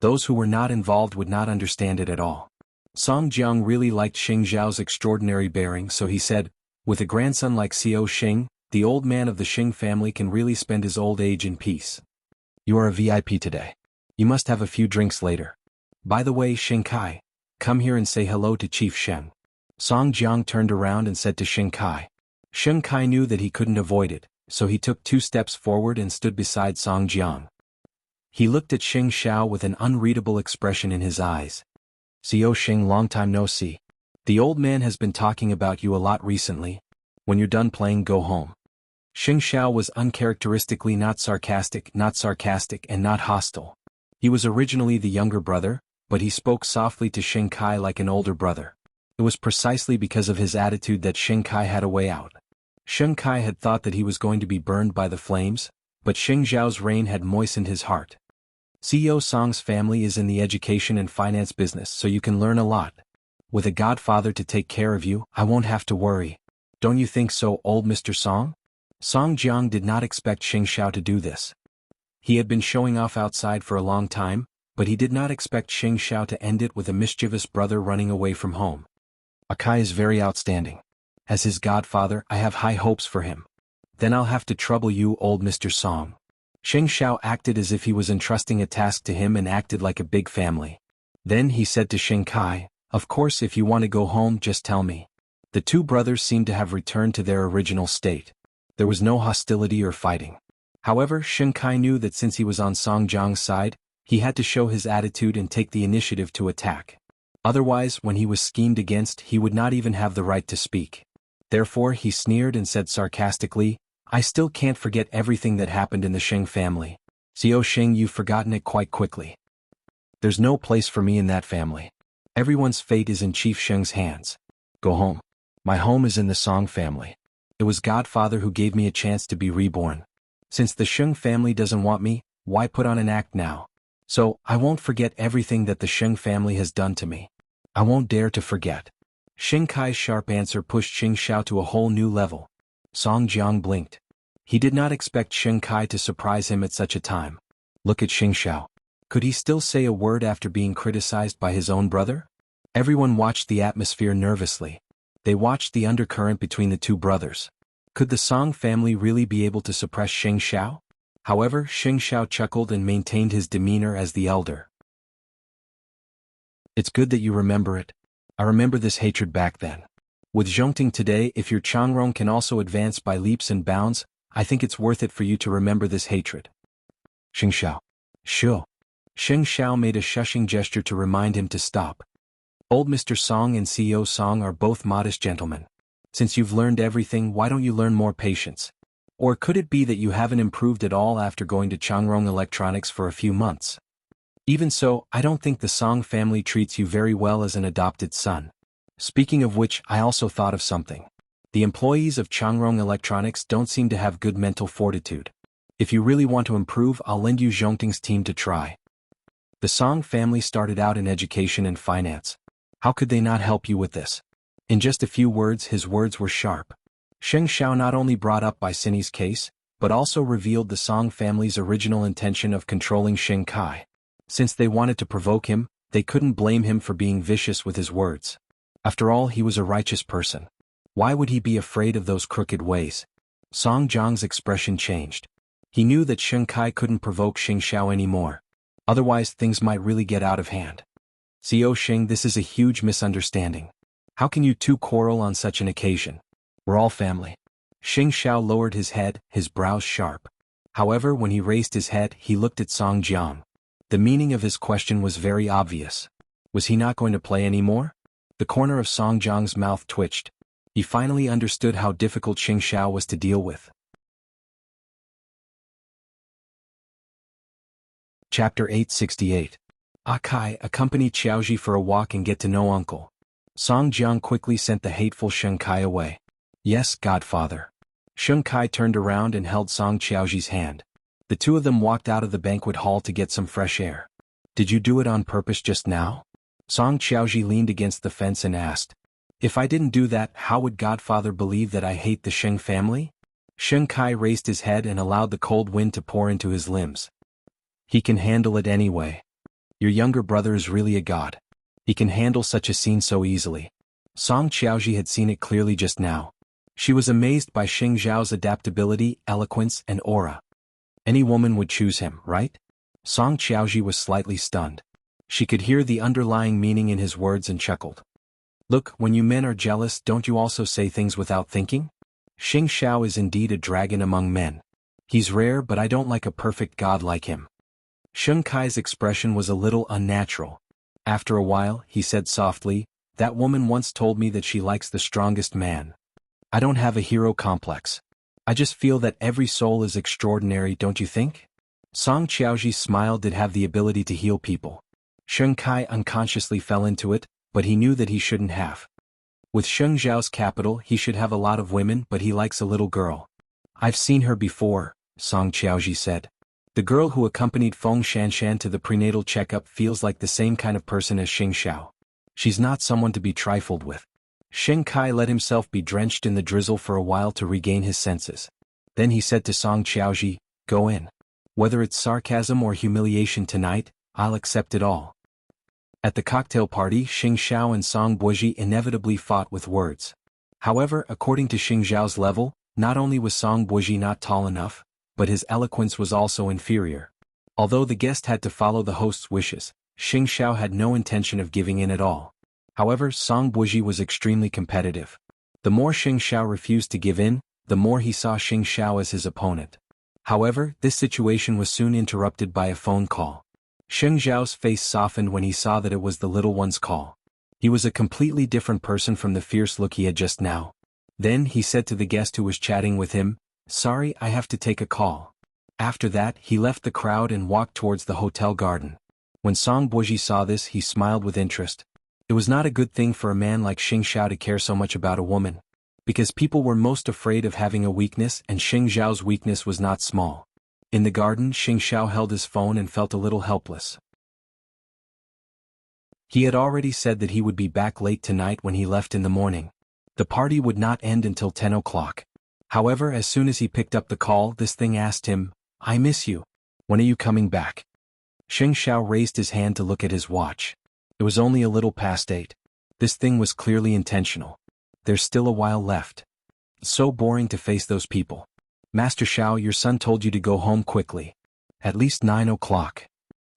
Those who were not involved would not understand it at all. Song Jiang really liked Xing Xiao's extraordinary bearing, so he said, "With a grandson like Xiao Xing, the old man of the Xing family can really spend his old age in peace. You are a VIP today. You must have a few drinks later. By the way, Sheng Kai, come here and say hello to Chief Sheng." Song Jiang turned around and said to Sheng Kai. Sheng Kai knew that he couldn't avoid it, so he took 2 steps forward and stood beside Song Jiang. He looked at Xing Xiao with an unreadable expression in his eyes. "Xiao Xing, long time no see. The old man has been talking about you a lot recently. When you're done playing, go home." Xing Xiao was uncharacteristically not sarcastic, and not hostile. He was originally the younger brother, but he spoke softly to Sheng Kai like an older brother. It was precisely because of his attitude that Sheng Kai had a way out. Sheng Kai had thought that he was going to be burned by the flames, but Xing Zhao's rain had moistened his heart. CEO Song's family is in the education and finance business, so you can learn a lot. With a godfather to take care of you, I won't have to worry. Don't you think so, old Mr. Song? Song Jiang did not expect Xing Xiao to do this. He had been showing off outside for a long time, but he did not expect Xing Xiao to end it with a mischievous brother running away from home. Akai is very outstanding. As his godfather, I have high hopes for him. Then I'll have to trouble you, old Mr. Song. Xing Xiao acted as if he was entrusting a task to him and acted like a big family. Then he said to Sheng Kai, "Of course, if you want to go home, just tell me." The 2 brothers seemed to have returned to their original state. There was no hostility or fighting. However, Sheng Kai knew that since he was on Song Jiang's side, he had to show his attitude and take the initiative to attack. Otherwise, when he was schemed against, he would not even have the right to speak. Therefore, he sneered and said sarcastically, "I still can't forget everything that happened in the Sheng family. Xiao Xing, you've forgotten it quite quickly. There's no place for me in that family. Everyone's fate is in Chief Sheng's hands. Go home. My home is in the Song family. It was Godfather who gave me a chance to be reborn. Since the Sheng family doesn't want me, why put on an act now? So, I won't forget everything that the Sheng family has done to me. I won't dare to forget." Sheng Kai's sharp answer pushed Xing Xiao to a whole new level. Song Jiang blinked. He did not expect Sheng Kai to surprise him at such a time. Look at Xing Xiao. Could he still say a word after being criticized by his own brother? Everyone watched the atmosphere nervously. They watched the undercurrent between the 2 brothers. Could the Song family really be able to suppress Xing Xiao? However, Xing Xiao chuckled and maintained his demeanor as the elder. It's good that you remember it. I remember this hatred back then. With Zhongting today, if your Changrong can also advance by leaps and bounds, I think it's worth it for you to remember this hatred. Xing Xiao. Sure. Xing Xiao made a shushing gesture to remind him to stop. Old Mr. Song and CEO Song are both modest gentlemen. Since you've learned everything, why don't you learn more patience? Or could it be that you haven't improved at all after going to Changrong Electronics for a few months? Even so, I don't think the Song family treats you very well as an adopted son. Speaking of which, I also thought of something. The employees of Changrong Electronics don't seem to have good mental fortitude. If you really want to improve, I'll lend you Zhongting's team to try. The Song family started out in education and finance. How could they not help you with this? In just a few words, his words were sharp. Sheng Xiao not only brought up by Cindy's case, but also revealed the Song family's original intention of controlling Xing Kai. Since they wanted to provoke him, they couldn't blame him for being vicious with his words. After all, he was a righteous person. Why would he be afraid of those crooked ways? Song Jiang's expression changed. He knew that Xing Kai couldn't provoke Xing Xiao anymore. Otherwise, things might really get out of hand. Xiao Xing, this is a huge misunderstanding. How can you two quarrel on such an occasion? We're all family. Xing Xiao lowered his head, his brows sharp. However, when he raised his head, he looked at Song Jiang. The meaning of his question was very obvious. Was he not going to play anymore? The corner of Song Jiang's mouth twitched. He finally understood how difficult Xing Xiao was to deal with. Chapter 868. Kai, accompany Qiaoji for a walk and get to know uncle. Song Jiang quickly sent the hateful Xing Kai away. Yes, godfather. Xing Kai turned around and held Song Qiaoji's hand. The two of them walked out of the banquet hall to get some fresh air. Did you do it on purpose just now? Song Qiaoji leaned against the fence and asked. If I didn't do that, how would godfather believe that I hate the Xing family? Xing Kai raised his head and allowed the cold wind to pour into his limbs. He can handle it anyway. Your younger brother is really a god. He can handle such a scene so easily. Song Qiaoji had seen it clearly just now. She was amazed by Xing Xiao's adaptability, eloquence, and aura. Any woman would choose him, right? Song Qiaoji was slightly stunned. She could hear the underlying meaning in his words and chuckled. Look, when you men are jealous, don't you also say things without thinking? Xing Xiao is indeed a dragon among men. He's rare, but I don't like a perfect god like him. Xing Kai's expression was a little unnatural. After a while, he said softly, that woman once told me that she likes the strongest man. I don't have a hero complex. I just feel that every soul is extraordinary, don't you think? Song Qiaoji's smile did have the ability to heal people. Xing Kai unconsciously fell into it, but he knew that he shouldn't have. With Xing Xiao's capital, he should have a lot of women, but he likes a little girl. I've seen her before, Song Qiaoji said. The girl who accompanied Feng Shanshan to the prenatal checkup feels like the same kind of person as Xing Xiao. She's not someone to be trifled with. Xing Kai let himself be drenched in the drizzle for a while to regain his senses. Then he said to Song Qiaoji, go in. Whether it's sarcasm or humiliation tonight, I'll accept it all. At the cocktail party, Xing Xiao and Song Buozhi inevitably fought with words. However, according to Xing Xiao's level, not only was Song Buozhi not tall enough, but his eloquence was also inferior. Although the guest had to follow the host's wishes, Xing Xiao had no intention of giving in at all. However, Song Buozhi was extremely competitive. The more Xing Xiao refused to give in, the more he saw Xing Xiao as his opponent. However, this situation was soon interrupted by a phone call. Xing Xiao's face softened when he saw that it was the little one's call. He was a completely different person from the fierce look he had just now. Then he said to the guest who was chatting with him, sorry, I have to take a call. After that, he left the crowd and walked towards the hotel garden. When Song Buozhi saw this, he smiled with interest. It was not a good thing for a man like Xing Xiao to care so much about a woman. Because people were most afraid of having a weakness, and Xing Xiao's weakness was not small. In the garden, Xing Xiao held his phone and felt a little helpless. He had already said that he would be back late tonight when he left in the morning. The party would not end until 10 o'clock. However, as soon as he picked up the call, this thing asked him, I miss you. When are you coming back? Xing Xiao raised his hand to look at his watch. It was only a little past 8. This thing was clearly intentional. There's still a while left. It's so boring to face those people. Master Xiao, your son told you to go home quickly. At least 9 o'clock.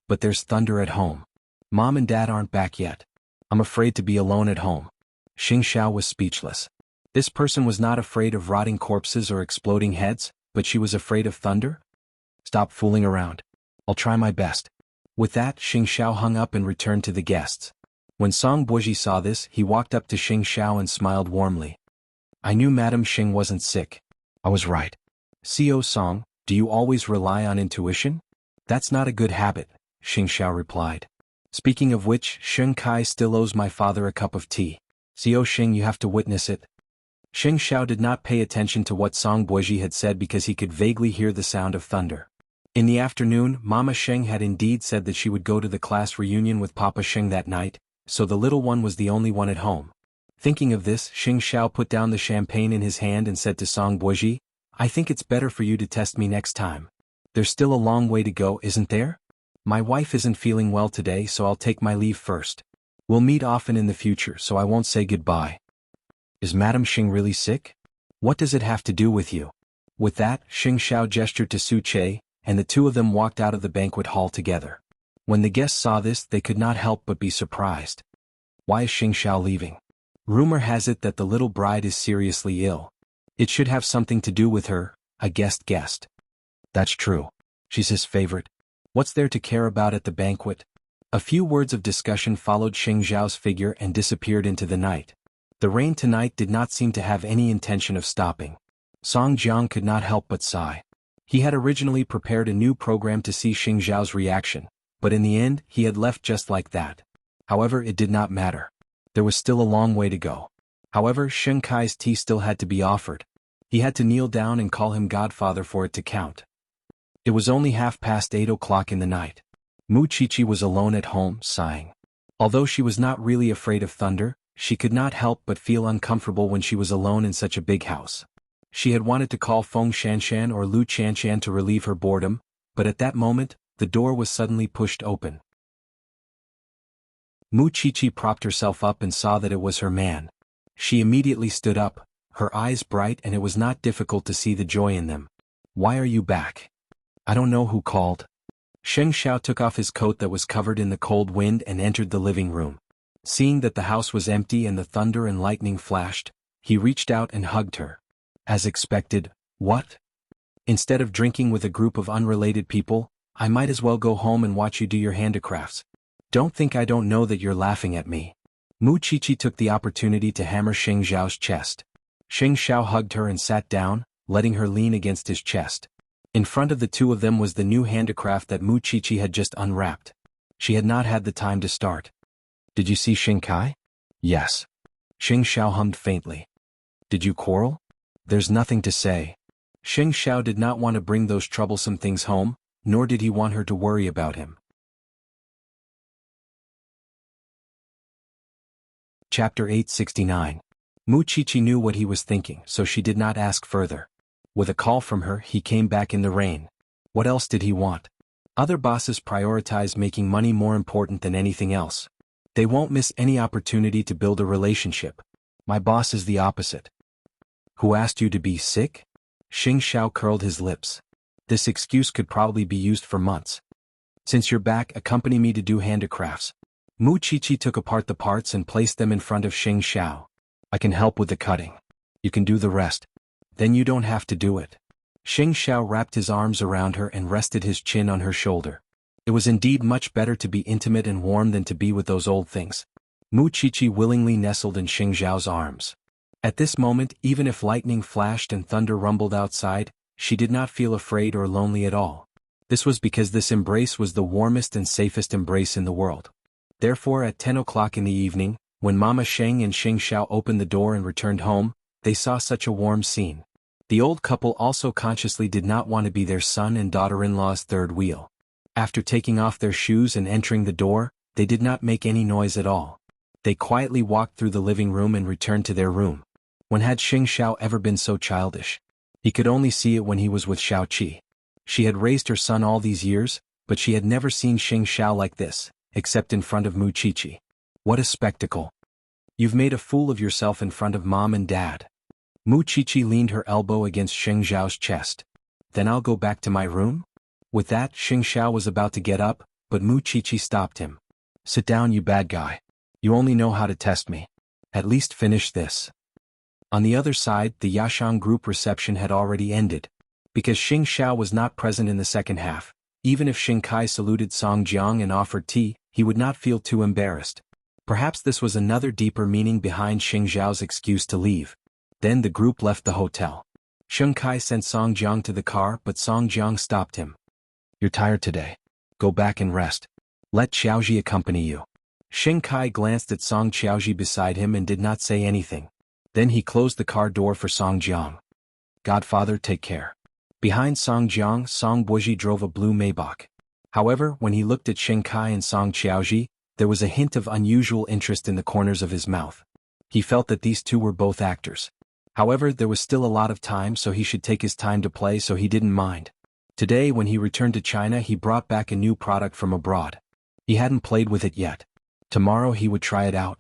But there's thunder at home. Mom and Dad aren't back yet. I'm afraid to be alone at home. Xing Xiao was speechless. This person was not afraid of rotting corpses or exploding heads, but she was afraid of thunder? Stop fooling around. I'll try my best. With that, Xing Xiao hung up and returned to the guests. When Song Buozhi saw this, he walked up to Xing Xiao and smiled warmly. I knew Madame Xing wasn't sick. I was right. Co Song, do you always rely on intuition? That's not a good habit, Xing Xiao replied. Speaking of which, Xing Kai still owes my father a cup of tea. Co Xing, you have to witness it. Xing Xiao did not pay attention to what Song Buozhi had said because he could vaguely hear the sound of thunder. In the afternoon, Mama Sheng had indeed said that she would go to the class reunion with Papa Sheng that night, so the little one was the only one at home. Thinking of this, Xing Xiao put down the champagne in his hand and said to Song Buozhi, I think it's better for you to test me next time. There's still a long way to go, isn't there? My wife isn't feeling well today, so I'll take my leave first. We'll meet often in the future, so I won't say goodbye. Is Madam Xing really sick? What does it have to do with you? With that, Xing Xiao gestured to Su Che, and the two of them walked out of the banquet hall together. When the guests saw this, they could not help but be surprised. Why is Xing Xiao leaving? Rumor has it that the little bride is seriously ill. It should have something to do with her, a guest guessed. That's true. She's his favorite. What's there to care about at the banquet? A few words of discussion followed Xing Xiao's figure and disappeared into the night. The rain tonight did not seem to have any intention of stopping. Song Jiang could not help but sigh. He had originally prepared a new program to see Xing Xiao's reaction, but in the end he had left just like that. However, it did not matter. There was still a long way to go. However, Shen Kai's tea still had to be offered. He had to kneel down and call him godfather for it to count. It was only 8:30 in the night. Mu Qiqi was alone at home, sighing. Although she was not really afraid of thunder, she could not help but feel uncomfortable when she was alone in such a big house. She had wanted to call Feng Shanshan or Lu Chanshan to relieve her boredom, but at that moment, the door was suddenly pushed open. Mu Qiqi propped herself up and saw that it was her man. She immediately stood up, her eyes bright, and it was not difficult to see the joy in them. Why are you back? I don't know who called. Sheng Xiao took off his coat that was covered in the cold wind and entered the living room. Seeing that the house was empty and the thunder and lightning flashed, he reached out and hugged her. As expected, what? Instead of drinking with a group of unrelated people, I might as well go home and watch you do your handicrafts. Don't think I don't know that you're laughing at me. Mu Qiqi took the opportunity to hammer Sheng Xiao's chest. Sheng Xiao hugged her and sat down, letting her lean against his chest. In front of the two of them was the new handicraft that Mu Qiqi had just unwrapped. She had not had the time to start. Did you see Xing Kai? Yes. Sheng Xiao hummed faintly. Did you quarrel? There's nothing to say. Sheng Xiao did not want to bring those troublesome things home, nor did he want her to worry about him. Chapter 869. Mu Qiqi knew what he was thinking, so she did not ask further. With a call from her, he came back in the rain. What else did he want? Other bosses prioritize making money more important than anything else. They won't miss any opportunity to build a relationship. My boss is the opposite. Who asked you to be sick? Xing Xiao curled his lips. This excuse could probably be used for months. Since you're back, accompany me to do handicrafts. Mu Qiqi took apart the parts and placed them in front of Xing Xiao. I can help with the cutting. You can do the rest. Then you don't have to do it. Xing Xiao wrapped his arms around her and rested his chin on her shoulder. It was indeed much better to be intimate and warm than to be with those old things. Mu Qiqi willingly nestled in Xing Xiao's arms. At this moment, even if lightning flashed and thunder rumbled outside, she did not feel afraid or lonely at all. This was because this embrace was the warmest and safest embrace in the world. Therefore, at 10 o'clock in the evening, when Mama Sheng and Xing Xiao opened the door and returned home, they saw such a warm scene. The old couple also consciously did not want to be their son and daughter-in-law's third wheel. After taking off their shoes and entering the door, they did not make any noise at all. They quietly walked through the living room and returned to their room. When had Xing Xiao ever been so childish? He could only see it when he was with Xiao Qi. She had raised her son all these years, but she had never seen Xing Xiao like this, except in front of Mu Qiqi. What a spectacle. You've made a fool of yourself in front of Mom and Dad. Mu Qiqi leaned her elbow against Xing Xiao's chest. Then I'll go back to my room? With that, Xing Xiao was about to get up, but Mu Qiqi stopped him. Sit down, you bad guy. You only know how to test me. At least finish this. On the other side, the Yashang group reception had already ended. Because Xing Xiao was not present in the second half, even if Xing Kai saluted Song Jiang and offered tea, he would not feel too embarrassed. Perhaps this was another deeper meaning behind Xing Xiao's excuse to leave. Then the group left the hotel. Xing Kai sent Song Jiang to the car, but Song Jiang stopped him. You're tired today. Go back and rest. Let Xiaoji accompany you. Xing Kai glanced at Song Xiaoji beside him and did not say anything. Then he closed the car door for Song Jiang. Godfather, take care. Behind Song Jiang, Song Buoji drove a blue Maybach. However, when he looked at Xing Kai and Song Xiaoji, there was a hint of unusual interest in the corners of his mouth. He felt that these two were both actors. However, there was still a lot of time, so he should take his time to play, so he didn't mind. Today, when he returned to China, he brought back a new product from abroad. He hadn't played with it yet. Tomorrow he would try it out.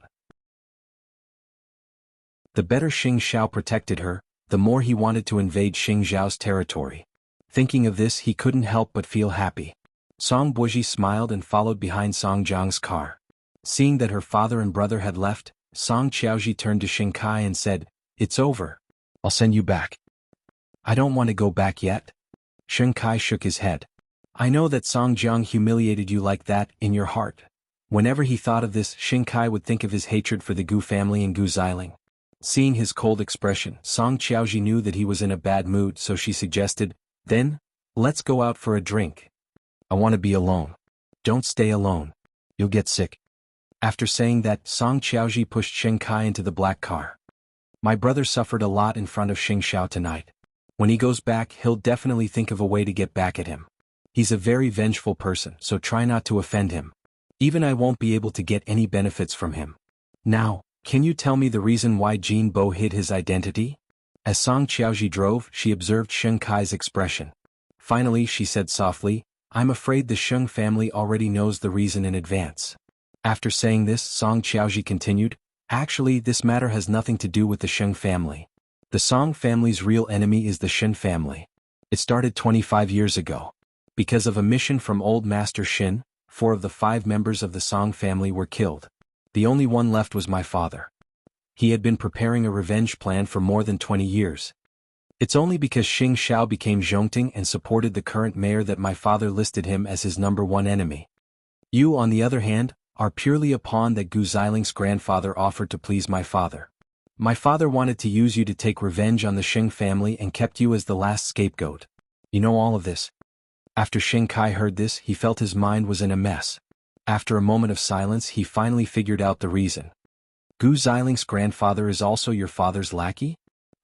The better Xing Xiao protected her, the more he wanted to invade Xing Zhao's territory. Thinking of this, he couldn't help but feel happy. Song Buozhi smiled and followed behind Song Jiang's car. Seeing that her father and brother had left, Song Qiaoji turned to Xing Kai and said, "It's over. I'll send you back." "I don't want to go back yet." Xing Kai shook his head. "I know that Song Jiang humiliated you like that in your heart." Whenever he thought of this, Xing Kai would think of his hatred for the Gu family and Gu Xiling. Seeing his cold expression, Song Qiaoji knew that he was in a bad mood, so she suggested, "Then, let's go out for a drink." "I want to be alone." "Don't stay alone. You'll get sick." After saying that, Song Qiaoji pushed Xing Kai into the black car. "My brother suffered a lot in front of Xing Xiao tonight. When he goes back, he'll definitely think of a way to get back at him. He's a very vengeful person, so try not to offend him. Even I won't be able to get any benefits from him. Now, can you tell me the reason why Jin Bo hid his identity?" As Song Qiaoji drove, she observed Xing Kai's expression. Finally, she said softly, "I'm afraid the Sheng family already knows the reason in advance." After saying this, Song Qiaoji continued, "Actually, this matter has nothing to do with the Sheng family. The Song family's real enemy is the Shin family. It started 25 years ago. Because of a mission from Old Master Shin, 4 of the 5 members of the Song family were killed. The only one left was my father. He had been preparing a revenge plan for more than 20 years. It's only because Xing Xiao became Zhongting and supported the current mayor that my father listed him as his #1 enemy. You, on the other hand, are purely a pawn that Gu Ziling's grandfather offered to please my father. My father wanted to use you to take revenge on the Xing family and kept you as the last scapegoat. You know all of this." After Xing Kai heard this, he felt his mind was in a mess. After a moment of silence, he finally figured out the reason. "Gu Ziling's grandfather is also your father's lackey?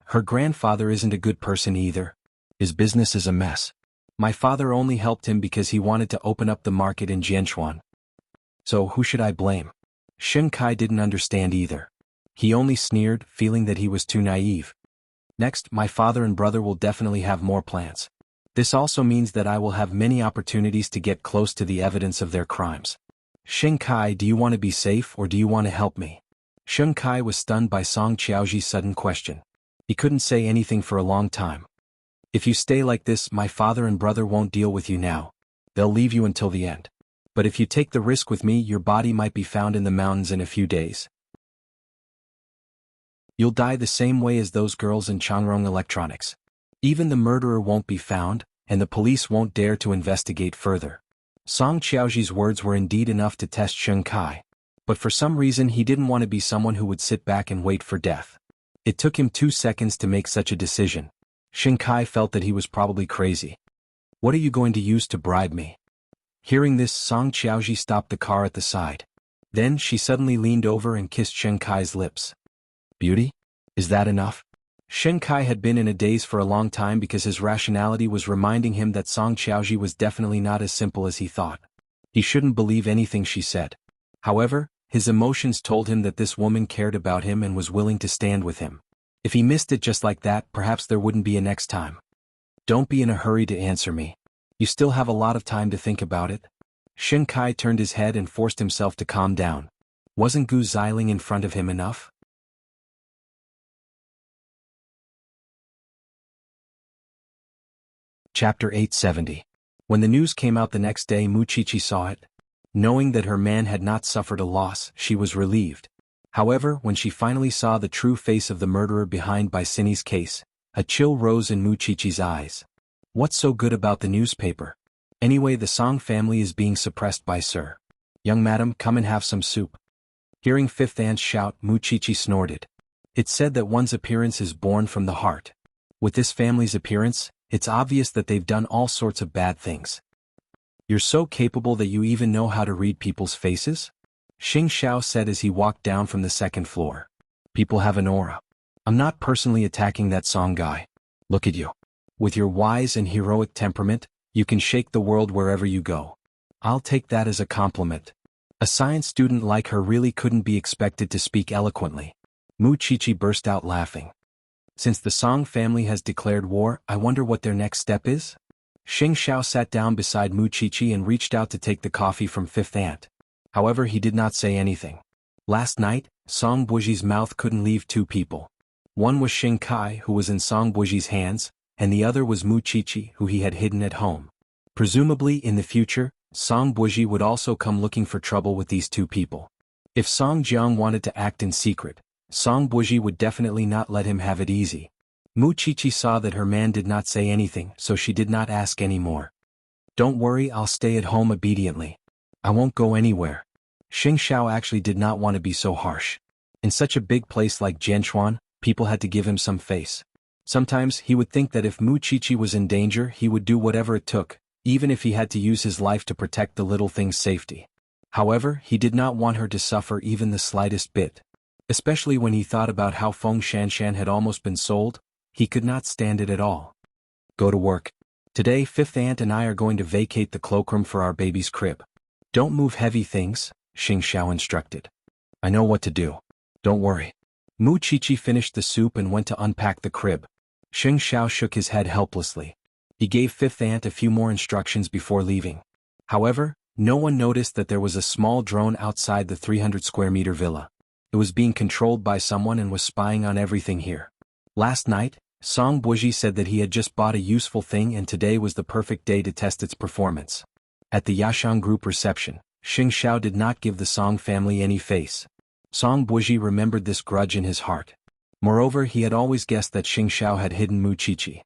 Her grandfather isn't a good person either. His business is a mess. My father only helped him because he wanted to open up the market in Jianchuan. So who should I blame?" Xing Kai didn't understand either. He only sneered, feeling that he was too naive. "Next, my father and brother will definitely have more plans. This also means that I will have many opportunities to get close to the evidence of their crimes. Xing Kai, do you want to be safe or do you want to help me?" Xing Kai was stunned by Song Qiaoji's sudden question. He couldn't say anything for a long time. "If you stay like this, my father and brother won't deal with you now. They'll leave you until the end. But if you take the risk with me, your body might be found in the mountains in a few days. You'll die the same way as those girls in Changrong Electronics. Even the murderer won't be found, and the police won't dare to investigate further." Song Qiaoji's words were indeed enough to test Xing Kai. But for some reason he didn't want to be someone who would sit back and wait for death. It took him 2 seconds to make such a decision. Xing Kai felt that he was probably crazy. "What are you going to use to bribe me?" Hearing this, Song Qiaoji stopped the car at the side. Then she suddenly leaned over and kissed Xing Kai's lips. "Beauty? Is that enough?" Xing Kai had been in a daze for a long time because his rationality was reminding him that Song Qiaoji was definitely not as simple as he thought. He shouldn't believe anything she said. However, his emotions told him that this woman cared about him and was willing to stand with him. If he missed it just like that, perhaps there wouldn't be a next time. "Don't be in a hurry to answer me. You still have a lot of time to think about it." Xing Kai turned his head and forced himself to calm down. Wasn't Gu Xiling in front of him enough? Chapter 870. When the news came out the next day, Mu Qiqi saw it. Knowing that her man had not suffered a loss, she was relieved. However, when she finally saw the true face of the murderer behind Baisini's case, a chill rose in Mu Qiqi's eyes. What's so good about the newspaper? Anyway, the Song family is being suppressed by Sir. Young madam, come and have some soup. Hearing Fifth Aunt's shout, Mu Qiqi snorted. It's said that one's appearance is born from the heart. With this family's appearance, it's obvious that they've done all sorts of bad things. You're so capable that you even know how to read people's faces? Xing Xiao said as he walked down from the 2nd floor. People have an aura. I'm not personally attacking that Song guy. Look at you. With your wise and heroic temperament, you can shake the world wherever you go. I'll take that as a compliment. A science student like her really couldn't be expected to speak eloquently. Mu Qiqi burst out laughing. Since the Song family has declared war, I wonder what their next step is? Xing Xiao sat down beside Mu Qiqi and reached out to take the coffee from fifth aunt. However, he did not say anything. Last night, Song Buji's mouth couldn't leave two people. One was Xing Kai, who was in Song Buji's hands, and the other was Mu Qiqi, who he had hidden at home. Presumably, in the future, Song Buji would also come looking for trouble with these two people. If Song Jiang wanted to act in secret, Song Buji would definitely not let him have it easy. Mu Qiqi saw that her man did not say anything, so she did not ask any more. Don't worry, I'll stay at home obediently. I won't go anywhere. Xing Xiao actually did not want to be so harsh. In such a big place like Jianchuan, people had to give him some face. Sometimes he would think that if Mu Qiqi was in danger, he would do whatever it took, even if he had to use his life to protect the little thing's safety. However, he did not want her to suffer even the slightest bit. Especially when he thought about how Feng Shanshan had almost been sold, he could not stand it at all. Go to work. Today, fifth aunt and I are going to vacate the cloakroom for our baby's crib. Don't move heavy things, Xing Xiao instructed. I know what to do. Don't worry. Mu Qiqi finished the soup and went to unpack the crib. Xing Xiao shook his head helplessly. He gave fifth aunt a few more instructions before leaving. However, no one noticed that there was a small drone outside the 300-square-meter villa. It was being controlled by someone and was spying on everything here. Last night, Song Buji said that he had just bought a useful thing and today was the perfect day to test its performance. At the Yashang Group reception, Xing Xiao did not give the Song family any face. Song Buji remembered this grudge in his heart. Moreover, he had always guessed that Xing Xiao had hidden Mu Qiqi.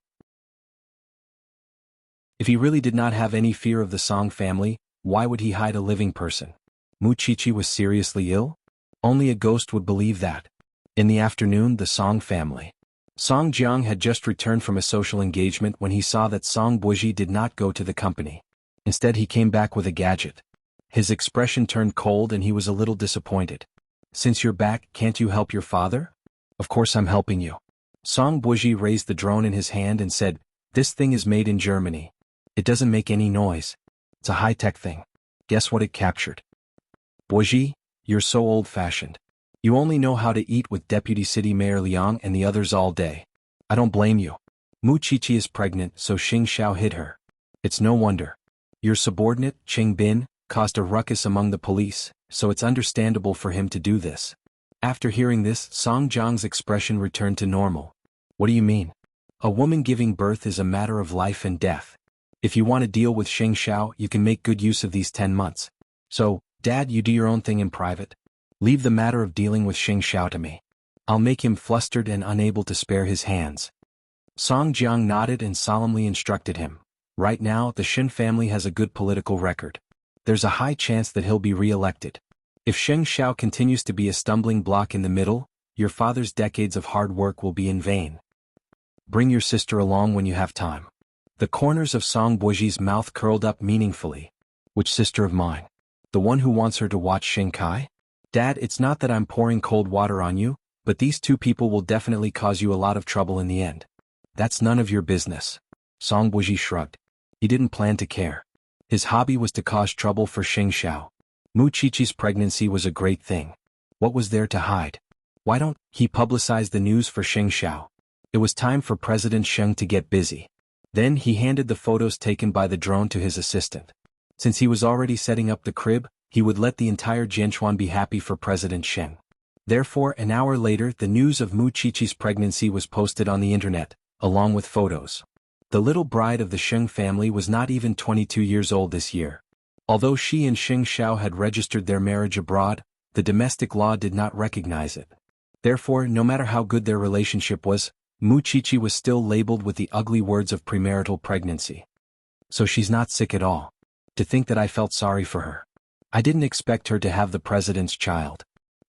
If he really did not have any fear of the Song family, why would he hide a living person? Mu Qiqi was seriously ill? Only a ghost would believe that. In the afternoon, the Song family. Song Jiang had just returned from a social engagement when he saw that Song Buji did not go to the company. Instead, he came back with a gadget. His expression turned cold and he was a little disappointed. Since you're back, can't you help your father? Of course I'm helping you. Song Buji raised the drone in his hand and said, this thing is made in Germany. It doesn't make any noise. It's a high-tech thing. Guess what it captured? Buji, you're so old-fashioned. You only know how to eat with Deputy City Mayor Liang and the others all day. I don't blame you. Mu Qiqi is pregnant, so Xing Xiao hid her. It's no wonder. Your subordinate, Qing Bin, caused a ruckus among the police, so it's understandable for him to do this. After hearing this, Song Jiang's expression returned to normal. What do you mean? A woman giving birth is a matter of life and death. If you want to deal with Xing Xiao, you can make good use of these 10 months. So, Dad, you do your own thing in private. Leave the matter of dealing with Xing Xiao to me. I'll make him flustered and unable to spare his hands. Song Jiang nodded and solemnly instructed him. Right now, the Shin family has a good political record. There's a high chance that he'll be re-elected. If Xing Xiao continues to be a stumbling block in the middle, your father's decades of hard work will be in vain. Bring your sister along when you have time. The corners of Song Buji's mouth curled up meaningfully. Which sister of mine? The one who wants her to watch Xing Kai? Dad, it's not that I'm pouring cold water on you, but these two people will definitely cause you a lot of trouble in the end. That's none of your business. Song Buji shrugged. He didn't plan to care. His hobby was to cause trouble for Xing Xiao. Mu Qiqi's pregnancy was a great thing. What was there to hide? Why don't he publicize the news for Xing Xiao? It was time for President Sheng to get busy. Then he handed the photos taken by the drone to his assistant. Since he was already setting up the crib, he would let the entire Jianchuan be happy for President Sheng. Therefore, an hour later, the news of Mu Qiqi's pregnancy was posted on the internet, along with photos. The little bride of the Sheng family was not even 22 years old this year. Although she and Xing Xiao had registered their marriage abroad, the domestic law did not recognize it. Therefore, no matter how good their relationship was, Mu Qiqi was still labeled with the ugly words of premarital pregnancy. So she's not sick at all. To think that I felt sorry for her. I didn't expect her to have the president's child.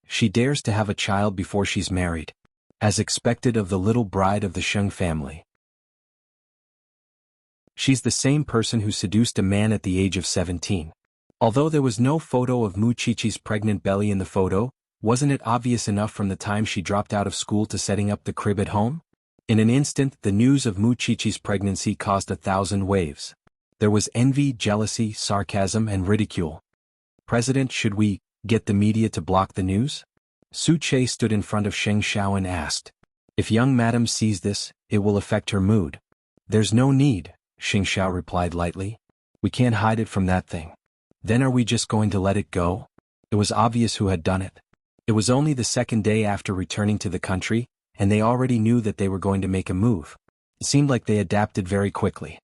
She dares to have a child before she's married. As expected of the little bride of the Sheng family. She's the same person who seduced a man at the age of 17. Although there was no photo of Mu Qiqi's pregnant belly in the photo, wasn't it obvious enough from the time she dropped out of school to setting up the crib at home? In an instant, the news of Mu Qiqi's pregnancy caused 1,000 waves. There was envy, jealousy, sarcasm, and ridicule. President, should we get the media to block the news? Su Che stood in front of Xing Xiao and asked. If young madam sees this, it will affect her mood. There's no need, Xing Xiao replied lightly. We can't hide it from that thing. Then are we just going to let it go? It was obvious who had done it. It was only the second day after returning to the country, and they already knew that they were going to make a move. It seemed like they adapted very quickly.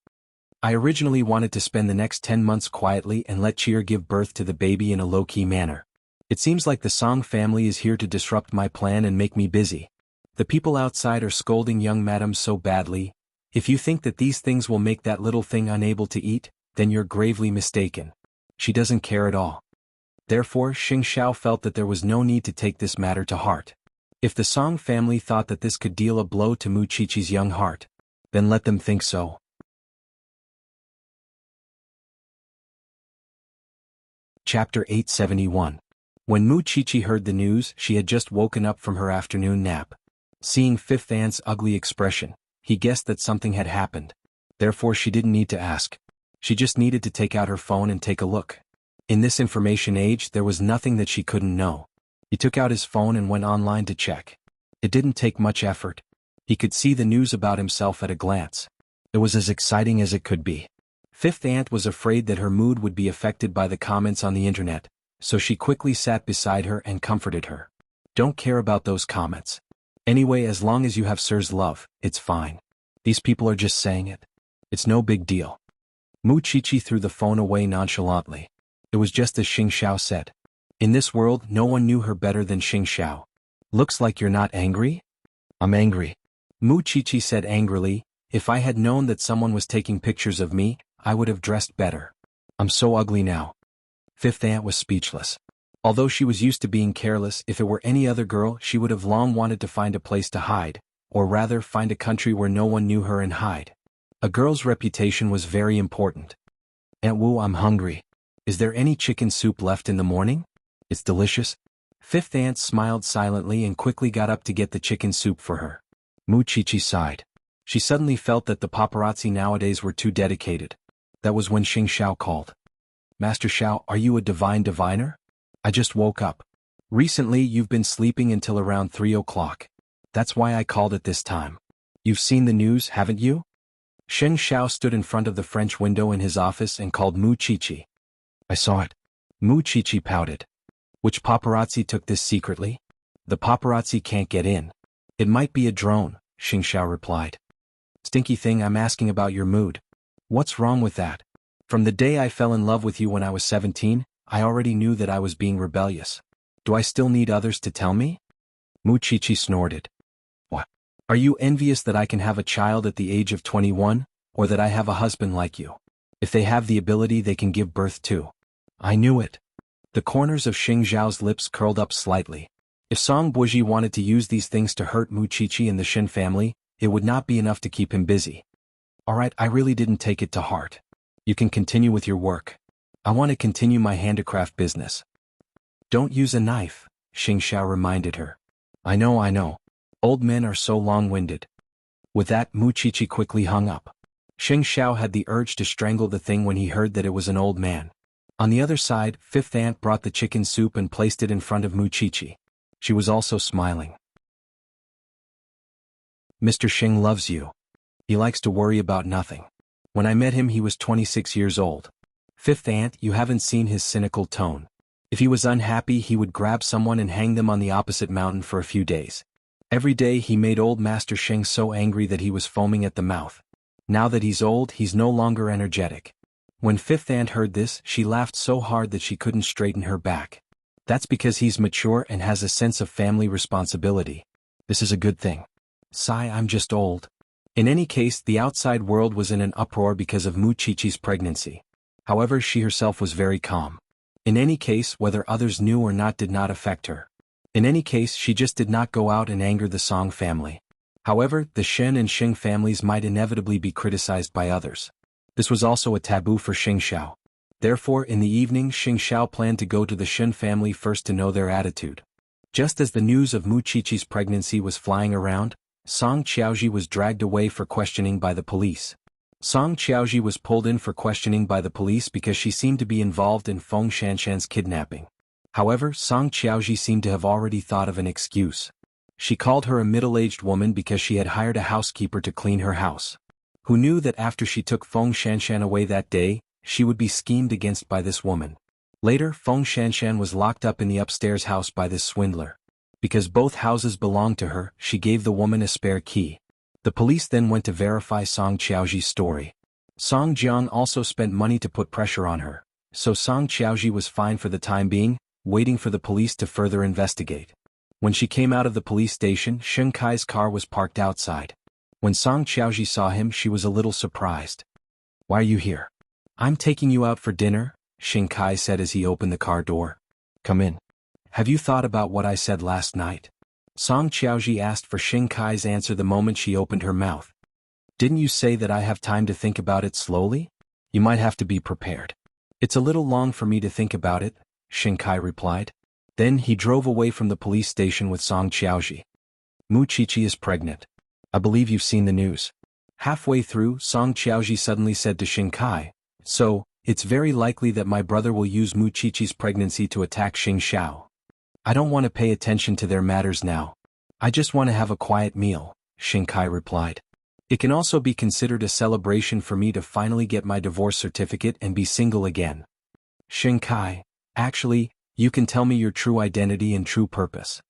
I originally wanted to spend the next 10 months quietly and let Cheer give birth to the baby in a low-key manner. It seems like the Song family is here to disrupt my plan and make me busy. The people outside are scolding young madam so badly. If you think that these things will make that little thing unable to eat, then you're gravely mistaken. She doesn't care at all. Therefore, Xing Xiao felt that there was no need to take this matter to heart. If the Song family thought that this could deal a blow to Mu Qiqi's young heart, then let them think so. Chapter 871. When Mu Qiqi heard the news, she had just woken up from her afternoon nap. Seeing Fifth Aunt's ugly expression, he guessed that something had happened. Therefore she didn't need to ask. She just needed to take out her phone and take a look. In this information age, there was nothing that she couldn't know. He took out his phone and went online to check. It didn't take much effort. He could see the news about himself at a glance. It was as exciting as it could be. Fifth Aunt was afraid that her mood would be affected by the comments on the internet, so she quickly sat beside her and comforted her. Don't care about those comments. Anyway, as long as you have Sir's love, it's fine. These people are just saying it. It's no big deal. Mu Qiqi threw the phone away nonchalantly. It was just as Xing Xiao said. In this world, no one knew her better than Xing Xiao. Looks like you're not angry? I'm angry. Mu Qiqi said angrily. If I had known that someone was taking pictures of me, I would have dressed better. I'm so ugly now. Fifth Aunt was speechless. Although she was used to being careless, if it were any other girl, she would have long wanted to find a place to hide, or rather find a country where no one knew her and hide. A girl's reputation was very important. Aunt Wu, I'm hungry. Is there any chicken soup left in the morning? It's delicious. Fifth Aunt smiled silently and quickly got up to get the chicken soup for her. Mu Qiqi sighed. She suddenly felt that the paparazzi nowadays were too dedicated. That was when Xing Xiao called. Master Xiao, are you a divine diviner? I just woke up. Recently you've been sleeping until around 3 o'clock. That's why I called at this time. You've seen the news, haven't you? Xing Xiao stood in front of the French window in his office and called Mu Qiqi. I saw it. Mu Qiqi pouted. Which paparazzi took this secretly? The paparazzi can't get in. It might be a drone, Xing Xiao replied. Stinky thing, I'm asking about your mood. What's wrong with that? From the day I fell in love with you when I was 17, I already knew that I was being rebellious. Do I still need others to tell me? Mu Qiqi snorted. What? Are you envious that I can have a child at the age of 21, or that I have a husband like you? If they have the ability, they can give birth too. I knew it. The corners of Xing Zhao's lips curled up slightly. If Song Buji wanted to use these things to hurt Mu Qiqi and the Shen family, it would not be enough to keep him busy. Alright, I really didn't take it to heart. You can continue with your work. I want to continue my handicraft business. Don't use a knife, Xing Xiao reminded her. I know. Old men are so long-winded. With that, Mu Qiqi quickly hung up. Xing Xiao had the urge to strangle the thing when he heard that it was an old man. On the other side, Fifth Aunt brought the chicken soup and placed it in front of Mu Qiqi. She was also smiling. Mr. Xing loves you. He likes to worry about nothing. When I met him, he was 26 years old. Fifth Aunt, you haven't seen his cynical tone. If he was unhappy, he would grab someone and hang them on the opposite mountain for a few days. Every day he made old Master Xing so angry that he was foaming at the mouth. Now that he's old, he's no longer energetic. When Fifth Aunt heard this, she laughed so hard that she couldn't straighten her back. That's because he's mature and has a sense of family responsibility. This is a good thing. Sigh, I'm just old. In any case, the outside world was in an uproar because of Mu Qiqi's pregnancy. However, she herself was very calm. In any case, whether others knew or not did not affect her. In any case, she just did not go out and anger the Song family. However, the Shen and Xing families might inevitably be criticized by others. This was also a taboo for Xing Xiao. Therefore, in the evening, Xing Xiao planned to go to the Shen family first to know their attitude. Just as the news of Mu Qiqi's pregnancy was flying around, Song Qiaoji was dragged away for questioning by the police. Song Qiaoji was pulled in for questioning by the police because she seemed to be involved in Feng Shanshan's kidnapping. However, Song Qiaoji seemed to have already thought of an excuse. She called her a middle-aged woman because she had hired a housekeeper to clean her house. Who knew that after she took Feng Shanshan away that day, she would be schemed against by this woman. Later, Feng Shanshan was locked up in the upstairs house by this swindler. Because both houses belonged to her, she gave the woman a spare key. The police then went to verify Song Qiaoji's story. Song Jiang also spent money to put pressure on her, so Song Qiaoji was fine for the time being, waiting for the police to further investigate. When she came out of the police station, Sheng Kai's car was parked outside. When Song Qiaoji saw him, she was a little surprised. "Why are you here?" "I'm taking you out for dinner," Sheng Kai said as he opened the car door. "Come in." "Have you thought about what I said last night?" Song Qiaoji asked for Sheng Kai's answer the moment she opened her mouth. "Didn't you say that I have time to think about it slowly? You might have to be prepared." "It's a little long for me to think about it," Sheng Kai replied. Then he drove away from the police station with Song Qiaoji. "Mu Qiqi is pregnant. I believe you've seen the news." Halfway through, Song Qiaoji suddenly said to Sheng Kai, "So, it's very likely that my brother will use Mu Qiqi's pregnancy to attack Xing Xiao. I don't want to pay attention to their matters now. I just want to have a quiet meal," Sheng Kai replied. "It can also be considered a celebration for me to finally get my divorce certificate and be single again." "Sheng Kai, actually, you can tell me your true identity and true purpose.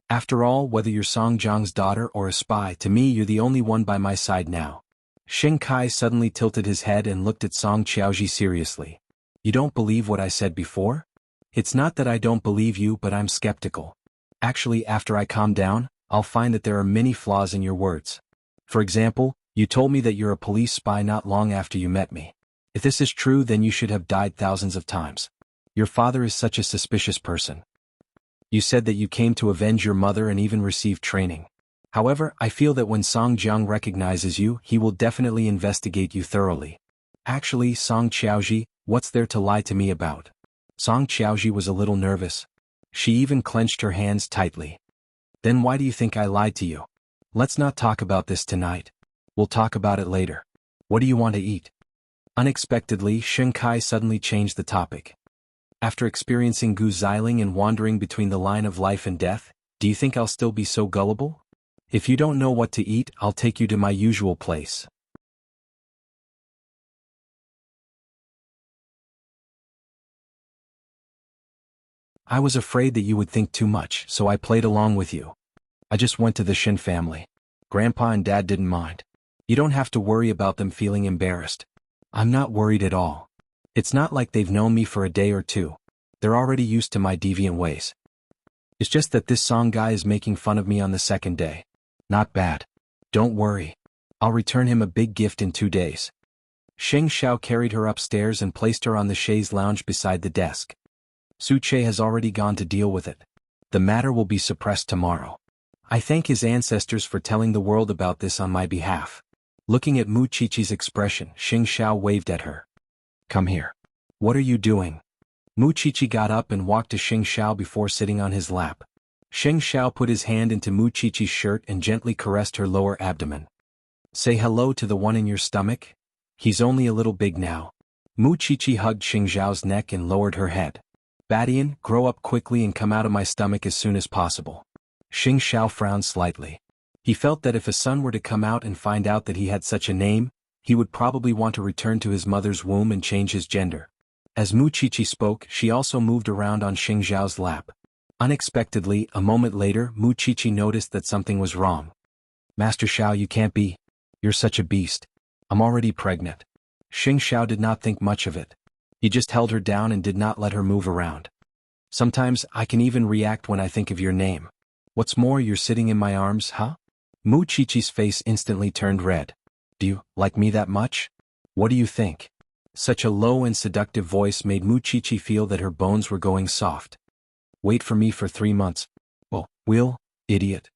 After all, whether you're Song Jiang's daughter or a spy, to me you're the only one by my side now." Sheng Kai suddenly tilted his head and looked at Song Qiaoji seriously. "You don't believe what I said before?" "It's not that I don't believe you, but I'm skeptical. Actually, after I calm down, I'll find that there are many flaws in your words. For example, you told me that you're a police spy not long after you met me. If this is true, then you should have died thousands of times. Your father is such a suspicious person. You said that you came to avenge your mother and even received training. However, I feel that when Song Jiang recognizes you, he will definitely investigate you thoroughly. Actually, Song Qiaoji, what's there to lie to me about?" Song Qiaoji was a little nervous. She even clenched her hands tightly. "Then why do you think I lied to you? Let's not talk about this tonight. We'll talk about it later. What do you want to eat?" Unexpectedly, Sheng Kai suddenly changed the topic. "After experiencing Gu Xiling and wandering between the line of life and death, do you think I'll still be so gullible? If you don't know what to eat, I'll take you to my usual place." "I was afraid that you would think too much, so I played along with you. I just went to the Shin family. Grandpa and Dad didn't mind. You don't have to worry about them feeling embarrassed. I'm not worried at all. It's not like they've known me for a day or two. They're already used to my deviant ways. It's just that this Song guy is making fun of me on the second day. Not bad. Don't worry. I'll return him a big gift in 2 days." Sheng Xiao carried her upstairs and placed her on the chaise lounge beside the desk. "Su Che has already gone to deal with it. The matter will be suppressed tomorrow. I thank his ancestors for telling the world about this on my behalf." Looking at Mu Qiqi's expression, Sheng Xiao waved at her. "Come here." "What are you doing?" Mu Qiqi got up and walked to Sheng Xiao before sitting on his lap. Sheng Xiao put his hand into Mu Qiqi's shirt and gently caressed her lower abdomen. "Say hello to the one in your stomach? He's only a little big now." Mu Qiqi hugged Sheng Xiao's neck and lowered her head. "Badian, grow up quickly and come out of my stomach as soon as possible." Sheng Xiao frowned slightly. He felt that if a son were to come out and find out that he had such a name, he would probably want to return to his mother's womb and change his gender. As Mu Qiqi spoke, she also moved around on Sheng Xiao's lap. Unexpectedly, a moment later, Mu Qiqi noticed that something was wrong. "Master Xiao, you can't be. You're such a beast. I'm already pregnant." Sheng Xiao did not think much of it. He just held her down and did not let her move around. "Sometimes, I can even react when I think of your name. What's more, you're sitting in my arms, huh?" Mu Qiqi's face instantly turned red. "Do you like me that much? What do you think?" Such a low and seductive voice made Mu Qiqi feel that her bones were going soft. "Wait for me for 3 months. "Oh, will, idiot."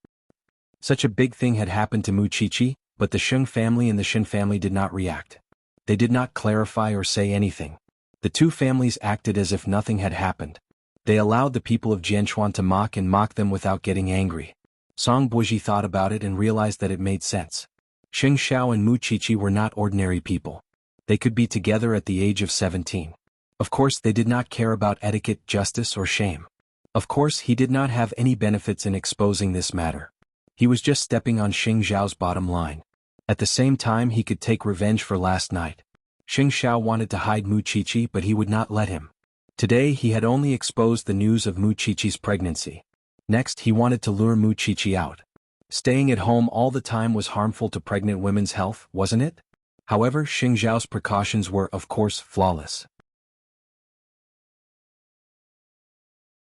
Such a big thing had happened to Mu Qiqi, but the Sheng family and the Shin family did not react. They did not clarify or say anything. The two families acted as if nothing had happened. They allowed the people of Jianchuan to mock them without getting angry. Song Buji thought about it and realized that it made sense. Sheng Xiao and Mu Qiqi were not ordinary people. They could be together at the age of 17. Of course, they did not care about etiquette, justice, or shame. Of course he did not have any benefits in exposing this matter. He was just stepping on Xing Zhao's bottom line. At the same time he could take revenge for last night. Xing Xiao wanted to hide Mu Qiqi but he would not let him. Today he had only exposed the news of Mu Qiqi's pregnancy. Next he wanted to lure Mu Qiqi out. Staying at home all the time was harmful to pregnant women's health, wasn't it? However, Xing Zhao's precautions were, of course, flawless.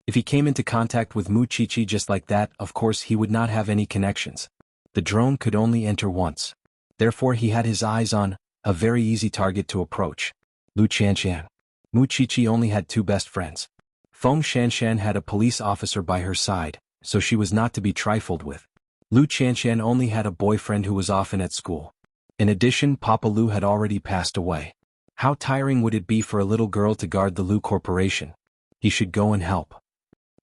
If he came into contact with Mu Qiqi just like that, of course he would not have any connections. The drone could only enter once. Therefore he had his eyes on a very easy target to approach. Lu Qianshan. Mu Qiqi only had two best friends. Feng Shanshan had a police officer by her side, so she was not to be trifled with. Lu Qianshan only had a boyfriend who was often at school. In addition, Papa Lu had already passed away. How tiring would it be for a little girl to guard the Lu Corporation? He should go and help.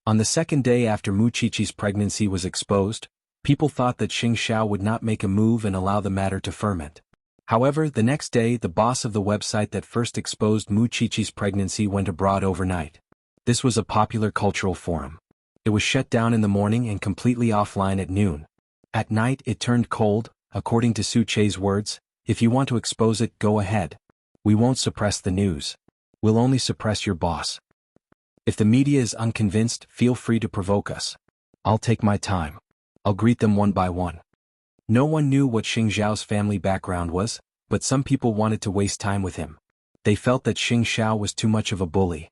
On the second day after Mu Qiqi's pregnancy was exposed, people thought that Xing Xiao would not make a move and allow the matter to ferment. However, the next day the boss of the website that first exposed Mu Qiqi's pregnancy went abroad overnight. This was a popular cultural forum. It was shut down in the morning and completely offline at noon. At night it turned cold. According to Su Che's words, if you want to expose it, go ahead. We won't suppress the news. We'll only suppress your boss. If the media is unconvinced, feel free to provoke us. I'll take my time. I'll greet them one by one. No one knew what Xing Zhao's family background was, but some people wanted to waste time with him. They felt that Xing Xiao was too much of a bully.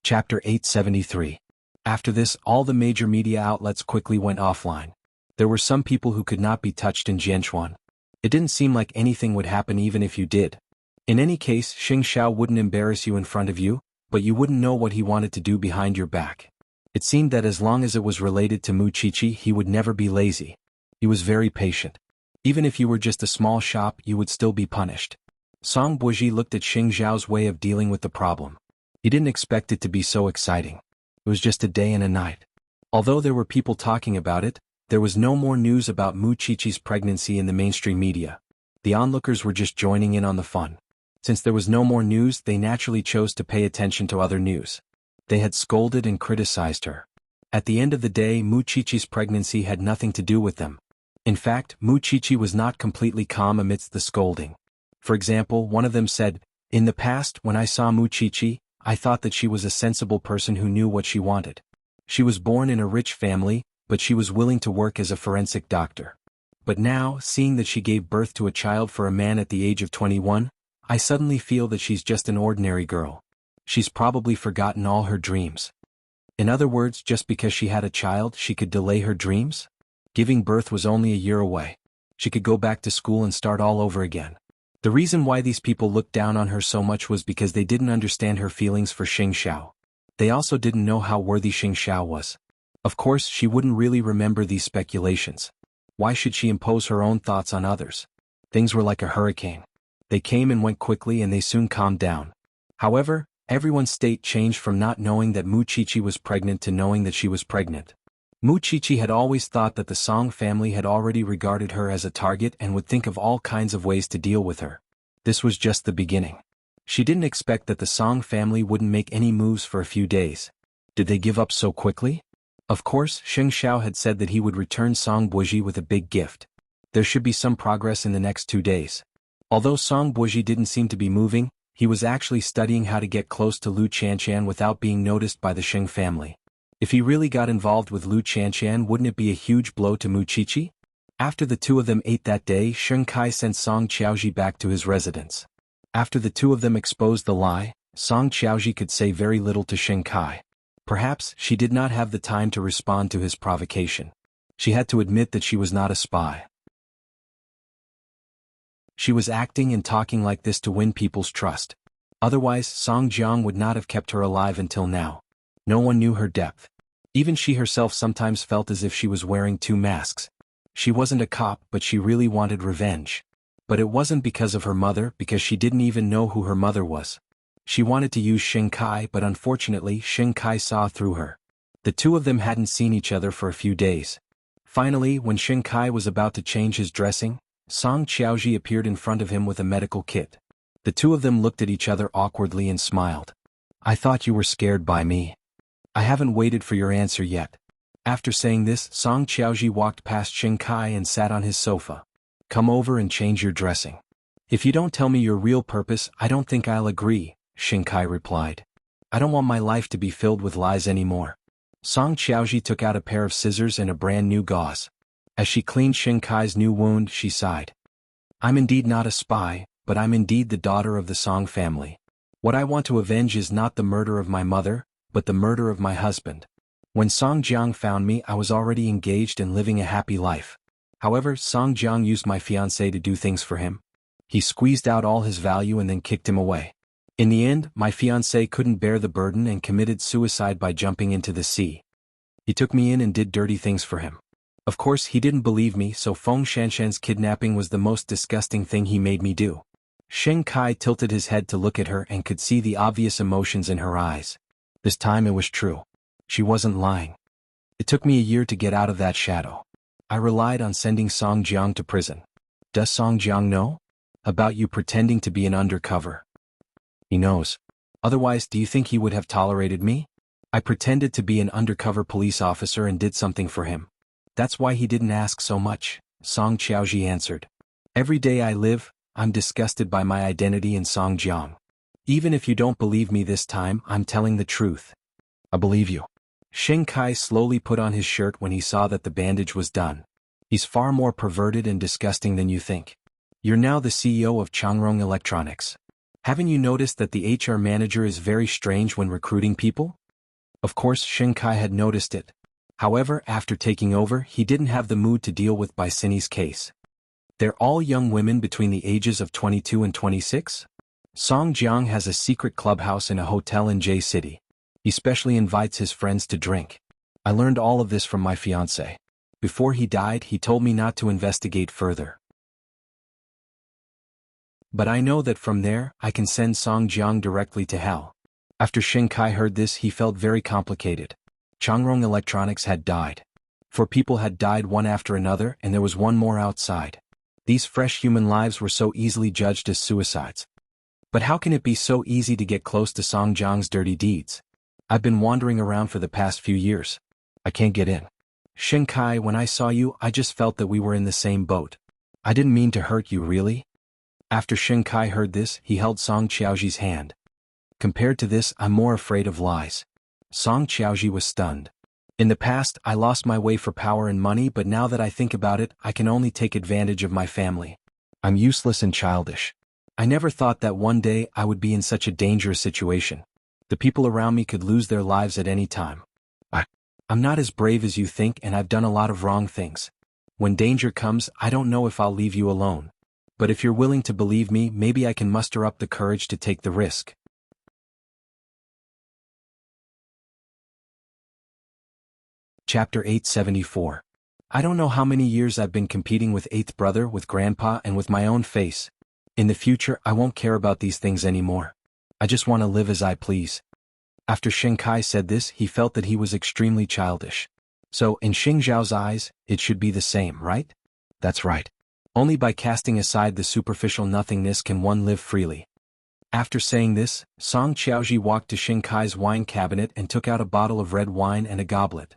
Chapter 873. After this, all the major media outlets quickly went offline. There were some people who could not be touched in Jianchuan. It didn't seem like anything would happen even if you did. In any case, Xing Xiao wouldn't embarrass you in front of you, but you wouldn't know what he wanted to do behind your back. It seemed that as long as it was related to Mu Qiqi, he would never be lazy. He was very patient. Even if you were just a small shop, you would still be punished. Song Buji looked at Xing Zhao's way of dealing with the problem. He didn't expect it to be so exciting. It was just a day and a night. Although there were people talking about it, there was no more news about Mu Qiqi's pregnancy in the mainstream media. The onlookers were just joining in on the fun. Since there was no more news, they naturally chose to pay attention to other news. They had scolded and criticized her. At the end of the day, Mu Qiqi's pregnancy had nothing to do with them. In fact, Mu Qiqi was not completely calm amidst the scolding. For example, one of them said, "In the past, when I saw Mu Qiqi, I thought that she was a sensible person who knew what she wanted. She was born in a rich family, but she was willing to work as a forensic doctor. But now, seeing that she gave birth to a child for a man at the age of 21, I suddenly feel that she's just an ordinary girl. She's probably forgotten all her dreams." In other words, just because she had a child, she could delay her dreams? Giving birth was only a year away. She could go back to school and start all over again. The reason why these people looked down on her so much was because they didn't understand her feelings for Xing Xiao. They also didn't know how worthy Xing Xiao was. Of course, she wouldn't really remember these speculations. Why should she impose her own thoughts on others? Things were like a hurricane. They came and went quickly and they soon calmed down. However, everyone's state changed from not knowing that Mu Qiqi was pregnant to knowing that she was pregnant. Mu Qiqi had always thought that the Song family had already regarded her as a target and would think of all kinds of ways to deal with her. This was just the beginning. She didn't expect that the Song family wouldn't make any moves for a few days. Did they give up so quickly? Of course, Xing Xiao had said that he would return Song Buji with a big gift. There should be some progress in the next 2 days. Although Song Buji didn't seem to be moving, he was actually studying how to get close to Lu Qianshan without being noticed by the Xing family. If he really got involved with Lu Qianshan, wouldn't it be a huge blow to Mu Qiqi? After the two of them ate that day, Sheng Kai sent Song Qiaoji back to his residence. After the two of them exposed the lie, Song Qiaoji could say very little to Sheng Kai. Perhaps she did not have the time to respond to his provocation. She had to admit that she was not a spy. She was acting and talking like this to win people's trust. Otherwise, Song Jiang would not have kept her alive until now. No one knew her depth. Even she herself sometimes felt as if she was wearing 2 masks. She wasn't a cop, but she really wanted revenge. But it wasn't because of her mother, because she didn't even know who her mother was. She wanted to use Xing Kai, but unfortunately Xing Kai saw through her. The two of them hadn't seen each other for a few days. Finally, when Xing Kai was about to change his dressing, Song Qiaoji appeared in front of him with a medical kit. The two of them looked at each other awkwardly and smiled. I thought you were scared by me. I haven't waited for your answer yet. After saying this, Song Qiaoji walked past Xing Kai and sat on his sofa. Come over and change your dressing. If you don't tell me your real purpose, I don't think I'll agree, Xing Kai replied. I don't want my life to be filled with lies anymore. Song Qiaoji took out a pair of scissors and a brand new gauze. As she cleaned Xing Kai's new wound, she sighed. I'm indeed not a spy, but I'm indeed the daughter of the Song family. What I want to avenge is not the murder of my mother, but the murder of my husband. When Song Jiang found me, I was already engaged and living a happy life. However, Song Jiang used my fiancé to do things for him. He squeezed out all his value and then kicked him away. In the end, my fiancé couldn't bear the burden and committed suicide by jumping into the sea. He took me in and did dirty things for him. Of course, he didn't believe me, so Feng Shanshan's kidnapping was the most disgusting thing he made me do. Xing Kai tilted his head to look at her and could see the obvious emotions in her eyes. This time it was true. She wasn't lying. It took me a year to get out of that shadow. I relied on sending Song Jiang to prison. Does Song Jiang know about you pretending to be an undercover? He knows. Otherwise, do you think he would have tolerated me? I pretended to be an undercover police officer and did something for him. That's why he didn't ask so much, Song Qiaoji answered. Every day I live, I'm disgusted by my identity in Song Jiang. Even if you don't believe me this time, I'm telling the truth. I believe you. Xing Kai slowly put on his shirt when he saw that the bandage was done. He's far more perverted and disgusting than you think. You're now the CEO of Changrong Electronics. Haven't you noticed that the HR manager is very strange when recruiting people? Of course, Xing Kai had noticed it. However, after taking over, he didn't have the mood to deal with Baisini's case. They're all young women between the ages of 22 and 26? Song Jiang has a secret clubhouse in a hotel in J City. He specially invites his friends to drink. I learned all of this from my fiancé. Before he died, he told me not to investigate further. But I know that from there, I can send Song Jiang directly to hell. After Xing Kai heard this, he felt very complicated. Changrong Electronics had died. 4 people had died one after another, and there was one more outside. These fresh human lives were so easily judged as suicides. But how can it be so easy to get close to Song Jiang's dirty deeds? I've been wandering around for the past few years. I can't get in. Xing Kai, when I saw you, I just felt that we were in the same boat. I didn't mean to hurt you, really. After Xing Kai heard this, he held Song Qiaoji's hand. Compared to this, I'm more afraid of lies. Song Qiaoji was stunned. In the past, I lost my way for power and money, but now that I think about it, I can only take advantage of my family. I'm useless and childish. I never thought that one day I would be in such a dangerous situation. The people around me could lose their lives at any time. I'm not as brave as you think, and I've done a lot of wrong things. When danger comes, I don't know if I'll leave you alone. But if you're willing to believe me, maybe I can muster up the courage to take the risk. Chapter 874. I don't know how many years I've been competing with Eighth Brother, with Grandpa, and with my own face. In the future, I won't care about these things anymore. I just want to live as I please. After Xing Kai said this, he felt that he was extremely childish. So, in Xing Zhao's eyes, it should be the same, right? That's right. Only by casting aside the superficial nothingness can one live freely. After saying this, Song Qiaoji walked to Xing Kai's wine cabinet and took out a bottle of red wine and a goblet.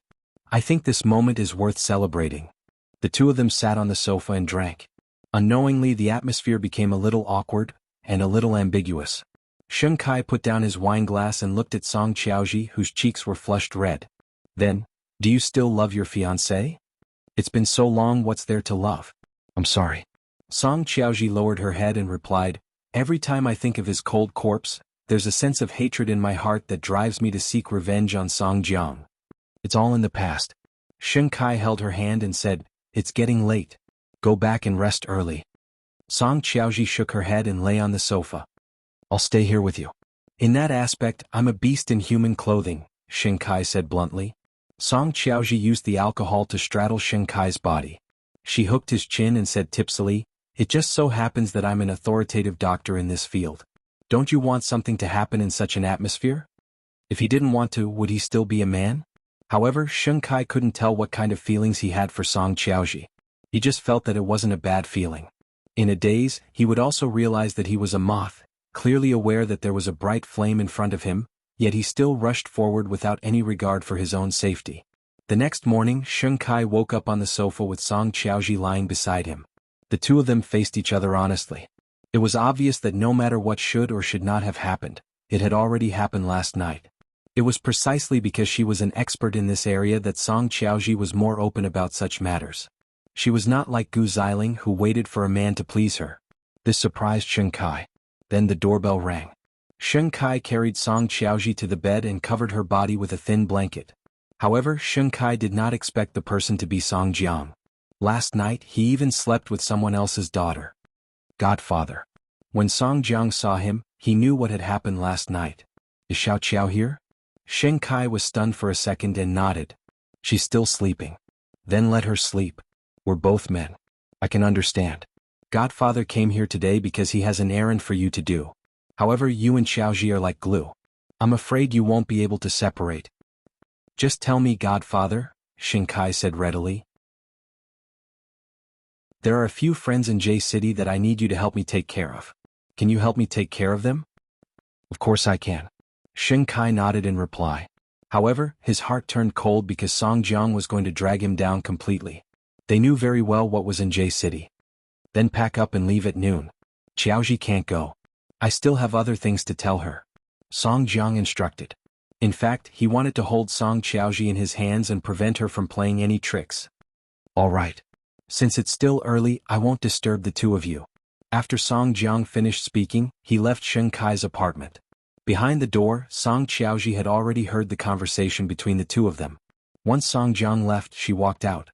I think this moment is worth celebrating. The two of them sat on the sofa and drank. Unknowingly, the atmosphere became a little awkward and a little ambiguous. Xing Kai put down his wine glass and looked at Song Qiaoji, whose cheeks were flushed red. Then, do you still love your fiancé? It's been so long, what's there to love? I'm sorry. Song Qiaoji lowered her head and replied, every time I think of his cold corpse, there's a sense of hatred in my heart that drives me to seek revenge on Song Jiang. It's all in the past. Xing Kai held her hand and said, it's getting late. Go back and rest early. Song Qiaoji shook her head and lay on the sofa. I'll stay here with you. In that aspect, I'm a beast in human clothing, Xing Kai said bluntly. Song Qiaoji used the alcohol to straddle Xing Kai's body. She hooked his chin and said tipsily, it just so happens that I'm an authoritative doctor in this field. Don't you want something to happen in such an atmosphere? If he didn't want to, would he still be a man? However, Xing Kai couldn't tell what kind of feelings he had for Song Qiaoji. He just felt that it wasn't a bad feeling. In a daze, he would also realize that he was a moth, clearly aware that there was a bright flame in front of him, yet he still rushed forward without any regard for his own safety. The next morning, Sheng Kai woke up on the sofa with Song Qiaoji lying beside him. The two of them faced each other honestly. It was obvious that no matter what should or should not have happened, it had already happened last night. It was precisely because she was an expert in this area that Song Qiaoji was more open about such matters. She was not like Gu Xiling who waited for a man to please her. This surprised Sheng Kai. Then the doorbell rang. Sheng Kai carried Song Qiaoji to the bed and covered her body with a thin blanket. However, Sheng Kai did not expect the person to be Song Jiang. Last night he even slept with someone else's daughter. Godfather. When Song Jiang saw him, he knew what had happened last night. Is Xiao Qiao here? Sheng Kai was stunned for a second and nodded. She's still sleeping. Then let her sleep. We're both men. I can understand. Godfather came here today because he has an errand for you to do. However, you and Xiaoji are like glue. I'm afraid you won't be able to separate. Just tell me, Godfather, Sheng Kai said readily. There are a few friends in J City that I need you to help me take care of. Can you help me take care of them? Of course I can. Sheng Kai nodded in reply. However, his heart turned cold because Song Jiang was going to drag him down completely. They knew very well what was in J City. Then pack up and leave at noon. Qiaoji can't go. I still have other things to tell her. Song Jiang instructed. In fact, he wanted to hold Song Qiaoji in his hands and prevent her from playing any tricks. All right. Since it's still early, I won't disturb the two of you. After Song Jiang finished speaking, he left Sheng Kai's apartment. Behind the door, Song Qiaoji had already heard the conversation between the two of them. Once Song Jiang left, she walked out.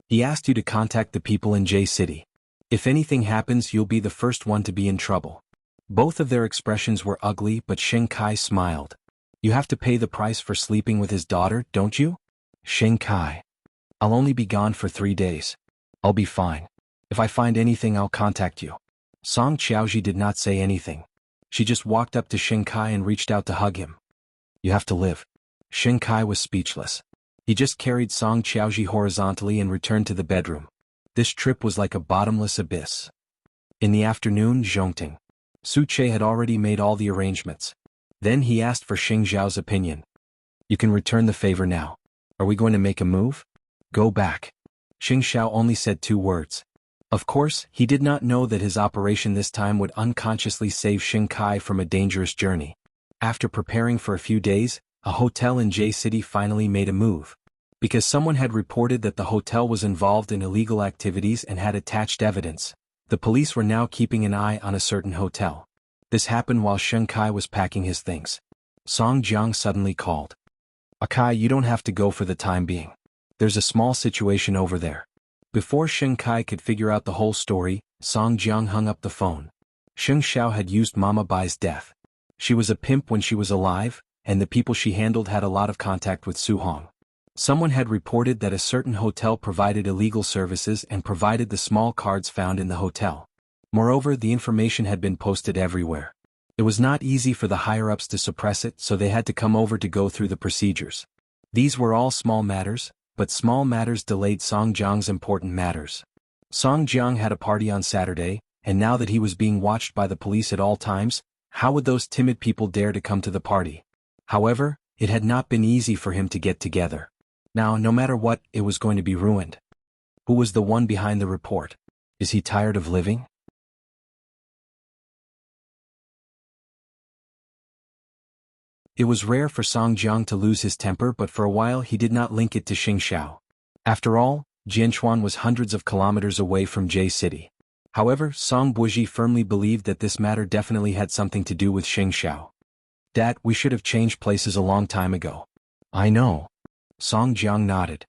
He asked you to contact the people in J City. If anything happens, you'll be the first one to be in trouble. Both of their expressions were ugly, but Sheng Kai smiled. You have to pay the price for sleeping with his daughter, don't you? Sheng Kai. I'll only be gone for 3 days. I'll be fine. If I find anything, I'll contact you. Song Qiaoji did not say anything. She just walked up to Sheng Kai and reached out to hug him. You have to live. Sheng Kai was speechless. He just carried Song Qiaoji horizontally and returned to the bedroom. This trip was like a bottomless abyss. In the afternoon, Zhongting. Su Che had already made all the arrangements. Then he asked for Xing Zhao's opinion. You can return the favor now. Are we going to make a move? Go back. Xing Zhao only said 2 words. Of course, he did not know that his operation this time would unconsciously save Sheng Kai from a dangerous journey. After preparing for a few days, a hotel in J City finally made a move. Because someone had reported that the hotel was involved in illegal activities and had attached evidence, the police were now keeping an eye on a certain hotel. This happened while Sheng Kai was packing his things. Song Jiang suddenly called. Akai, you don't have to go for the time being. There's a small situation over there. Before Sheng Kai could figure out the whole story, Song Jiang hung up the phone. Sheng Xiao had used Mama Bai's death. She was a pimp when she was alive, and the people she handled had a lot of contact with Su Hong. Someone had reported that a certain hotel provided illegal services and provided the small cards found in the hotel. Moreover, the information had been posted everywhere. It was not easy for the higher-ups to suppress it, so they had to come over to go through the procedures. These were all small matters, but small matters delayed Song Jiang's important matters. Song Jiang had a party on Saturday, and now that he was being watched by the police at all times, how would those timid people dare to come to the party? However, it had not been easy for him to get together. Now, no matter what, it was going to be ruined. Who was the one behind the report? Is he tired of living? It was rare for Song Jiang to lose his temper, but for a while he did not link it to Xing Xiao. After all, Jianchuan was hundreds of kilometers away from J City. However, Song Buji firmly believed that this matter definitely had something to do with Xing Xiao. Dad, we should have changed places a long time ago. I know. Song Jiang nodded.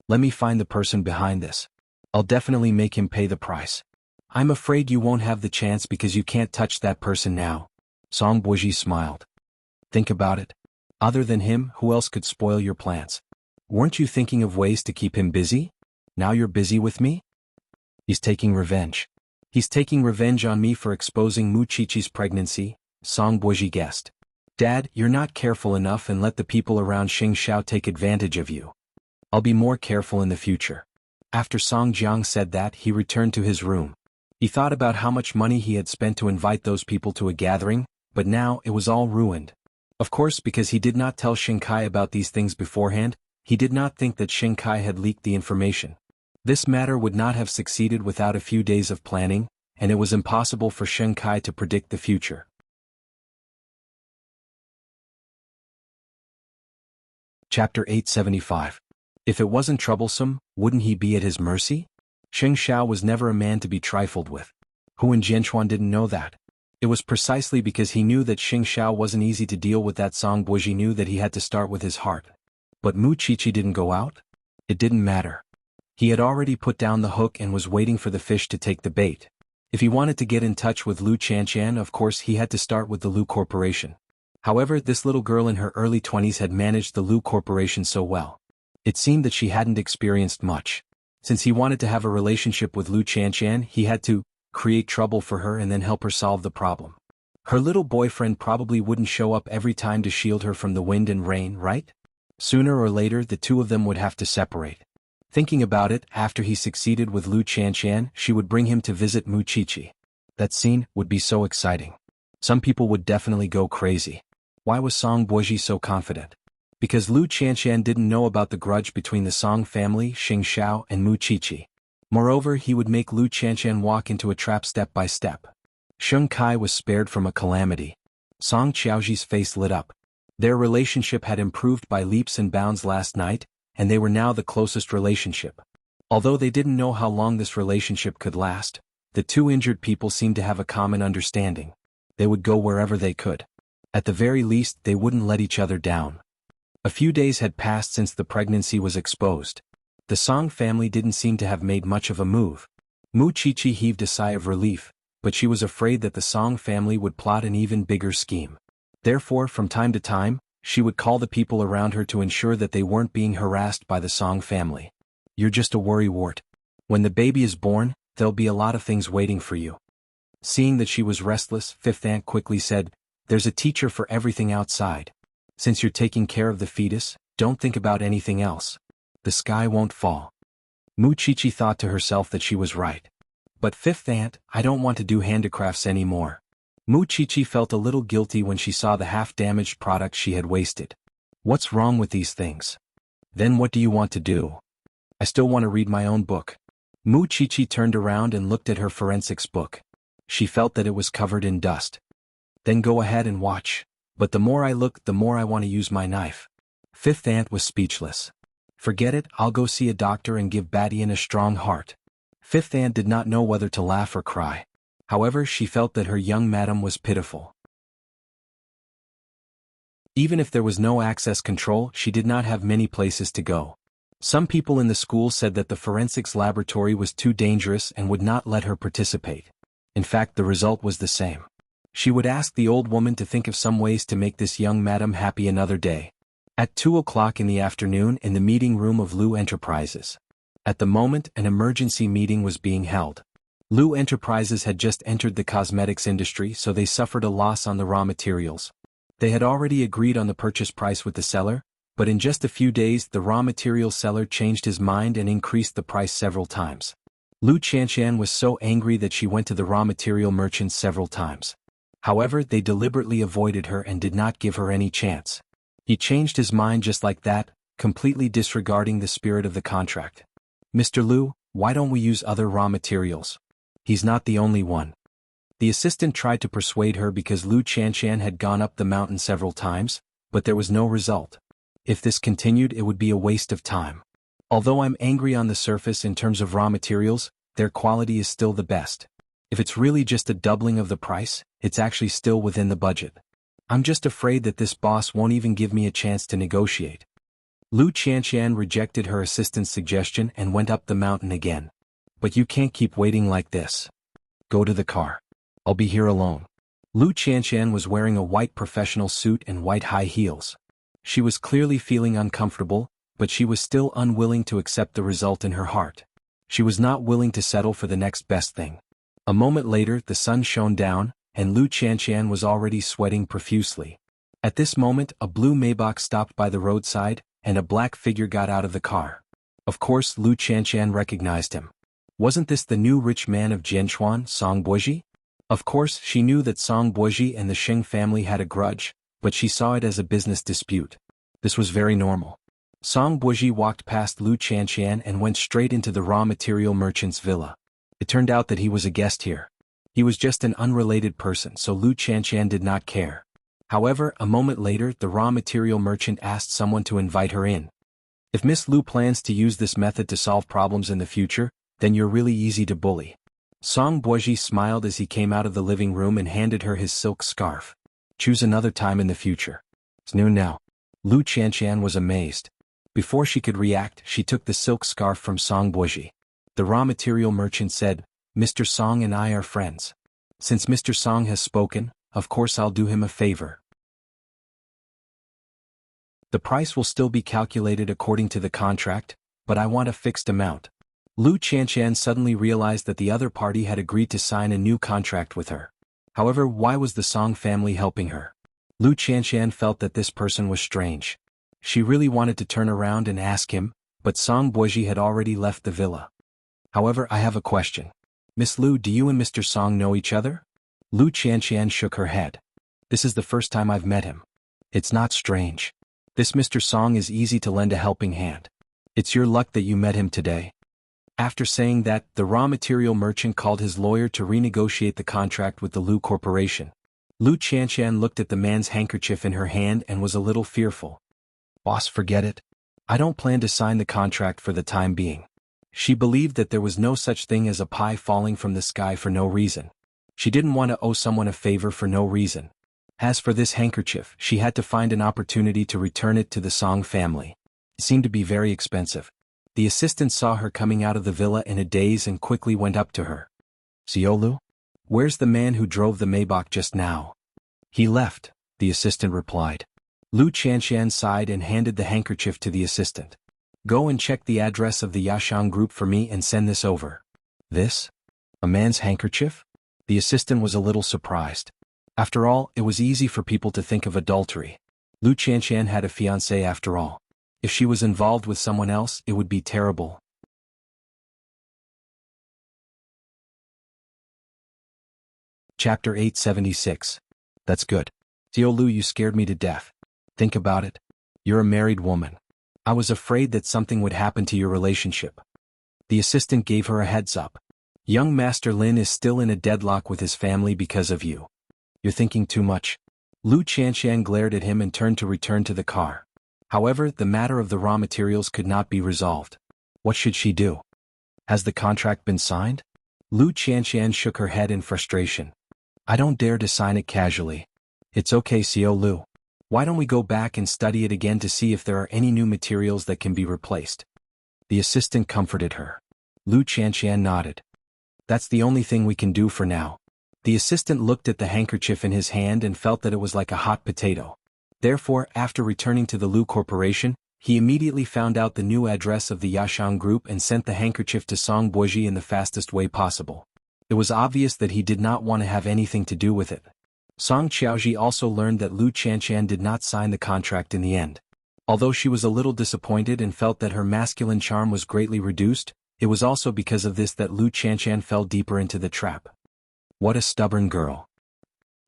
Let me find the person behind this. I'll definitely make him pay the price. I'm afraid you won't have the chance because you can't touch that person now. Song Buji smiled. Think about it. Other than him, who else could spoil your plans? Weren't you thinking of ways to keep him busy? Now you're busy with me? He's taking revenge. He's taking revenge on me for exposing Mu Chichi's pregnancy, Song Buji guessed. Dad, you're not careful enough and let the people around Xing Xiao take advantage of you. I'll be more careful in the future. After Song Jiang said that, he returned to his room. He thought about how much money he had spent to invite those people to a gathering, but now it was all ruined. Of course, because he did not tell Shinkai about these things beforehand, he did not think that Shinkai had leaked the information. This matter would not have succeeded without a few days of planning, and it was impossible for Shinkai to predict the future. Chapter 875. If it wasn't troublesome, wouldn't he be at his mercy? Sheng Xiao was never a man to be trifled with. Hu and Jianchuan didn't know that. It was precisely because he knew that Sheng Xiao wasn't easy to deal with that Song Buozhi knew that he had to start with his heart. But Mu Qiqi didn't go out? It didn't matter. He had already put down the hook and was waiting for the fish to take the bait. If he wanted to get in touch with Lu Qianqian, of course he had to start with the Lu Corporation. However, this little girl in her early 20s had managed the Lu Corporation so well. It seemed that she hadn't experienced much. Since he wanted to have a relationship with Lu Qianqian, he had to create trouble for her and then help her solve the problem. Her little boyfriend probably wouldn't show up every time to shield her from the wind and rain, right? Sooner or later the two of them would have to separate. Thinking about it, after he succeeded with Lu Qianqian, she would bring him to visit Mu Qiqi. That scene would be so exciting. Some people would definitely go crazy. Why was Song Buozhi so confident? Because Lu Qianqian didn't know about the grudge between the Song family, Sheng Xiao and Mu Qiqi. Moreover, he would make Lu Qianqian walk into a trap step by step. Sheng Kai was spared from a calamity. Song Qiaoji's face lit up. Their relationship had improved by leaps and bounds last night, and they were now the closest relationship. Although they didn't know how long this relationship could last, the two injured people seemed to have a common understanding. They would go wherever they could. At the very least, they wouldn't let each other down. A few days had passed since the pregnancy was exposed. The Song family didn't seem to have made much of a move. Mu Qiqi heaved a sigh of relief, but she was afraid that the Song family would plot an even bigger scheme. Therefore, from time to time, she would call the people around her to ensure that they weren't being harassed by the Song family. You're just a worrywart. When the baby is born, there'll be a lot of things waiting for you. Seeing that she was restless, Fifth Aunt quickly said, "There's a teacher for everything outside. Since you're taking care of the fetus, don't think about anything else. The sky won't fall." Mu Qiqi thought to herself that she was right. But Fifth Aunt, I don't want to do handicrafts anymore. Mu Qiqi felt a little guilty when she saw the half-damaged products she had wasted. What's wrong with these things? Then what do you want to do? I still want to read my own book. Mu Qiqi turned around and looked at her forensics book. She felt that it was covered in dust. Then go ahead and watch. But the more I look, the more I want to use my knife. Fifth Aunt was speechless. Forget it, I'll go see a doctor and give Badian a strong heart. Fifth Aunt did not know whether to laugh or cry. However, she felt that her young madam was pitiful. Even if there was no access control, she did not have many places to go. Some people in the school said that the forensics laboratory was too dangerous and would not let her participate. In fact, the result was the same. She would ask the old woman to think of some ways to make this young madam happy another day. At 2 o'clock in the afternoon in the meeting room of Lu Enterprises. At the moment, an emergency meeting was being held. Lu Enterprises had just entered the cosmetics industry, so they suffered a loss on the raw materials. They had already agreed on the purchase price with the seller, but in just a few days the raw material seller changed his mind and increased the price several times. Lu Qianqian was so angry that she went to the raw material merchants several times. However, they deliberately avoided her and did not give her any chance. He changed his mind just like that, completely disregarding the spirit of the contract. "Mr. Lu, why don't we use other raw materials? He's not the only one." The assistant tried to persuade her because Lu Qianqian had gone up the mountain several times, but there was no result. If this continued, it would be a waste of time. Although I'm angry on the surface in terms of raw materials, their quality is still the best. If it's really just a doubling of the price, it's actually still within the budget. I'm just afraid that this boss won't even give me a chance to negotiate. Lu Qianqian rejected her assistant's suggestion and went up the mountain again. "But you can't keep waiting like this. Go to the car. I'll be here alone." Lu Qianqian was wearing a white professional suit and white high heels. She was clearly feeling uncomfortable, but she was still unwilling to accept the result in her heart. She was not willing to settle for the next best thing. A moment later, the sun shone down, and Lu Qianqian was already sweating profusely. At this moment, a blue Maybach stopped by the roadside, and a black figure got out of the car. Of course, Lu Qianqian recognized him. Wasn't this the new rich man of Jianchuan, Song Buozhi? Of course, she knew that Song Buozhi and the Sheng family had a grudge, but she saw it as a business dispute. This was very normal. Song Buozhi walked past Lu Qianqian and went straight into the raw material merchant's villa. It turned out that he was a guest here. He was just an unrelated person, so Lu Qianqian did not care. However, a moment later the raw material merchant asked someone to invite her in. If Miss Lu plans to use this method to solve problems in the future, then you're really easy to bully. Song Buozhi smiled as he came out of the living room and handed her his silk scarf. Choose another time in the future. It's noon now. Lu Qianqian was amazed. Before she could react, she took the silk scarf from Song Buozhi. The raw material merchant said, Mr. Song and I are friends. Since Mr. Song has spoken, of course I'll do him a favor. The price will still be calculated according to the contract, but I want a fixed amount. Lu Qianqian suddenly realized that the other party had agreed to sign a new contract with her. However, why was the Song family helping her? Lu Qianqian felt that this person was strange. She really wanted to turn around and ask him, but Song Buozhi had already left the villa. However, I have a question. Miss Lu, do you and Mr. Song know each other? Lu Qianqian shook her head. This is the first time I've met him. It's not strange. This Mr. Song is easy to lend a helping hand. It's your luck that you met him today. After saying that, the raw material merchant called his lawyer to renegotiate the contract with the Lu Corporation. Lu Qianqian looked at the man's handkerchief in her hand and was a little fearful. Boss, forget it. I don't plan to sign the contract for the time being. She believed that there was no such thing as a pie falling from the sky for no reason. She didn't want to owe someone a favor for no reason. As for this handkerchief, she had to find an opportunity to return it to the Song family. It seemed to be very expensive. The assistant saw her coming out of the villa in a daze and quickly went up to her. Lu? Where's the man who drove the Maybach just now? He left, the assistant replied. Lu Qianqian sighed and handed the handkerchief to the assistant. Go and check the address of the Yashang group for me and send this over. This? A man's handkerchief? The assistant was a little surprised. After all, it was easy for people to think of adultery. Lu Qianqian had a fiancé after all. If she was involved with someone else, it would be terrible. Chapter 876. That's good. Lu, you scared me to death. Think about it. You're a married woman. I was afraid that something would happen to your relationship. The assistant gave her a heads up. Young Master Lin is still in a deadlock with his family because of you. You're thinking too much. Lu Qianqian glared at him and turned to return to the car. However, the matter of the raw materials could not be resolved. What should she do? Has the contract been signed? Lu Qianqian shook her head in frustration. I don't dare to sign it casually. It's okay, Lu. Why don't we go back and study it again to see if there are any new materials that can be replaced? The assistant comforted her. Lu Qianqian nodded. That's the only thing we can do for now. The assistant looked at the handkerchief in his hand and felt that it was like a hot potato. Therefore, after returning to the Lu Corporation, he immediately found out the new address of the Yashang group and sent the handkerchief to Song Buozhi in the fastest way possible. It was obvious that he did not want to have anything to do with it. Song Qiaozhi also learned that Lu Qianqian did not sign the contract in the end. Although she was a little disappointed and felt that her masculine charm was greatly reduced, it was also because of this that Lu Qianqian fell deeper into the trap. What a stubborn girl.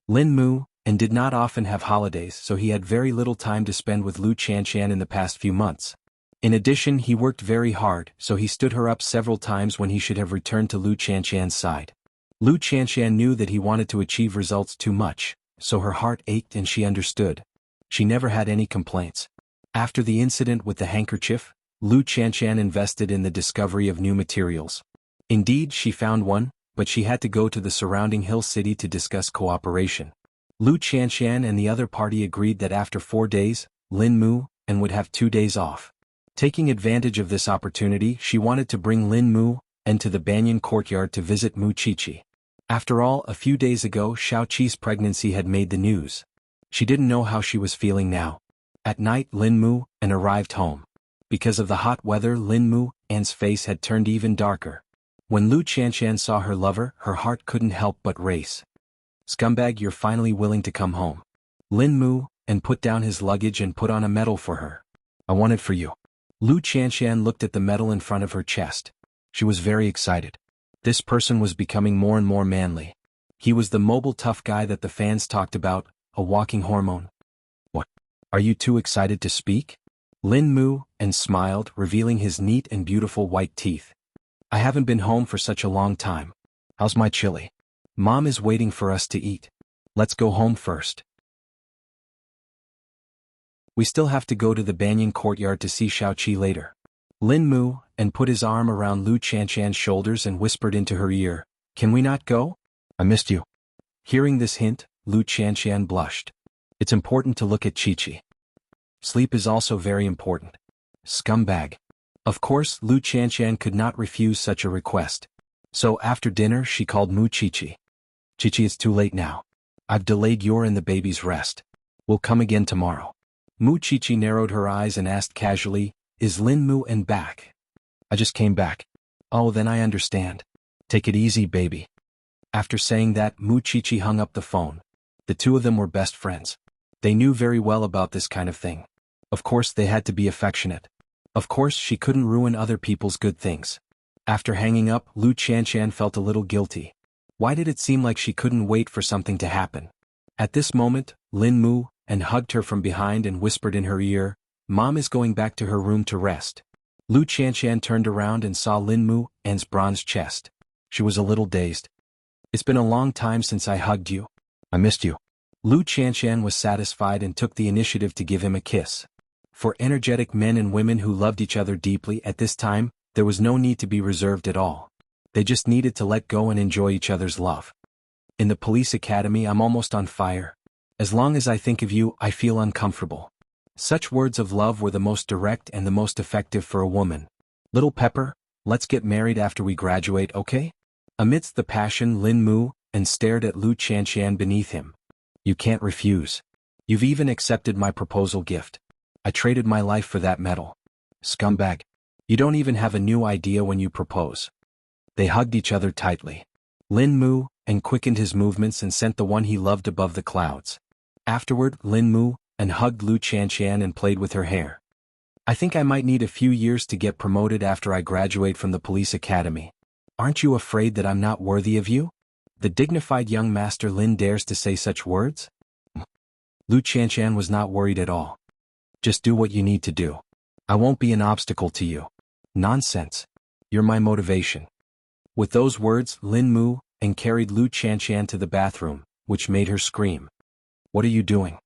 Lin Mu, and did not often have holidays, so he had very little time to spend with Lu Qianqian in the past few months. In addition, he worked very hard, so he stood her up several times when he should have returned to Lu Qianqian's side. Lu Qianqian knew that he wanted to achieve results too much, so her heart ached and she understood. She never had any complaints. After the incident with the handkerchief, Lu Qianqian invested in the discovery of new materials. Indeed, she found one, but she had to go to the surrounding hill city to discuss cooperation. Lu Qianqian and the other party agreed that after 4 days, Lin Mu, and would have 2 days off. Taking advantage of this opportunity, she wanted to bring Lin Mu, and to the Banyan courtyard to visit Mu Qiqi. After all, a few days ago Xiao Qi's pregnancy had made the news. She didn't know how she was feeling now. At night Lin Mu, and arrived home. Because of the hot weather Lin Mu, An's face had turned even darker. When Lu Qianqian saw her lover, her heart couldn't help but race. Scumbag, you're finally willing to come home. Lin Mu, and put down his luggage and put on a medal for her. I want it for you. Lu Qianqian looked at the medal in front of her chest. She was very excited. This person was becoming more and more manly. He was the mobile tough guy that the fans talked about, a walking hormone. What? Are you too excited to speak? Lin moved and smiled, revealing his neat and beautiful white teeth. I haven't been home for such a long time. How's my chili? Mom is waiting for us to eat. Let's go home first. We still have to go to the banyan courtyard to see Xiaoqi later. Lin moved and put his arm around Lu Qianqian's shoulders and whispered into her ear, Can we not go? I missed you. Hearing this hint, Lu Qianqian blushed. It's important to look at Qiqi. Sleep is also very important. Scumbag. Of course, Lu Qianqian could not refuse such a request. So after dinner she called Mu Qiqi. Qiqi, it's too late now. I've delayed your and the baby's rest. We'll come again tomorrow. Mu Qiqi narrowed her eyes and asked casually, Is Lin Mu and back? I just came back. Oh, then I understand. Take it easy, baby. After saying that, Mu Qiqi hung up the phone. The two of them were best friends. They knew very well about this kind of thing. Of course they had to be affectionate. Of course she couldn't ruin other people's good things. After hanging up, Lu Qianqian felt a little guilty. Why did it seem like she couldn't wait for something to happen? At this moment, Lin moved and hugged her from behind and whispered in her ear, Mom is going back to her room to rest. Lu Qianqian turned around and saw Lin Mu's bronze chest. She was a little dazed. It's been a long time since I hugged you. I missed you. Lu Qianqian was satisfied and took the initiative to give him a kiss. For energetic men and women who loved each other deeply at this time, there was no need to be reserved at all. They just needed to let go and enjoy each other's love. In the police academy I'm almost on fire. As long as I think of you, I feel uncomfortable. Such words of love were the most direct and the most effective for a woman. Little Pepper, let's get married after we graduate, okay? Amidst the passion, Lin moved and stared at Lu Qianqian beneath him. You can't refuse. You've even accepted my proposal gift. I traded my life for that medal. Scumbag. You don't even have a new idea when you propose. They hugged each other tightly. Lin moved and quickened his movements and sent the one he loved above the clouds. Afterward, Lin moved and hugged Lu Qianqian and played with her hair. I think I might need a few years to get promoted after I graduate from the police academy. Aren't you afraid that I'm not worthy of you? The dignified young master Lin dares to say such words? Lu Qianqian was not worried at all. Just do what you need to do. I won't be an obstacle to you. Nonsense. You're my motivation. With those words, Lin moved and carried Lu Qianqian to the bathroom, which made her scream. What are you doing?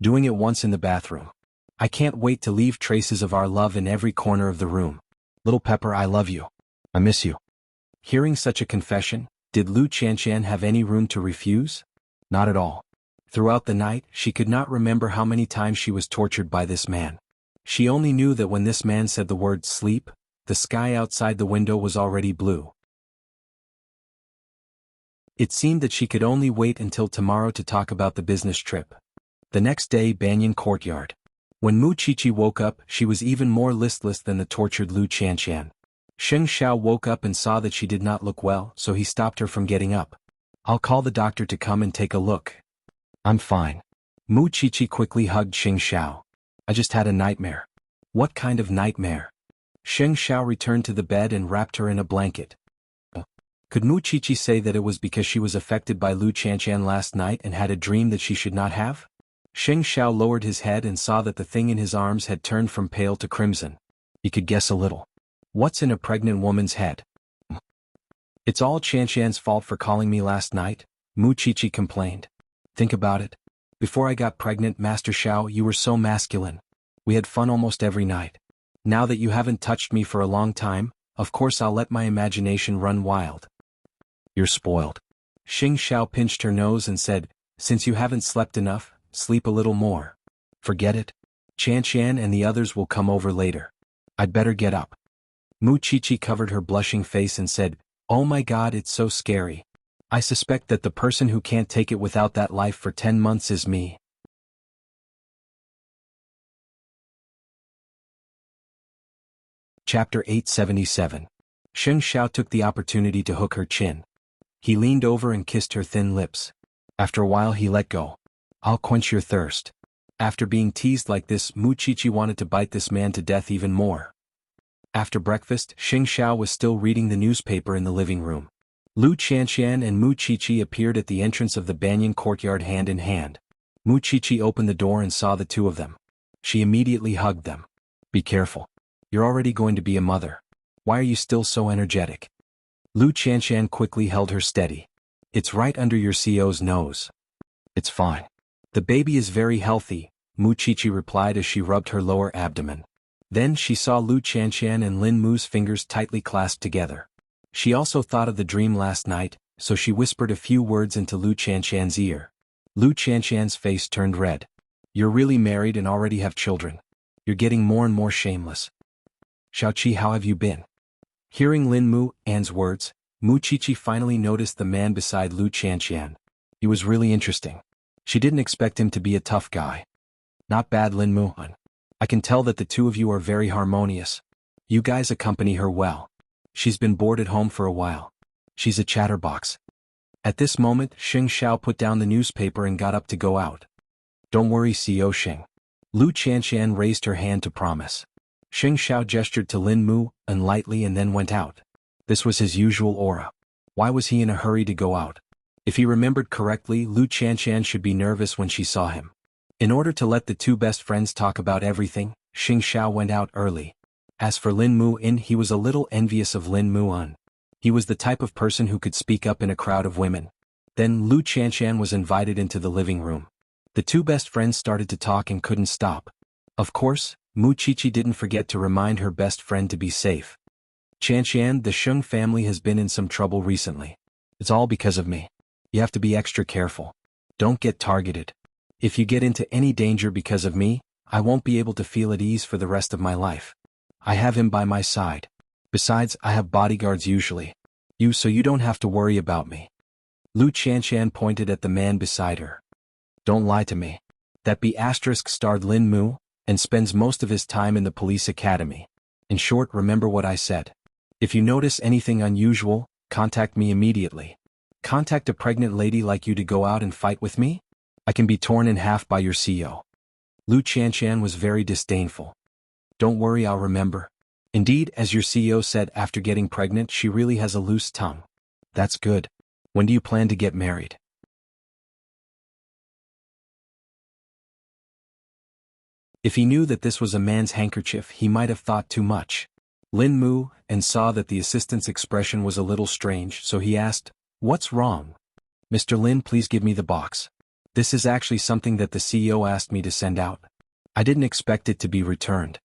Doing it once in the bathroom. I can't wait to leave traces of our love in every corner of the room. Little Pepper, I love you. I miss you. Hearing such a confession, did Lu Qianqian have any room to refuse? Not at all. Throughout the night, she could not remember how many times she was tortured by this man. She only knew that when this man said the word sleep, the sky outside the window was already blue. It seemed that she could only wait until tomorrow to talk about the business trip. The next day, banyan courtyard. When Mu Qiqi woke up, she was even more listless than the tortured Lu Qianqian. Sheng Xiao woke up and saw that she did not look well, so he stopped her from getting up. I'll call the doctor to come and take a look. I'm fine. Mu Qiqi quickly hugged Sheng Xiao. I just had a nightmare. What kind of nightmare? Sheng Xiao returned to the bed and wrapped her in a blanket. Could Mu Qiqi say that it was because she was affected by Lu Qianqian last night and had a dream that she should not have? Sheng Xiao lowered his head and saw that the thing in his arms had turned from pale to crimson. He could guess a little. What's in a pregnant woman's head? It's all Qianqian's fault for calling me last night, Mu Qiqi complained. Think about it. Before I got pregnant, Master Xiao, you were so masculine. We had fun almost every night. Now that you haven't touched me for a long time, of course I'll let my imagination run wild. You're spoiled. Sheng Xiao pinched her nose and said, Since you haven't slept enough, sleep a little more. Forget it. Qianqian and the others will come over later. I'd better get up. Mu Qiqi covered her blushing face and said, Oh my God, it's so scary. I suspect that the person who can't take it without that life for 10 months is me. Chapter 877. Sheng Xiao took the opportunity to hook her chin. He leaned over and kissed her thin lips. After a while he let go. I'll quench your thirst. After being teased like this, Mu Qiqi wanted to bite this man to death even more. After breakfast, Sheng Xiao was still reading the newspaper in the living room. Lu Qianqian and Mu Qiqi appeared at the entrance of the banyan courtyard hand in hand. Mu Qiqi opened the door and saw the two of them. She immediately hugged them. Be careful. You're already going to be a mother. Why are you still so energetic? Lu Qianqian quickly held her steady. It's right under your CO's nose. It's fine. The baby is very healthy, Mu Qiqi replied as she rubbed her lower abdomen. Then she saw Lu Qianqian and Lin Mu's fingers tightly clasped together. She also thought of the dream last night, so she whispered a few words into Lu Qianqian's ear. Lu Qianqian's face turned red. You're really married and already have children. You're getting more and more shameless. Xiaoqi, how have you been? Hearing Lin Mu An's words, Mu Qiqi finally noticed the man beside Lu Qianqian. He was really interesting. She didn't expect him to be a tough guy. Not bad, Lin Mu An. I can tell that the two of you are very harmonious. You guys accompany her well. She's been bored at home for a while. She's a chatterbox. At this moment, Xing Xiao put down the newspaper and got up to go out. Don't worry, CO Xing. Lu Qianqian raised her hand to promise. Xing Xiao gestured to Lin Mu An lightly and then went out. This was his usual aura. Why was he in a hurry to go out? If he remembered correctly, Lu Qianqian should be nervous when she saw him. In order to let the two best friends talk about everything, Xing Xiao went out early. As for Lin Mu An, he was a little envious of Lin Mu An. He was the type of person who could speak up in a crowd of women. Then Lu Qianqian was invited into the living room. The two best friends started to talk and couldn't stop. Of course, Mu Qiqi didn't forget to remind her best friend to be safe. Qianqian, the Sheng family has been in some trouble recently. It's all because of me. You have to be extra careful. Don't get targeted. If you get into any danger because of me, I won't be able to feel at ease for the rest of my life. I have him by my side. Besides, I have bodyguards usually. So you don't have to worry about me. Lu Qianqian pointed at the man beside her. Don't lie to me. That B** starred Lin Mu, and spends most of his time in the police academy. In short, remember what I said. If you notice anything unusual, contact me immediately. Contact a pregnant lady like you to go out and fight with me? I can be torn in half by your CO. Lu Qianqian was very disdainful. Don't worry, I'll remember. Indeed, as your CEO said, after getting pregnant she really has a loose tongue. That's good. When do you plan to get married? If he knew that this was a man's handkerchief, he might have thought too much. Lin Mu An saw that the assistant's expression was a little strange, so he asked, What's wrong? Mr. Lin, please give me the box. This is actually something that the CEO asked me to send out. I didn't expect it to be returned.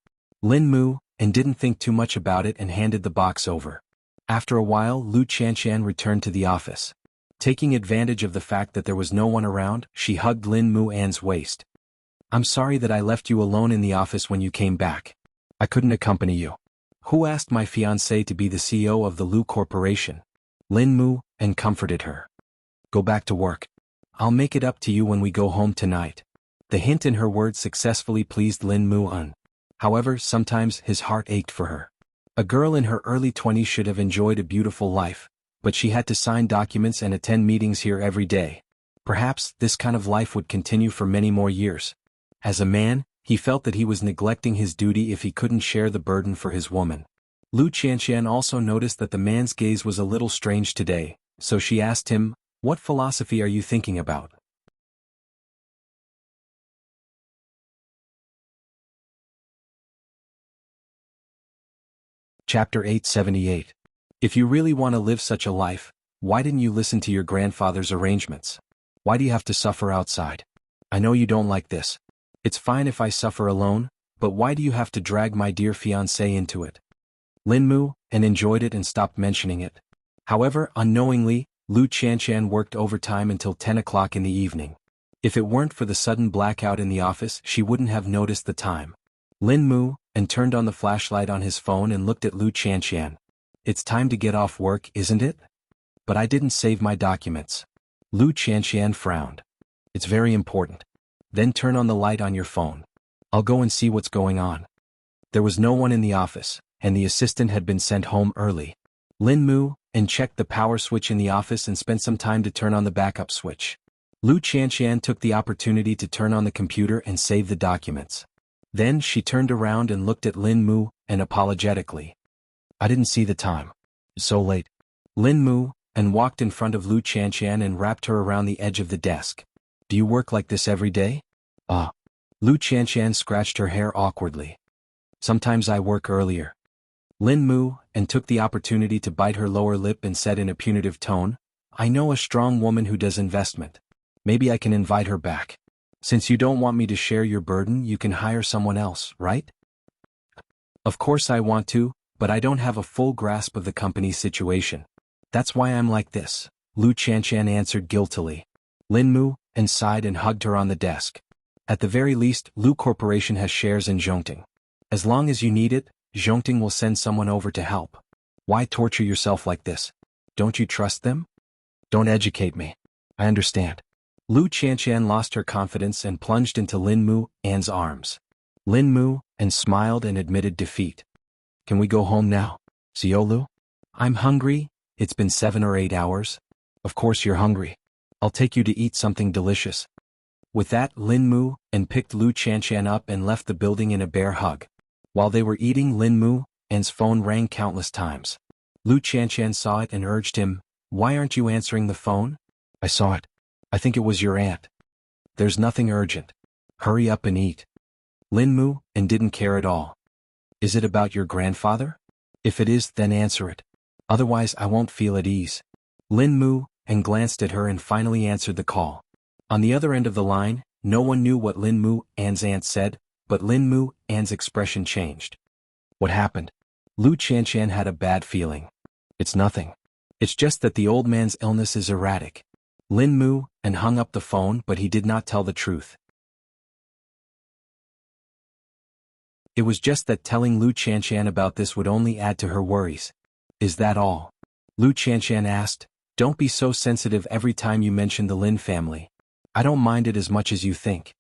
Lin Mu An didn't think too much about it and handed the box over. After a while, Lu Qianqian returned to the office. Taking advantage of the fact that there was no one around, she hugged Lin Mu An's waist. I'm sorry that I left you alone in the office when you came back. I couldn't accompany you. Who asked my fiancé to be the CEO of the Lu Corporation? Lin Mu An comforted her. Go back to work. I'll make it up to you when we go home tonight. The hint in her words successfully pleased Lin Mu An. However, sometimes his heart ached for her. A girl in her early 20s should have enjoyed a beautiful life, but she had to sign documents and attend meetings here every day. Perhaps this kind of life would continue for many more years. As a man, he felt that he was neglecting his duty if he couldn't share the burden for his woman. Lu Qianqian also noticed that the man's gaze was a little strange today, so she asked him, What philosophy are you thinking about? Chapter 878. If you really want to live such a life, why didn't you listen to your grandfather's arrangements? Why do you have to suffer outside? I know you don't like this. It's fine if I suffer alone, but why do you have to drag my dear fiancé into it? Lin Mu An enjoyed it and stopped mentioning it. However, unknowingly, Lu Qianqian worked overtime until 10 o'clock in the evening. If it weren't for the sudden blackout in the office, she wouldn't have noticed the time. Lin Mu An turned on the flashlight on his phone and looked at Lu Qianqian. It's time to get off work, isn't it? But I didn't save my documents. Lu Qianqian frowned. It's very important. Then turn on the light on your phone. I'll go and see what's going on. There was no one in the office, and the assistant had been sent home early. Lin Mu An checked the power switch in the office and spent some time to turn on the backup switch. Lu Qianqian took the opportunity to turn on the computer and save the documents. Then she turned around and looked at Lin Mu An apologetically. I didn't see the time. It's so late. Lin Mu and walked in front of Lu Qianqian and wrapped her around the edge of the desk. Do you work like this every day? Lu Qianqian scratched her hair awkwardly. Sometimes I work earlier. Lin Mu, and took the opportunity to bite her lower lip and said in a punitive tone, I know a strong woman who does investment. Maybe I can invite her back. Since you don't want me to share your burden, you can hire someone else, right? Of course I want to, but I don't have a full grasp of the company's situation. That's why I'm like this, Lu Qianqian answered guiltily. Lin Mu, and sighed and hugged her on the desk. At the very least, Lu Corporation has shares in Zhongting. As long as you need it, Zhongting will send someone over to help. Why torture yourself like this? Don't you trust them? Don't educate me. I understand. Lu Qianqian lost her confidence and plunged into Lin Mu An's arms. Lin Mu and smiled and admitted defeat. Can we go home now, Xiao Lu? I'm hungry. It's been 7 or 8 hours. Of course you're hungry. I'll take you to eat something delicious. With that, Lin Mu and picked Lu Qianqian up and left the building in a bear hug. While they were eating, Lin Mu An's phone rang countless times. Lu Qianqian saw it and urged him, Why aren't you answering the phone? I saw it. I think it was your aunt. There's nothing urgent. Hurry up and eat. Lin Mu and didn't care at all. Is it about your grandfather? If it is, then answer it. Otherwise I won't feel at ease. Lin Mu and glanced at her and finally answered the call. On the other end of the line, no one knew what Lin Mu An's aunt said, but Lin Mu An's expression changed. What happened? Lu Qianqian had a bad feeling. It's nothing. It's just that the old man's illness is erratic. Lin Mu and hung up the phone, but he did not tell the truth. It was just that telling Lu Qianqian about this would only add to her worries. Is that all? Lu Qianqian asked. Don't be so sensitive every time you mention the Lin family. I don't mind it as much as you think.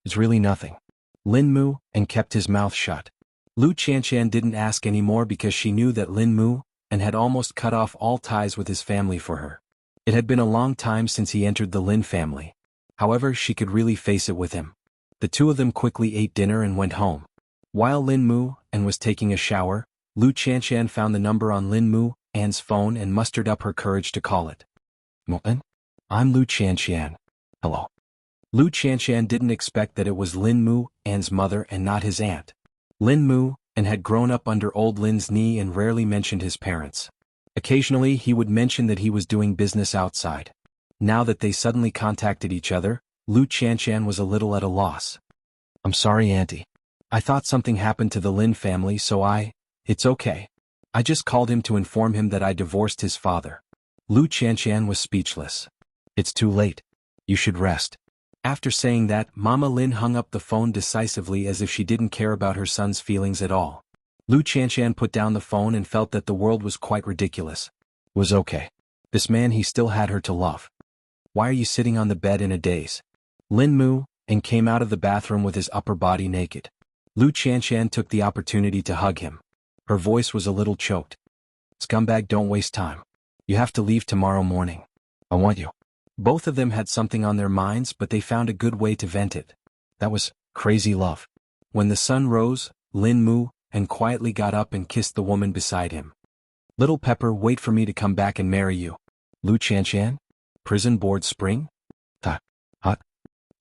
It's really nothing. Lin Mu and kept his mouth shut. Lu Qianqian didn't ask any more because she knew that Lin Mu and had almost cut off all ties with his family for her. It had been a long time since he entered the Lin family. However, she could really face it with him. The two of them quickly ate dinner and went home. While Lin Mu and was taking a shower, Lu Qianqian found the number on Lin Mu An's phone and mustered up her courage to call it. An? I'm Lu Qianqian. Hello. Lu Qianqian didn't expect that it was Lin Mu An's mother and not his aunt. Lin Mu and had grown up under old Lin's knee and rarely mentioned his parents. Occasionally he would mention that he was doing business outside. Now that they suddenly contacted each other, Lu Qianqian was a little at a loss. I'm sorry, Auntie. I thought something happened to the Lin family, so It's okay. I just called him to inform him that I divorced his father. Lu Qianqian was speechless. It's too late. You should rest. After saying that, Mama Lin hung up the phone decisively as if she didn't care about her son's feelings at all. Lu Qianqian put down the phone and felt that the world was quite ridiculous. Was okay. This man, he still had her to love. Why are you sitting on the bed in a daze? Lin Mu and came out of the bathroom with his upper body naked. Lu Qianqian took the opportunity to hug him. Her voice was a little choked. Scumbag, don't waste time. You have to leave tomorrow morning. I want you. Both of them had something on their minds, but they found a good way to vent it. That was crazy love. When the sun rose, Lin Mu and quietly got up and kissed the woman beside him. Little Pepper, wait for me to come back and marry you. Lu Qianqian? Prison board spring? Hot.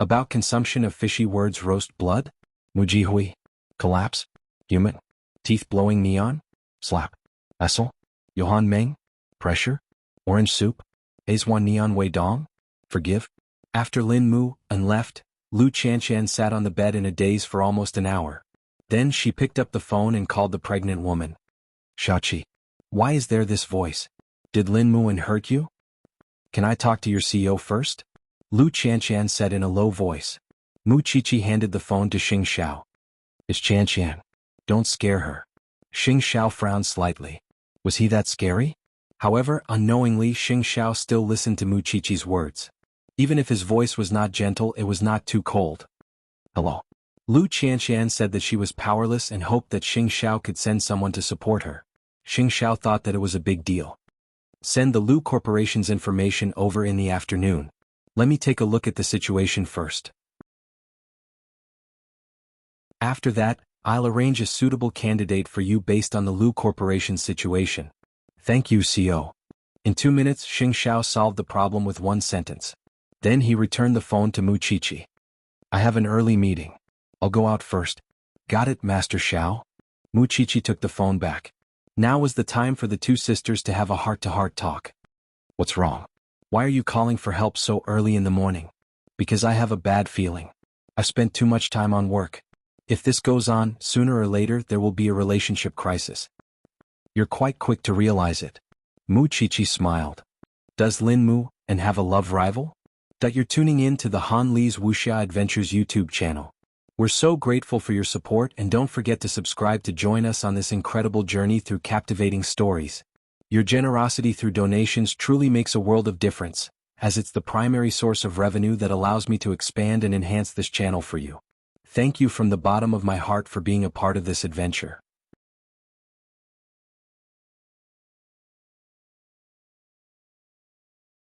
About consumption of fishy words, roast blood? Mujihui. Collapse? Human. Teeth blowing neon? Slap. Essel? Johan Meng? Pressure? Orange soup? Aizwan neon wei dong? Forgive? After Lin Mu and left, Lu Qianqian sat on the bed in a daze for almost an hour. Then she picked up the phone and called the pregnant woman. Shachi. Why is there this voice? Did Lin Mu hurt you? Can I talk to your CEO first? Lu Qianqian said in a low voice. Mu Qiqi handed the phone to Xing Xiao. It's Qianqian. Don't scare her. Xing Xiao frowned slightly. Was he that scary? However, unknowingly Xing Xiao still listened to Mu Qiqi's words. Even if his voice was not gentle, it was not too cold. Hello. Lu Qianqian said that she was powerless and hoped that Xing Xiao could send someone to support her. Xing Xiao thought that it was a big deal. Send the Lu Corporation's information over in the afternoon. Let me take a look at the situation first. After that, I'll arrange a suitable candidate for you based on the Lu Corporation's situation. Thank you, CO. In 2 minutes, Xing Xiao solved the problem with one sentence. Then he returned the phone to Mu Qiqi. I have an early meeting. I'll go out first. Got it, Master Xiao? Mu Qiqi took the phone back. Now was the time for the two sisters to have a heart-to-heart talk. What's wrong? Why are you calling for help so early in the morning? Because I have a bad feeling. I've spent too much time on work. If this goes on, sooner or later there will be a relationship crisis. You're quite quick to realize it. Mu Qiqi smiled. Does Lin Mu and have a love rival? That you're tuning in to the Han Li's Wuxia Adventures YouTube channel. We're so grateful for your support, and don't forget to subscribe to join us on this incredible journey through captivating stories. Your generosity through donations truly makes a world of difference, as it's the primary source of revenue that allows me to expand and enhance this channel for you. Thank you from the bottom of my heart for being a part of this adventure.